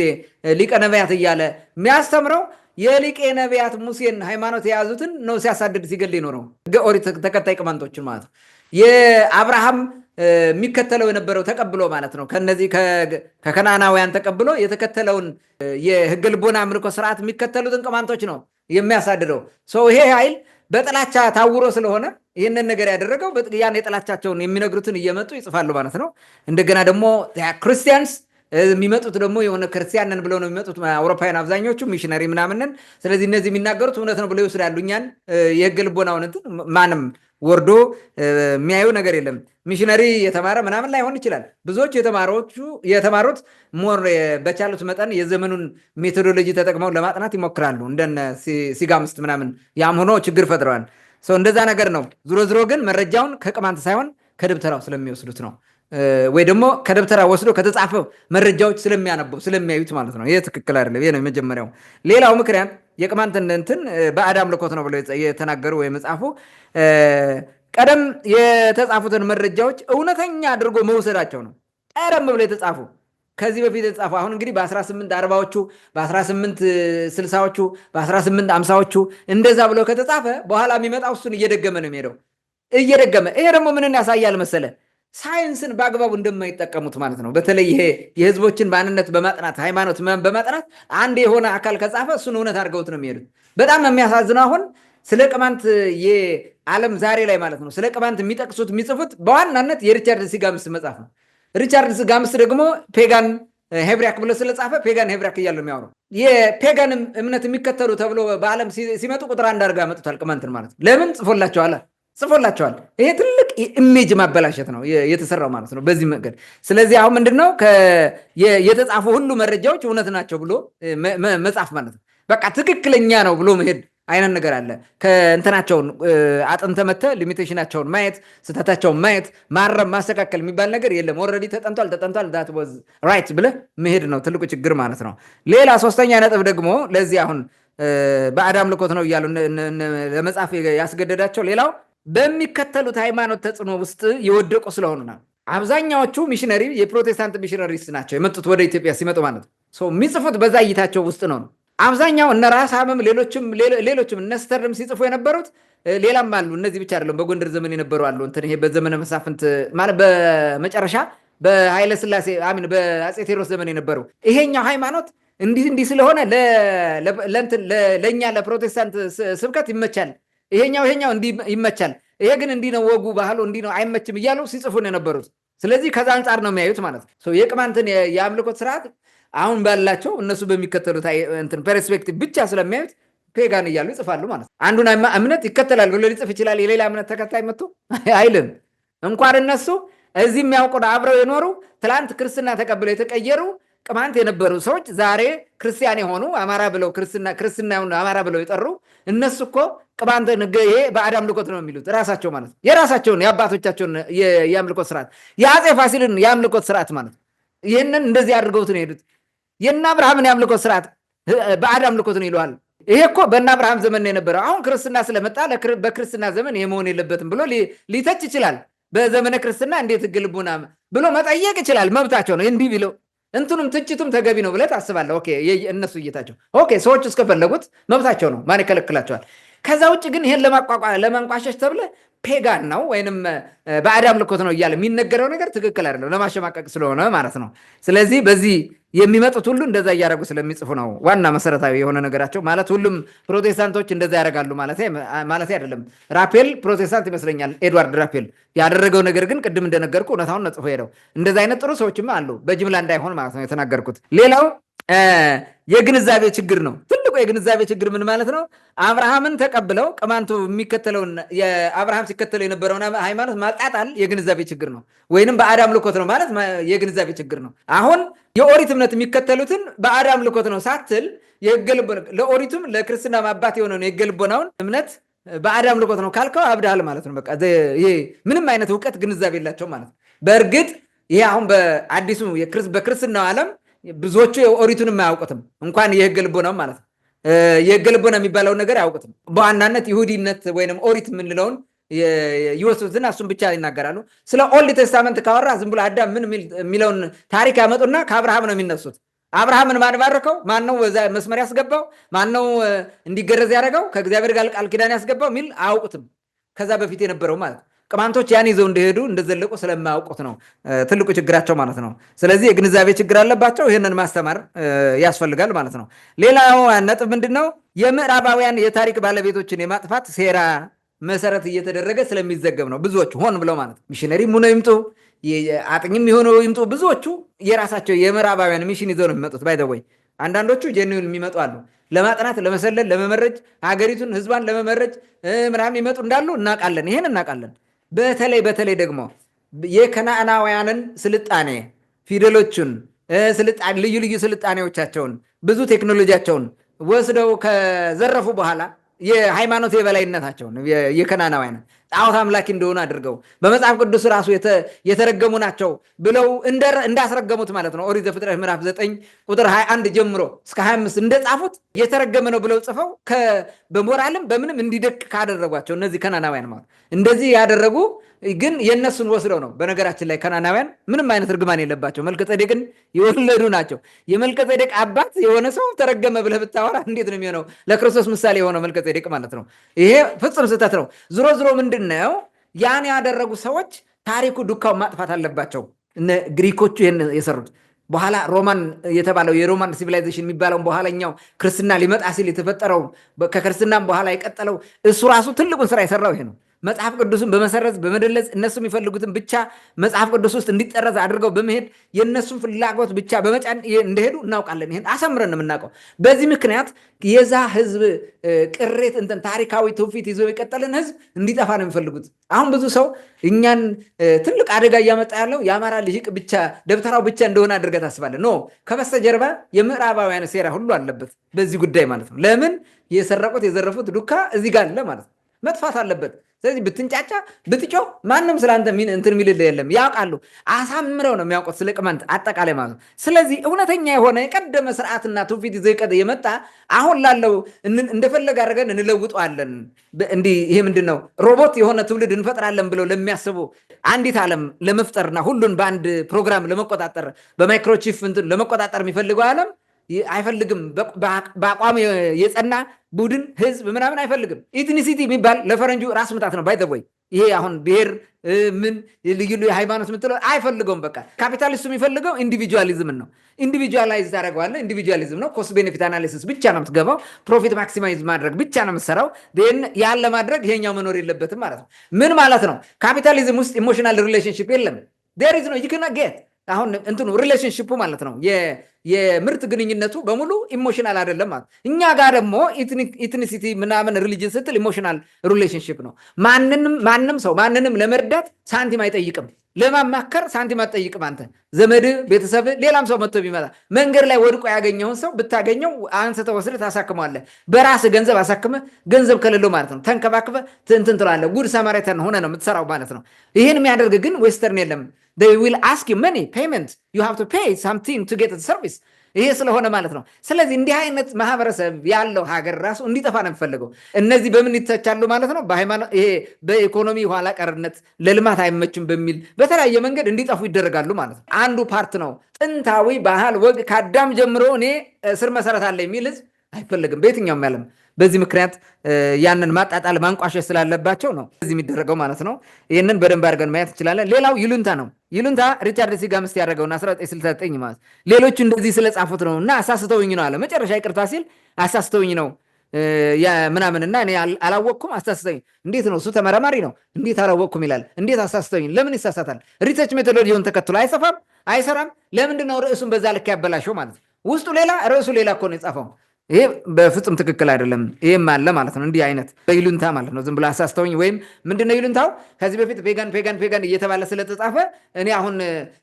ሊቀ ነቢያት እያለ የሚያስተምረው የሊቀ ነቢያት ሙሴን ሃይማኖት የያዙትን ነው ሲያሳድድ ሲገል ይኖረው ኦሪት ተከታይ ቅማንቶችን ማለት ነው። የአብርሃም የሚከተለው የነበረው ተቀብሎ ማለት ነው። ከነዚህ ከከናናውያን ተቀብሎ የተከተለውን የሕገ ልቦና አምልኮ ስርዓት የሚከተሉትን ቅማንቶች ነው የሚያሳድደው። ይሄ ኃይል በጥላቻ ታውሮ ስለሆነ ይህንን ነገር ያደረገው ያን የጥላቻቸውን የሚነግሩትን እየመጡ ይጽፋሉ ማለት ነው። እንደገና ደግሞ ክርስቲያንስ የሚመጡት ደግሞ የሆነ ክርስቲያንን ብለው ነው የሚመጡት አውሮፓውያን አብዛኞቹ ሚሽነሪ ምናምንን። ስለዚህ እነዚህ የሚናገሩት እውነት ነው ብለው ይወስዳሉ። እኛን የህገ ልቦናውን እንትን ማንም ወርዶ የሚያዩ ነገር የለም። ሚሽነሪ የተማረ ምናምን ላይሆን ይችላል። ብዙዎች የተማሩት ሞር በቻሉት መጠን የዘመኑን ሜቶዶሎጂ ተጠቅመው ለማጥናት ይሞክራሉ። እንደነ ሲጋምስት ምናምን ያም ሆኖ ችግር ፈጥረዋል። እንደዛ ነገር ነው። ዞሮ ግን መረጃውን ከቅማንት ሳይሆን ከደብተራው ስለሚወስዱት ነው። ወይ ደግሞ ከደብተራ ወስዶ ከተጻፈ መረጃዎች ስለሚያዩት ማለት ነው። ይሄ ትክክል አይደለም። ይሄ ነው የመጀመሪያው። ሌላው ምክንያት የቅማንትን እንትን ባዕድ አምልኮት ነው ብለው የተናገሩ ወይ መጽሐፉ ቀደም የተጻፉትን መረጃዎች እውነተኛ አድርጎ መውሰዳቸው ነው። ቀደም ብለው የተጻፉ ከዚህ በፊት የተጻፉ አሁን እንግዲህ በ1840ዎቹ በ1860ዎቹ በ1850ዎቹ እንደዛ ብለው ከተጻፈ በኋላ የሚመጣው እሱን እየደገመ ነው የሚሄደው እየደገመ። ይሄ ደግሞ ምንን ያሳያል መሰለ? ሳይንስን በአግባቡ እንደማይጠቀሙት ማለት ነው። በተለይ ይሄ የህዝቦችን ማንነት በማጥናት ሃይማኖት በማጥናት አንድ የሆነ አካል ከጻፈ እሱን እውነት አድርገውት ነው የሚሄዱት። በጣም የሚያሳዝነው አሁን ስለ ቅማንት የዓለም ዛሬ ላይ ማለት ነው ስለ ቅማንት የሚጽፉት በዋናነት የሪቻርድ ሲጋምስ መጽሐፍ ነው። ሪቻርድ ሲጋምስ ደግሞ ፔጋን ሄብሪያክ ብሎ ስለጻፈ ፔጋን ሄብሪያክ እያሉ የሚያወሩ የፔጋን እምነት የሚከተሉ ተብሎ በዓለም ሲመጡ ቁጥር አንድ አድርጋ ያመጡታል ቅማንትን ማለት ነው። ለምን ጽፎላቸዋል። ይሄ ትልቅ ኢሜጅ ማበላሸት ነው የተሰራው ማለት ነው በዚህ መንገድ። ስለዚህ አሁን ምንድነው የተጻፉ ሁሉ መረጃዎች እውነት ናቸው ብሎ መጻፍ ማለት ነው። በቃ ትክክለኛ ነው ብሎ መሄድ አይነት ነገር አለ። ከእንትናቸውን አጥንተ መተ ሊሚቴሽናቸውን ማየት፣ ስህተታቸውን ማየት፣ ማረም፣ ማስተካከል የሚባል ነገር የለም። ኦልሬዲ ተጠንቷል that was right ብለህ መሄድ ነው ትልቁ ችግር ማለት ነው። ሌላ ሶስተኛ ነጥብ ደግሞ ለዚህ አሁን ባዕድ አምልኮት ነው እያሉ ለመጻፍ ያስገደዳቸው ሌላው በሚከተሉት ሃይማኖት ተጽዕኖ ውስጥ የወደቁ ስለሆኑ ነው። አብዛኛዎቹ ሚሽነሪ የፕሮቴስታንት ሚሽነሪስ ናቸው የመጡት ወደ ኢትዮጵያ ሲመጡ ማለት ነው። የሚጽፉት በዛ እይታቸው ውስጥ ነው። አብዛኛው እነ ራስ አመም ሌሎችም እነ ስተርም ሲጽፉ የነበሩት ሌላም አሉ። እነዚህ ብቻ አይደለም። በጎንደር ዘመን የነበሩ አሉ። እንትን ይሄ በዘመነ መሳፍንት ማለት በመጨረሻ በኃይለ ሥላሴ አሚን በአፄ ቴዎድሮስ ዘመን የነበሩ ይሄኛው ሃይማኖት እንዲህ ስለሆነ ለእኛ ለፕሮቴስታንት ስብከት ይመቻል፣ ይሄኛው እንዲህ ይመቻል፣ ይሄ ግን እንዲህ ነው ወጉ ባህሉ እንዲህ ነው አይመችም እያሉ ሲጽፉ ነው የነበሩት። ስለዚህ ከዛ አንጻር ነው የሚያዩት ማለት ነው። የቅማንትን የአምልኮት ስርዓት አሁን ባላቸው እነሱ በሚከተሉት ፐርስፔክቲቭ ብቻ ስለሚያዩት ፔጋን እያሉ ይጽፋሉ ማለት ነው። አንዱን እምነት ይከተላል ብሎ ሊጽፍ ይችላል። የሌላ እምነት ተከታይ መጥቶ አይልም። እንኳን እነሱ እዚህ የሚያውቁ አብረው የኖሩ ትላንት ክርስትና ተቀብለው የተቀየሩ ቅማንት የነበሩ ሰዎች ዛሬ ክርስቲያን የሆኑ አማራ ብለው ክርስትናውን አማራ ብለው የጠሩ እነሱ እኮ ቅማንት ይሄ ባዕድ አምልኮት ነው የሚሉት ራሳቸው ማለት ነው። የራሳቸውን የአባቶቻቸውን የአምልኮት ስርዓት የአፄ ፋሲልን የአምልኮት ስርዓት ማለት ይህንን እንደዚህ አድርገውት ነው የሄዱት። የእነ አብርሃምን የአምልኮት ስርዓት ባዕድ አምልኮት ነው ይለዋል። ይሄ እኮ በእነ አብርሃም ዘመን ነው የነበረው። አሁን ክርስትና ስለመጣ በክርስትና ዘመን ይሄ መሆን የለበትም ብሎ ሊተች ይችላል። በዘመነ ክርስትና እንዴት ሕገ ልቡና ብሎ መጠየቅ ይችላል። መብታቸው ነው። እንዲህ ቢለው እንትኑም ትችቱም ተገቢ ነው ብለህ ታስባለህ። ኦኬ እነሱ እይታቸው ኦኬ፣ ሰዎች እስከፈለጉት መብታቸው ነው። ማን ይከለክላቸዋል? ከዛ ውጭ ግን ይሄን ለማንቋሸሽ ተብለህ ፔጋን ነው ወይንም ባዕድ አምልኮት ነው እያለ የሚነገረው ነገር ትክክል አይደለም፣ ለማሸማቀቅ ስለሆነ ማለት ነው። ስለዚህ በዚህ የሚመጡት ሁሉ እንደዛ እያደረጉ ስለሚጽፉ ነው ዋና መሰረታዊ የሆነ ነገራቸው። ማለት ሁሉም ፕሮቴስታንቶች እንደዛ ያደርጋሉ ማለት አይደለም። ራፔል ፕሮቴስታንት ይመስለኛል፣ ኤድዋርድ ራፔል ያደረገው ነገር ግን ቅድም እንደነገርኩ እውነታውን ነጽፎ ሄደው እንደዛ አይነት ጥሩ ሰዎችም አሉ፣ በጅምላ እንዳይሆን ማለት ነው የተናገርኩት። ሌላው የግንዛቤ ችግር ነው። ትልቁ የግንዛቤ ችግር ምን ማለት ነው? አብርሃምን ተቀብለው ቅማንቱ የሚከተለውን የአብርሃም ሲከተለው የነበረውን ሃይማኖት ማጣጣል የግንዛቤ ችግር ነው፣ ወይንም ባዕድ አምልኮት ነው ማለት የግንዛቤ ችግር ነው። አሁን የኦሪት እምነት የሚከተሉትን ባዕድ አምልኮት ነው ሳትል ለኦሪቱም ለክርስትና አባት የሆነውን የሕገ ልቦናውን እምነት ባዕድ አምልኮት ነው ካልከው አብዳል ማለት ነው። በቃ ይሄ ምንም አይነት እውቀት ግንዛቤ የላቸው ማለት ነው። በእርግጥ ይሄ አሁን በአዲሱ በክርስትናው ዓለም ብዙዎቹ ኦሪቱንም አያውቁትም፣ እንኳን የሕገ ልቦናው ማለት ነው። የሕገ ልቦና የሚባለውን ነገር አያውቁትም። በዋናነት ይሁዲነት ወይንም ኦሪት የምንለውን ይወስዱትና እሱን ብቻ ይናገራሉ። ስለ ኦልድ ቴስታመንት ካወራ ዝም ብሎ አዳም ምን የሚለውን ታሪክ ያመጡና ከአብርሃም ነው የሚነሱት። አብርሃምን ማን ባረከው? ማን ነው በዛ መስመር ያስገባው? ማን ነው እንዲገረዝ ያደረገው? ከእግዚአብሔር ጋር ቃል ኪዳን ያስገባው የሚል አያውቁትም። ከዛ በፊት የነበረው ማለት ቅማንቶች ያን ይዘው እንደሄዱ እንደዘለቁ ስለማያውቁት ነው ትልቁ ችግራቸው ማለት ነው። ስለዚህ የግንዛቤ ችግር አለባቸው። ይህንን ማስተማር ያስፈልጋል ማለት ነው። ሌላው ነጥብ ምንድን ነው? የምዕራባውያን የታሪክ ባለቤቶችን የማጥፋት ሴራ መሰረት እየተደረገ ስለሚዘገብ ነው። ብዙዎች ሆን ብለው ማለት ሚሽነሪ ሙነው ይምጡ አጥኝም የሆነው ይምጡ ብዙዎቹ የራሳቸው የምዕራባውያን ሚሽን ይዘው ነው የሚመጡት። ባይዘወይ አንዳንዶቹ ጄኒውን የሚመጡ አሉ። ለማጥናት፣ ለመሰለል፣ ለመመረጅ ሀገሪቱን ህዝቧን ለመመረጅ ምናምን ይመጡ እንዳሉ እናውቃለን። ይሄን እናውቃለን። በተለይ ደግሞ የከነዓናውያንን ስልጣኔ ፊደሎቹን ልዩ ልዩ ስልጣኔዎቻቸውን ብዙ ቴክኖሎጂያቸውን ወስደው ከዘረፉ በኋላ የሃይማኖት የበላይነታቸውን የከነዓናውያን ጣዖት አምላኪ እንደሆኑ አድርገው በመጽሐፍ ቅዱስ ራሱ የተረገሙ ናቸው ብለው እንዳስረገሙት ማለት ነው። ኦሪት ዘፍጥረት ምዕራፍ 9 ቁጥር 21 ጀምሮ እስከ 25 እንደጻፉት የተረገመ ነው ብለው ጽፈው በሞራልም በምንም እንዲደቅ ካደረጓቸው እነዚህ ከነዓናውያን ማለት እንደዚህ ያደረጉ ግን የነሱን ወስደው ነው። በነገራችን ላይ ከነዓናውያን ምንም አይነት እርግማን የለባቸው፣ መልከጼዴቅን የወለዱ ናቸው። የመልከጼዴቅ አባት የሆነ ሰው ተረገመ ብለህ ብታወራ እንዴት ነው የሚሆነው? ለክርስቶስ ምሳሌ የሆነው መልከጼዴቅ ማለት ነው። ይሄ ፍጹም ስህተት ነው። ዝሮ ምንድን ነው ያን ያደረጉ ሰዎች ታሪኩ ዱካውን ማጥፋት አለባቸው። ግሪኮቹ ይህን የሰሩት በኋላ ሮማን የተባለው የሮማን ሲቪላይዜሽን የሚባለውን በኋላኛው ክርስትና ሊመጣ ሲል የተፈጠረው ከክርስትናም በኋላ የቀጠለው እሱ ራሱ ትልቁን ስራ የሰራው ይሄ ነው። መጽሐፍ ቅዱስን በመሰረዝ በመደለዝ እነሱ የሚፈልጉትን ብቻ መጽሐፍ ቅዱስ ውስጥ እንዲጠረዝ አድርገው በመሄድ የእነሱን ፍላጎት ብቻ በመጫን እንደሄዱ እናውቃለን። ይህን አሰምረን የምናውቀው በዚህ ምክንያት የዛ ህዝብ ቅሬት ታሪካዊ ትውፊት ይዞ የቀጠልን ህዝብ እንዲጠፋ ነው የሚፈልጉት። አሁን ብዙ ሰው እኛን ትልቅ አደጋ እያመጣ ያለው የአማራ ልሂቅ ብቻ ደብተራው ብቻ እንደሆነ አድርገህ ታስባለህ። ኖ ከበስተጀርባ የምዕራባውያን ሴራ ሁሉ አለበት በዚህ ጉዳይ ማለት ነው። ለምን የሰረቁት የዘረፉት ዱካ እዚህ ጋር አለ ማለት ነው። መጥፋት አለበት። ስለዚህ ብትንጫጫ ብትጮህ ማንም ስለአንተ እንትን የሚልልህ የለም። ያውቃሉ፣ አሳምረው ነው የሚያውቁት ስለ ቅማንት አጠቃላይ ማለት ነው። ስለዚህ እውነተኛ የሆነ የቀደመ ስርዓትና ትውፊት ይዞ የመጣ አሁን ላለው እንደፈለገ አድርገን እንለውጠዋለን። እንዲህ ይሄ ምንድን ነው ሮቦት የሆነ ትውልድ እንፈጥራለን ብለው ለሚያስቡ አንዲት ዓለም ለመፍጠርና ሁሉን በአንድ ፕሮግራም ለመቆጣጠር በማይክሮቺፕ ለመቆጣጠር የሚፈልገው ዓለም አይፈልግም። በአቋም የጸና ቡድን ህዝብ ምናምን አይፈልግም። ኢትኒሲቲ የሚባል ለፈረንጁ ራስ ምታት ነው። ባይዘወይ ይሄ አሁን ብሔር ምን ልዩ የሃይማኖት ምትለው አይፈልገውም። በቃ ካፒታሊስቱ የሚፈልገው ኢንዲቪጁዋሊዝምን ነው። ኢንዲቪጁዋላይዝ ታደርገዋለህ። ኢንዲቪጁዋሊዝም ነው። ኮስት ቤኔፊት አናሊሲስ ብቻ ነው የምትገባው። ፕሮፊት ማክሲማይዝ ማድረግ ብቻ ነው የምትሰራው። ያን ለማድረግ ይሄኛው መኖር የለበትም ማለት ነው። ምን ማለት ነው? ካፒታሊዝም ውስጥ ኢሞሽናል ሪሌሽንሽፕ የለም። ዴር ኢዝ ኖ ዩ ካን ጌት አሁን ሪሌሽንሽፑ ማለት ነው የምርት ግንኙነቱ በሙሉ ኢሞሽናል አይደለም ማለት። እኛ ጋር ደግሞ ኢትኒሲቲ ምናምን ሪሊጅን ስትል ኢሞሽናል ሪሌሽንሽፕ ነው። ማንም ሰው ማንንም ለመርዳት ሳንቲም አይጠይቅም። ለማማከር ሳንቲም አትጠይቅም። አንተ ዘመድ፣ ቤተሰብ፣ ሌላም ሰው መጥቶ ቢመጣ መንገድ ላይ ወድቆ ያገኘውን ሰው ብታገኘው አንስተህ ወስደህ ታሳክመዋለህ። በራስህ ገንዘብ አሳክመህ ገንዘብ ከሌለው ማለት ነው ተንከባክበህ እንትን ትላለህ። ጉድ ሳማሪታን ሆነ ነው የምትሰራው ማለት ነው። ይህን የሚያደርግ ግን ዌስተርን የለም። they will ask you money payment, you have to pay something to get the service። ይሄ ስለሆነ ማለት ነው። ስለዚህ እንዲህ አይነት ማህበረሰብ ያለው ሀገር ራሱ እንዲጠፋ ነው የሚፈልገው። እነዚህ በምን ይተቻሉ ማለት ነው? በሃይማኖት ይሄ በኢኮኖሚ ኋላ ቀርነት ለልማት አይመችም በሚል በተለያየ መንገድ እንዲጠፉ ይደረጋሉ ማለት ነው። አንዱ ፓርት ነው ጥንታዊ ባህል ወግ ከአዳም ጀምሮ እኔ ስር መሰረት አለ የሚል ህዝብ አይፈልግም በየትኛውም ያለም። በዚህ ምክንያት ያንን ማጣጣል ማንቋሸሽ ስላለባቸው ነው እዚህ የሚደረገው ማለት ነው። ይህንን በደንብ አድርገን ማየት እንችላለን። ሌላው ይሉንታ ነው። ይሉንታ ሪቻርድ ሲጋምስ ያደረገውና 1969 ማለት ሌሎቹ እንደዚህ ስለጻፉት ነው እና አሳስተውኝ ነው አለ። መጨረሻ ይቅርታ ሲል አሳስተውኝ ነው ምናምንና እኔ አላወቅኩም አሳስተውኝ። እንዴት ነው እሱ ተመራማሪ ነው እንዴት አላወቅኩም ይላል? እንዴት አሳስተውኝ? ለምን ይሳሳታል? ሪሰርች ሜቶዶሎጂውን ተከትሎ አይሰራም። ለምንድን ነው ርዕሱን በዛ ልክ ያበላሸው ማለት ነው? ውስጡ ሌላ ርዕሱ ሌላ እኮ ነው የጻፈው። ይሄ በፍጹም ትክክል አይደለም። ይሄም አለ ማለት ነው እንዲህ አይነት በይሉንታ ማለት ነው። ዝም ብሎ አሳስተውኝ ወይም ምንድነው ይሉንታው ከዚህ በፊት ፔጋን እየተባለ ስለተጻፈ እኔ አሁን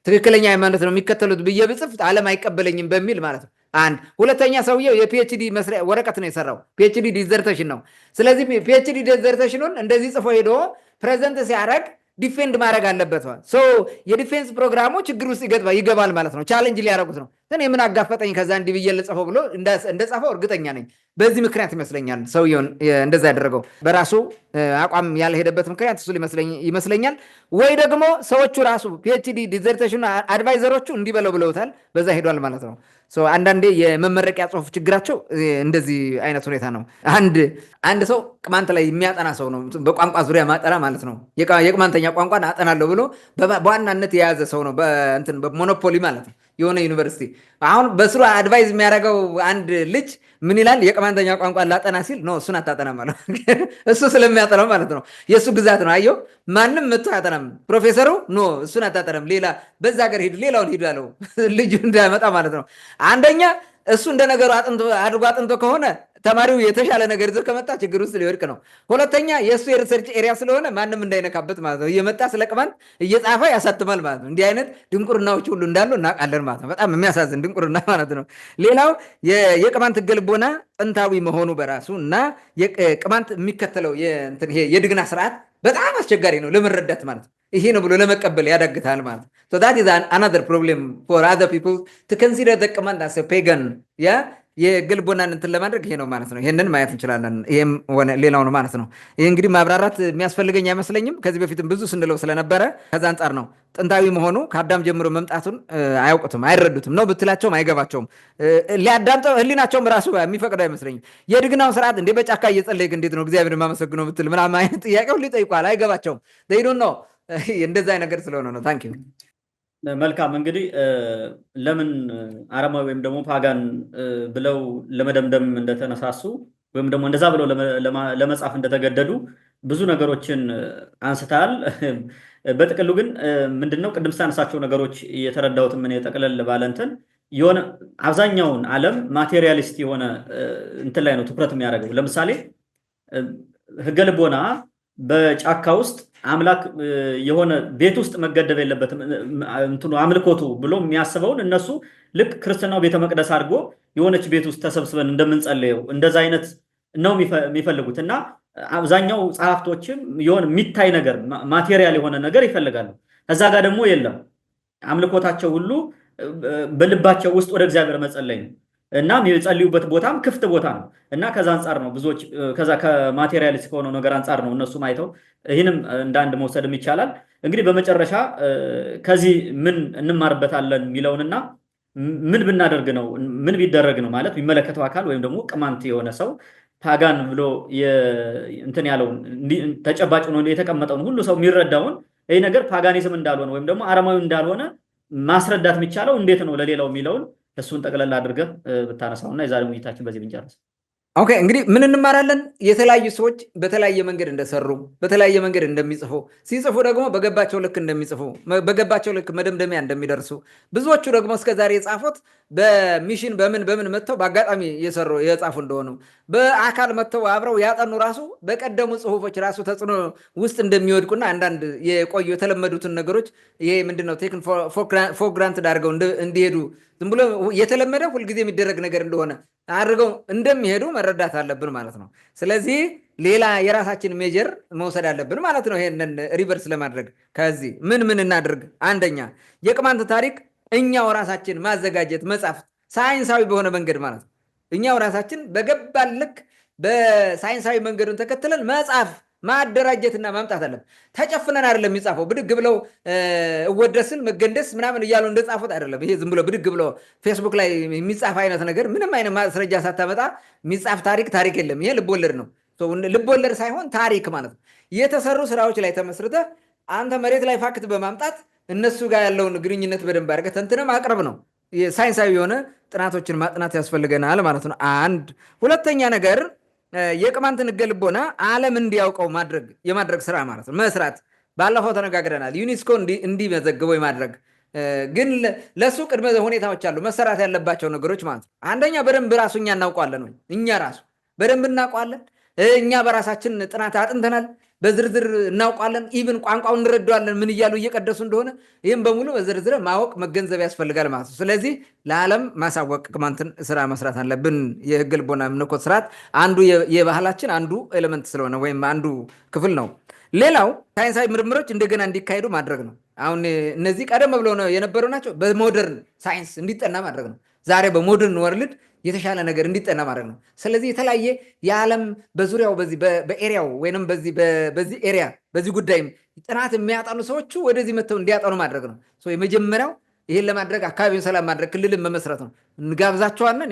ትክክለኛ ሃይማኖት ነው የሚከተሉት ብዬ ብጽፍ ዓለም አይቀበለኝም በሚል ማለት ነው። አንድ ሁለተኛ ሰውየው የፒኤችዲ መስሪያ ወረቀት ነው የሰራው፣ ፒኤችዲ ዲዘርቴሽን ነው። ስለዚህ ፒኤችዲ ዲዘርቴሽኑን እንደዚህ ጽፎ ሄዶ ፕሬዘንት ሲያደርግ ዲፌንድ ማድረግ አለበት። የዲፌንስ ፕሮግራሙ ችግር ውስጥ ይገባል ማለት ነው። ቻሌንጅ ሊያደርጉት ነው። እኔ ምን አጋፈጠኝ ከዛ እንዲህ ብዬ ልጽፈው ብሎ እንደጻፈው እርግጠኛ ነኝ። በዚህ ምክንያት ይመስለኛል ሰውየውን እንደዛ ያደረገው በራሱ አቋም ያልሄደበት ምክንያት እሱ ይመስለኛል። ወይ ደግሞ ሰዎቹ ራሱ ፒኤችዲ ዲዘርቴሽን አድቫይዘሮቹ እንዲህ ብለውታል፣ በዛ ሄዷል ማለት ነው። አንዳንዴ የመመረቂያ ጽሁፍ ችግራቸው እንደዚህ አይነት ሁኔታ ነው። አንድ ሰው ቅማንት ላይ የሚያጠና ሰው ነው፣ በቋንቋ ዙሪያ ማጠና ማለት ነው። የቅማንተኛ ቋንቋን አጠናለሁ ብሎ በዋናነት የያዘ ሰው ነው፣ በሞኖፖሊ ማለት ነው። የሆነ ዩኒቨርሲቲ አሁን በስሩ አድቫይዝ የሚያደርገው አንድ ልጅ ምን ይላል? የቅማንተኛ ቋንቋ ላጠና ሲል ኖ እሱን አታጠናም ማለት እሱ ስለሚያጠናው ማለት ነው። የእሱ ግዛት ነው። አየው ማንም መጥቶ አያጠናም። ፕሮፌሰሩ ኖ እሱን አታጠናም፣ ሌላ በዛ ሀገር ሂድ፣ ሌላውን ሂዱ ያለው ልጁ እንዳያመጣ ማለት ነው። አንደኛ እሱ እንደ ነገሩ አድርጎ አጥንቶ ከሆነ ተማሪው የተሻለ ነገር ይዞ ከመጣ ችግር ውስጥ ሊወድቅ ነው። ሁለተኛ የእሱ የሪሰርች ኤሪያ ስለሆነ ማንም እንዳይነካበት ማለት ነው። እየመጣ ስለ ቅማንት እየጻፈ ያሳትማል ማለት ነው። እንዲህ አይነት ድንቁርናዎች ሁሉ እንዳሉ እናውቃለን ማለት ነው። በጣም የሚያሳዝን ድንቁርና ማለት ነው። ሌላው የቅማንት ሕገ ልቦና ጥንታዊ መሆኑ በራሱ እና ቅማንት የሚከተለው የድግና ስርዓት በጣም አስቸጋሪ ነው ለመረዳት ማለት ነው። ይሄ ነው ብሎ ለመቀበል ያዳግታል ማለት ነው። so that is another problem for other people to consider the Qamant as a pagan የሕገ ልቦናን እንትን ለማድረግ ይሄ ነው ማለት ነው። ይሄንን ማየት እንችላለን። ይሄም ሆነ ሌላው ነው ማለት ነው። ይሄ እንግዲህ ማብራራት የሚያስፈልገኝ አይመስለኝም። ከዚህ በፊትም ብዙ ስንለው ስለነበረ ከዛ አንጻር ነው። ጥንታዊ መሆኑ ከአዳም ጀምሮ መምጣቱን አያውቁትም፣ አይረዱትም ነው ብትላቸውም አይገባቸውም። ሊያዳምጠው ህሊናቸውም ራሱ የሚፈቅደው አይመስለኝም። የድግናው ስርዓት እንዴ በጫካ እየጸለይክ እንዴት ነው እግዚአብሔር የማመሰግነው ብትል ምናምን አይነት ጥያቄው ሊጠይቋል፣ አይገባቸውም። ዘይዱን ነው እንደዛ ነገር ስለሆነ ነው። ታንክ ዩ። መልካም እንግዲህ ለምን አረማዊ ወይም ደግሞ ፓጋን ብለው ለመደምደም እንደተነሳሱ ወይም ደግሞ እንደዛ ብለው ለመጻፍ እንደተገደዱ ብዙ ነገሮችን አንስተሃል። በጥቅሉ ግን ምንድነው ቅድም ሳነሳቸው ነገሮች የተረዳሁት ምን የጠቅለል ባለ እንትን የሆነ አብዛኛውን ዓለም ማቴሪያሊስት የሆነ እንትን ላይ ነው ትኩረት የሚያደርገው። ለምሳሌ ሕገ ልቦና በጫካ ውስጥ አምላክ የሆነ ቤት ውስጥ መገደብ የለበትም እንትኑ አምልኮቱ ብሎ የሚያስበውን እነሱ ልክ ክርስትናው ቤተ መቅደስ አድርጎ የሆነች ቤት ውስጥ ተሰብስበን እንደምንጸልየው እንደዛ አይነት ነው የሚፈልጉት። እና አብዛኛው ጸሐፍቶችም የሆነ የሚታይ ነገር ማቴሪያል የሆነ ነገር ይፈልጋሉ። ከዛ ጋር ደግሞ የለም አምልኮታቸው ሁሉ በልባቸው ውስጥ ወደ እግዚአብሔር መጸለይ ነው እና የሚጸልዩበት ቦታም ክፍት ቦታ ነው። እና ከዛ አንጻር ነው ብዙዎች ከዛ ከማቴሪያሊስት ከሆነው ነገር አንጻር ነው እነሱም አይተው ይህንም እንደ አንድ መውሰድም ይቻላል። እንግዲህ በመጨረሻ ከዚህ ምን እንማርበታለን የሚለውንና ምን ብናደርግ ነው ምን ቢደረግ ነው ማለት የሚመለከተው አካል ወይም ደግሞ ቅማንት የሆነ ሰው ፓጋን ብሎ እንትን ያለውን ተጨባጭ ነው የተቀመጠውን ሁሉ ሰው የሚረዳውን ይህ ነገር ፓጋኒዝም እንዳልሆነ ወይም ደግሞ አረማዊ እንዳልሆነ ማስረዳት የሚቻለው እንዴት ነው ለሌላው የሚለውን እሱን ጠቅለል አድርገህ ብታነሳውና የዛሬ ውይይታችን በዚህ ብንጨርስ። ኦኬ እንግዲህ ምን እንማራለን? የተለያዩ ሰዎች በተለያየ መንገድ እንደሰሩ በተለያየ መንገድ እንደሚጽፉ ሲጽፉ ደግሞ በገባቸው ልክ እንደሚጽፉ በገባቸው ልክ መደምደሚያ እንደሚደርሱ ብዙዎቹ ደግሞ እስከዛሬ የጻፉት በሚሽን በምን መጥተው በአጋጣሚ የጻፉ እንደሆኑ በአካል መጥተው አብረው ያጠኑ ራሱ በቀደሙ ጽሁፎች ራሱ ተጽዕኖ ውስጥ እንደሚወድቁና አንዳንድ የቆዩ የተለመዱትን ነገሮች ይሄ ምንድነው ቴክን ፎር ግራንትድ አድርገው እንዲሄዱ ዝም ብሎ የተለመደ ሁልጊዜ የሚደረግ ነገር እንደሆነ አድርገው እንደሚሄዱ መረዳት አለብን ማለት ነው። ስለዚህ ሌላ የራሳችን ሜጀር መውሰድ አለብን ማለት ነው። ይሄንን ሪቨርስ ለማድረግ ከዚህ ምን እናድርግ? አንደኛ የቅማንት ታሪክ እኛው ራሳችን ማዘጋጀት መጻፍ፣ ሳይንሳዊ በሆነ መንገድ ማለት ነው። እኛው ራሳችን በገባን ልክ በሳይንሳዊ መንገዱን ተከትለን መጻፍ ማደራጀትና ማምጣት አለብን። ተጨፍነን አይደለም የሚጻፈው። ብድግ ብለው እወደስን መገንደስ ምናምን እያሉ እንደጻፉት አይደለም። ይሄ ዝም ብሎ ብድግ ብሎ ፌስቡክ ላይ የሚጻፍ አይነት ነገር ምንም አይነት ማስረጃ ሳታመጣ የሚጻፍ ታሪክ የለም። ይሄ ልቦለድ ነው። ልቦለድ ሳይሆን ታሪክ ማለት ነው። የተሰሩ ስራዎች ላይ ተመስርተህ አንተ መሬት ላይ ፋክት በማምጣት እነሱ ጋር ያለውን ግንኙነት በደንብ አድርገህ ተንትነህ ማቅረብ ነው። ሳይንሳዊ የሆነ ጥናቶችን ማጥናት ያስፈልገናል ማለት ነው። አንድ ሁለተኛ ነገር የቅማንትን ሕገ ልቦና ዓለም እንዲያውቀው የማድረግ ስራ ማለት ነው መስራት። ባለፈው ተነጋግረናል። ዩኔስኮ እንዲመዘግበው የማድረግ ግን ለሱ ቅድመ ሁኔታዎች አሉ፣ መሰራት ያለባቸው ነገሮች ማለት ነው። አንደኛ በደንብ ራሱ እኛ እናውቀዋለን ወይ? እኛ ራሱ በደንብ እናውቀዋለን። እኛ በራሳችን ጥናት አጥንተናል፣ በዝርዝር እናውቀዋለን። ኢቭን ቋንቋውን እንረዳዋለን፣ ምን እያሉ እየቀደሱ እንደሆነ። ይህም በሙሉ በዝርዝር ማወቅ መገንዘብ ያስፈልጋል ማለት ነው። ስለዚህ ለዓለም ማሳወቅ ቅማንትን ስራ መስራት አለብን። የሕገ ልቦና እምነኮት ስርዓት አንዱ የባህላችን አንዱ ኤሌመንት ስለሆነ ወይም አንዱ ክፍል ነው። ሌላው ሳይንሳዊ ምርምሮች እንደገና እንዲካሄዱ ማድረግ ነው። አሁን እነዚህ ቀደም ብለው የነበሩ ናቸው። በሞደርን ሳይንስ እንዲጠና ማድረግ ነው። ዛሬ በሞደርን ወርልድ የተሻለ ነገር እንዲጠና ማድረግ ነው። ስለዚህ የተለያየ የዓለም በዙሪያው በኤሪያው ወይም በዚህ ኤሪያ በዚህ ጉዳይም ጥናት የሚያጠኑ ሰዎቹ ወደዚህ መጥተው እንዲያጠኑ ማድረግ ነው። የመጀመሪያው ይህን ለማድረግ አካባቢውን ሰላም ማድረግ ክልልን መመስረት ነው። እንጋብዛቸዋለን፣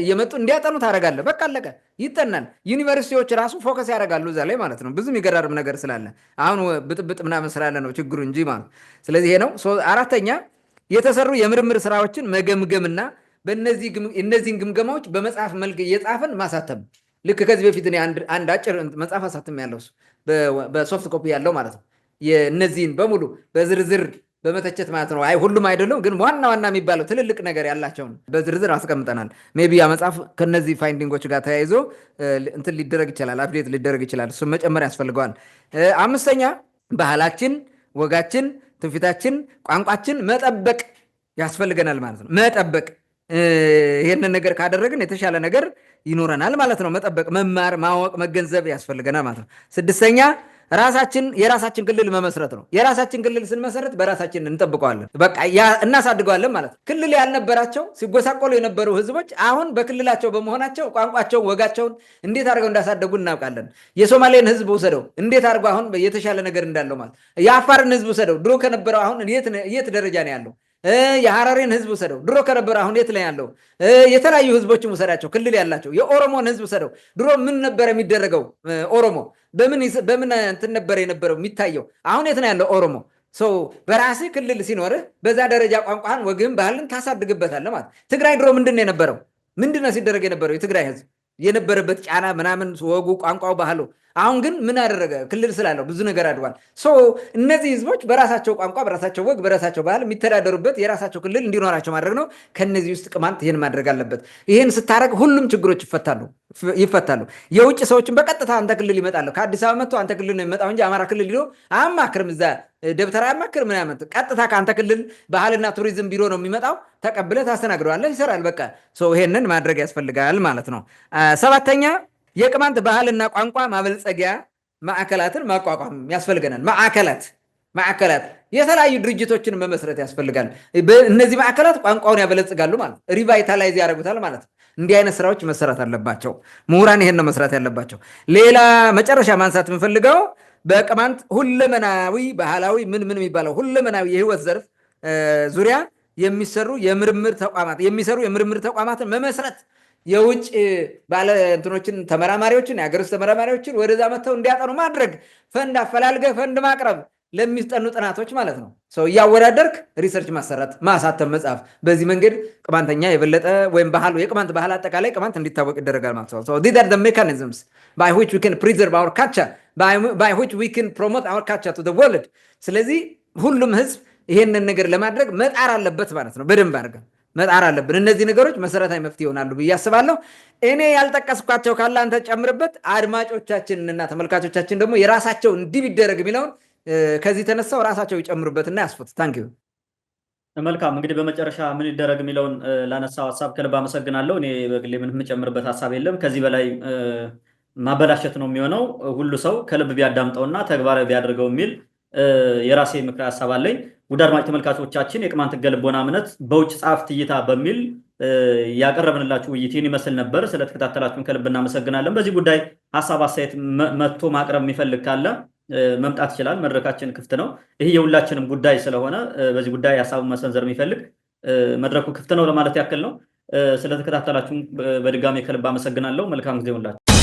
የመጡ እንዲያጠኑ ታደርጋለህ። በቃ አለቀ። ይጠናል። ዩኒቨርሲቲዎች ራሱ ፎከስ ያደርጋሉ እዛ ላይ ማለት ነው። ብዙ የሚገራርም ነገር ስላለ አሁን ብጥብጥ ምናምን ስላለ ነው ችግሩ እንጂ ማለት። ስለዚህ ይሄ ነው። አራተኛ የተሰሩ የምርምር ስራዎችን መገምገምና እነዚህን ግምገማዎች በመጽሐፍ መልክ እየጻፍን ማሳተም። ልክ ከዚህ በፊት እኔ አንድ አጭር መጽሐፍ አሳትም ያለው በሶፍት ኮፒ ያለው ማለት ነው። እነዚህን በሙሉ በዝርዝር በመተቸት ማለት ነው። ሁሉም አይደለም ግን ዋና ዋና የሚባለው ትልልቅ ነገር ያላቸውን በዝርዝር አስቀምጠናል። ሜይ ቢ ያ መጽሐፍ ከነዚህ ፋይንዲንጎች ጋር ተያይዞ እንትን ሊደረግ ይችላል፣ አፕዴት ሊደረግ ይችላል። እሱም መጨመር ያስፈልገዋል። አምስተኛ ባህላችን፣ ወጋችን፣ ትውፊታችን፣ ቋንቋችን መጠበቅ ያስፈልገናል ማለት ነው። መጠበቅ ይህንን ነገር ካደረግን የተሻለ ነገር ይኖረናል ማለት ነው። መጠበቅ፣ መማር፣ ማወቅ፣ መገንዘብ ያስፈልገናል ማለት ነው። ስድስተኛ የራሳችን ክልል መመስረት ነው። የራሳችን ክልል ስንመሰረት በራሳችን እንጠብቀዋለን፣ በቃ እናሳድገዋለን ማለት ነው። ክልል ያልነበራቸው ሲጎሳቆሉ የነበሩ ህዝቦች አሁን በክልላቸው በመሆናቸው ቋንቋቸውን፣ ወጋቸውን እንዴት አድርገው እንዳሳደጉ እናውቃለን። የሶማሌን ህዝብ ውሰደው እንዴት አድርገው አሁን የተሻለ ነገር እንዳለው ማለት። የአፋርን ህዝብ ውሰደው ድሮ ከነበረው አሁን የት ደረጃ ነው ያለው። የሐረሪን ህዝብ ውሰደው ድሮ ከነበረ አሁን የት ላይ ያለው። የተለያዩ ህዝቦችን ውሰዳቸው ክልል ያላቸው። የኦሮሞን ህዝብ ውሰደው ድሮ ምን ነበር የሚደረገው? ኦሮሞ በምን እንትን ነበር የነበረው የሚታየው? አሁን የት ነው ያለው ኦሮሞ? በራስህ ክልል ሲኖርህ በዛ ደረጃ ቋንቋህን፣ ወግህን፣ ባህልን ታሳድግበታለህ ማለት። ትግራይ ድሮ ምንድን ነው የነበረው? ምንድን ነው ሲደረግ የነበረው? የትግራይ ህዝብ የነበረበት ጫና ምናምን፣ ወጉ፣ ቋንቋው፣ ባህሉ። አሁን ግን ምን አደረገ? ክልል ስላለው ብዙ ነገር አድጓል። እነዚህ ህዝቦች በራሳቸው ቋንቋ፣ በራሳቸው ወግ፣ በራሳቸው ባህል የሚተዳደሩበት የራሳቸው ክልል እንዲኖራቸው ማድረግ ነው። ከነዚህ ውስጥ ቅማንት ይህን ማድረግ አለበት። ይህን ስታደረግ ሁሉም ችግሮች ይፈታሉ። የውጭ ሰዎችን በቀጥታ አንተ ክልል ይመጣለሁ። ከአዲስ አበባ መጥቶ አንተ ክልል ነው የሚመጣው እንጂ አማራ ክልል ሊዶ አማክርም፣ እዛ ደብተራ አማክር ምናምን። ቀጥታ ከአንተ ክልል ባህልና ቱሪዝም ቢሮ ነው የሚመጣው። ተቀብለህ ታስተናግደዋለህ፣ ይሰራል። በቃ ይሄንን ማድረግ ያስፈልጋል ማለት ነው። ሰባተኛ የቅማንት ባህልና ቋንቋ ማበልጸጊያ ማዕከላትን ማቋቋም ያስፈልገናል። ማዕከላት የተለያዩ ድርጅቶችን መመስረት ያስፈልጋል። እነዚህ ማዕከላት ቋንቋውን ያበለጽጋሉ ማለት፣ ሪቫይታላይዝ ያደርጉታል ማለት። እንዲህ አይነት ስራዎች መሰራት አለባቸው። ምሁራን ይሄን ነው መስራት ያለባቸው። ሌላ መጨረሻ ማንሳት የምፈልገው በቅማንት ሁለመናዊ ባህላዊ ምን የሚባለው ሁለመናዊ የህይወት ዘርፍ ዙሪያ የሚሰሩ የምርምር ተቋማትን መመስረት፣ የውጭ ባለ እንትኖችን ተመራማሪዎችን፣ የሀገር ውስጥ ተመራማሪዎችን ወደዛ መጥተው እንዲያጠኑ ማድረግ፣ ፈንድ አፈላልገህ ፈንድ ማቅረብ ለሚጠኑ ጥናቶች ማለት ነው። እያወዳደርክ ሪሰርች ማሰራት፣ ማሳተም መጽሐፍ። በዚህ መንገድ ቅማንተኛ የበለጠ ወይም የቅማንት ባህል አጠቃላይ ቅማንት እንዲታወቅ ይደረጋል ማለት ነው። these are the mechanisms by which we can preserve our culture, by which we can promote our culture to the world። ስለዚህ ሁሉም ህዝብ ይሄንን ነገር ለማድረግ መጣር አለበት ማለት ነው። በደንብ አድርገን መጣር አለብን። እነዚህ ነገሮች መሰረታዊ መፍትሄ ይሆናሉ ብዬ አስባለሁ። እኔ ያልጠቀስኳቸው ካለ አንተ ጨምርበት። አድማጮቻችንና ተመልካቾቻችን ደግሞ የራሳቸው እንዲህ ቢደረግ የሚለውን ከዚህ ተነሳው ራሳቸው ይጨምሩበትና ያስፉት። ታንክ ዩ። መልካም። እንግዲህ በመጨረሻ ምን ይደረግ የሚለውን ላነሳው ሀሳብ ከልብ አመሰግናለሁ። እኔ በግሌ ምንም የምጨምርበት ሀሳብ የለም። ከዚህ በላይ ማበላሸት ነው የሚሆነው። ሁሉ ሰው ከልብ ቢያዳምጠውና ተግባራዊ ቢያደርገው የሚል የራሴ ምክረ ሀሳብ አለኝ። ውድ አድማጭ ተመልካቾቻችን የቅማንት ሕገ ልቦና እምነት በውጭ ጸሐፍት እይታ በሚል ያቀረብንላችሁ ውይይት ይህን ይመስል ነበር። ስለተከታተላችሁን ከልብ እናመሰግናለን። በዚህ ጉዳይ ሀሳብ አስተያየት መጥቶ ማቅረብ የሚፈልግ ካለ መምጣት ይችላል። መድረካችን ክፍት ነው። ይህ የሁላችንም ጉዳይ ስለሆነ በዚህ ጉዳይ ሀሳቡን መሰንዘር የሚፈልግ መድረኩ ክፍት ነው ለማለት ያክል ነው። ስለተከታተላችሁን በድጋሚ ከልብ አመሰግናለሁ። መልካም ጊዜ ሁላችሁ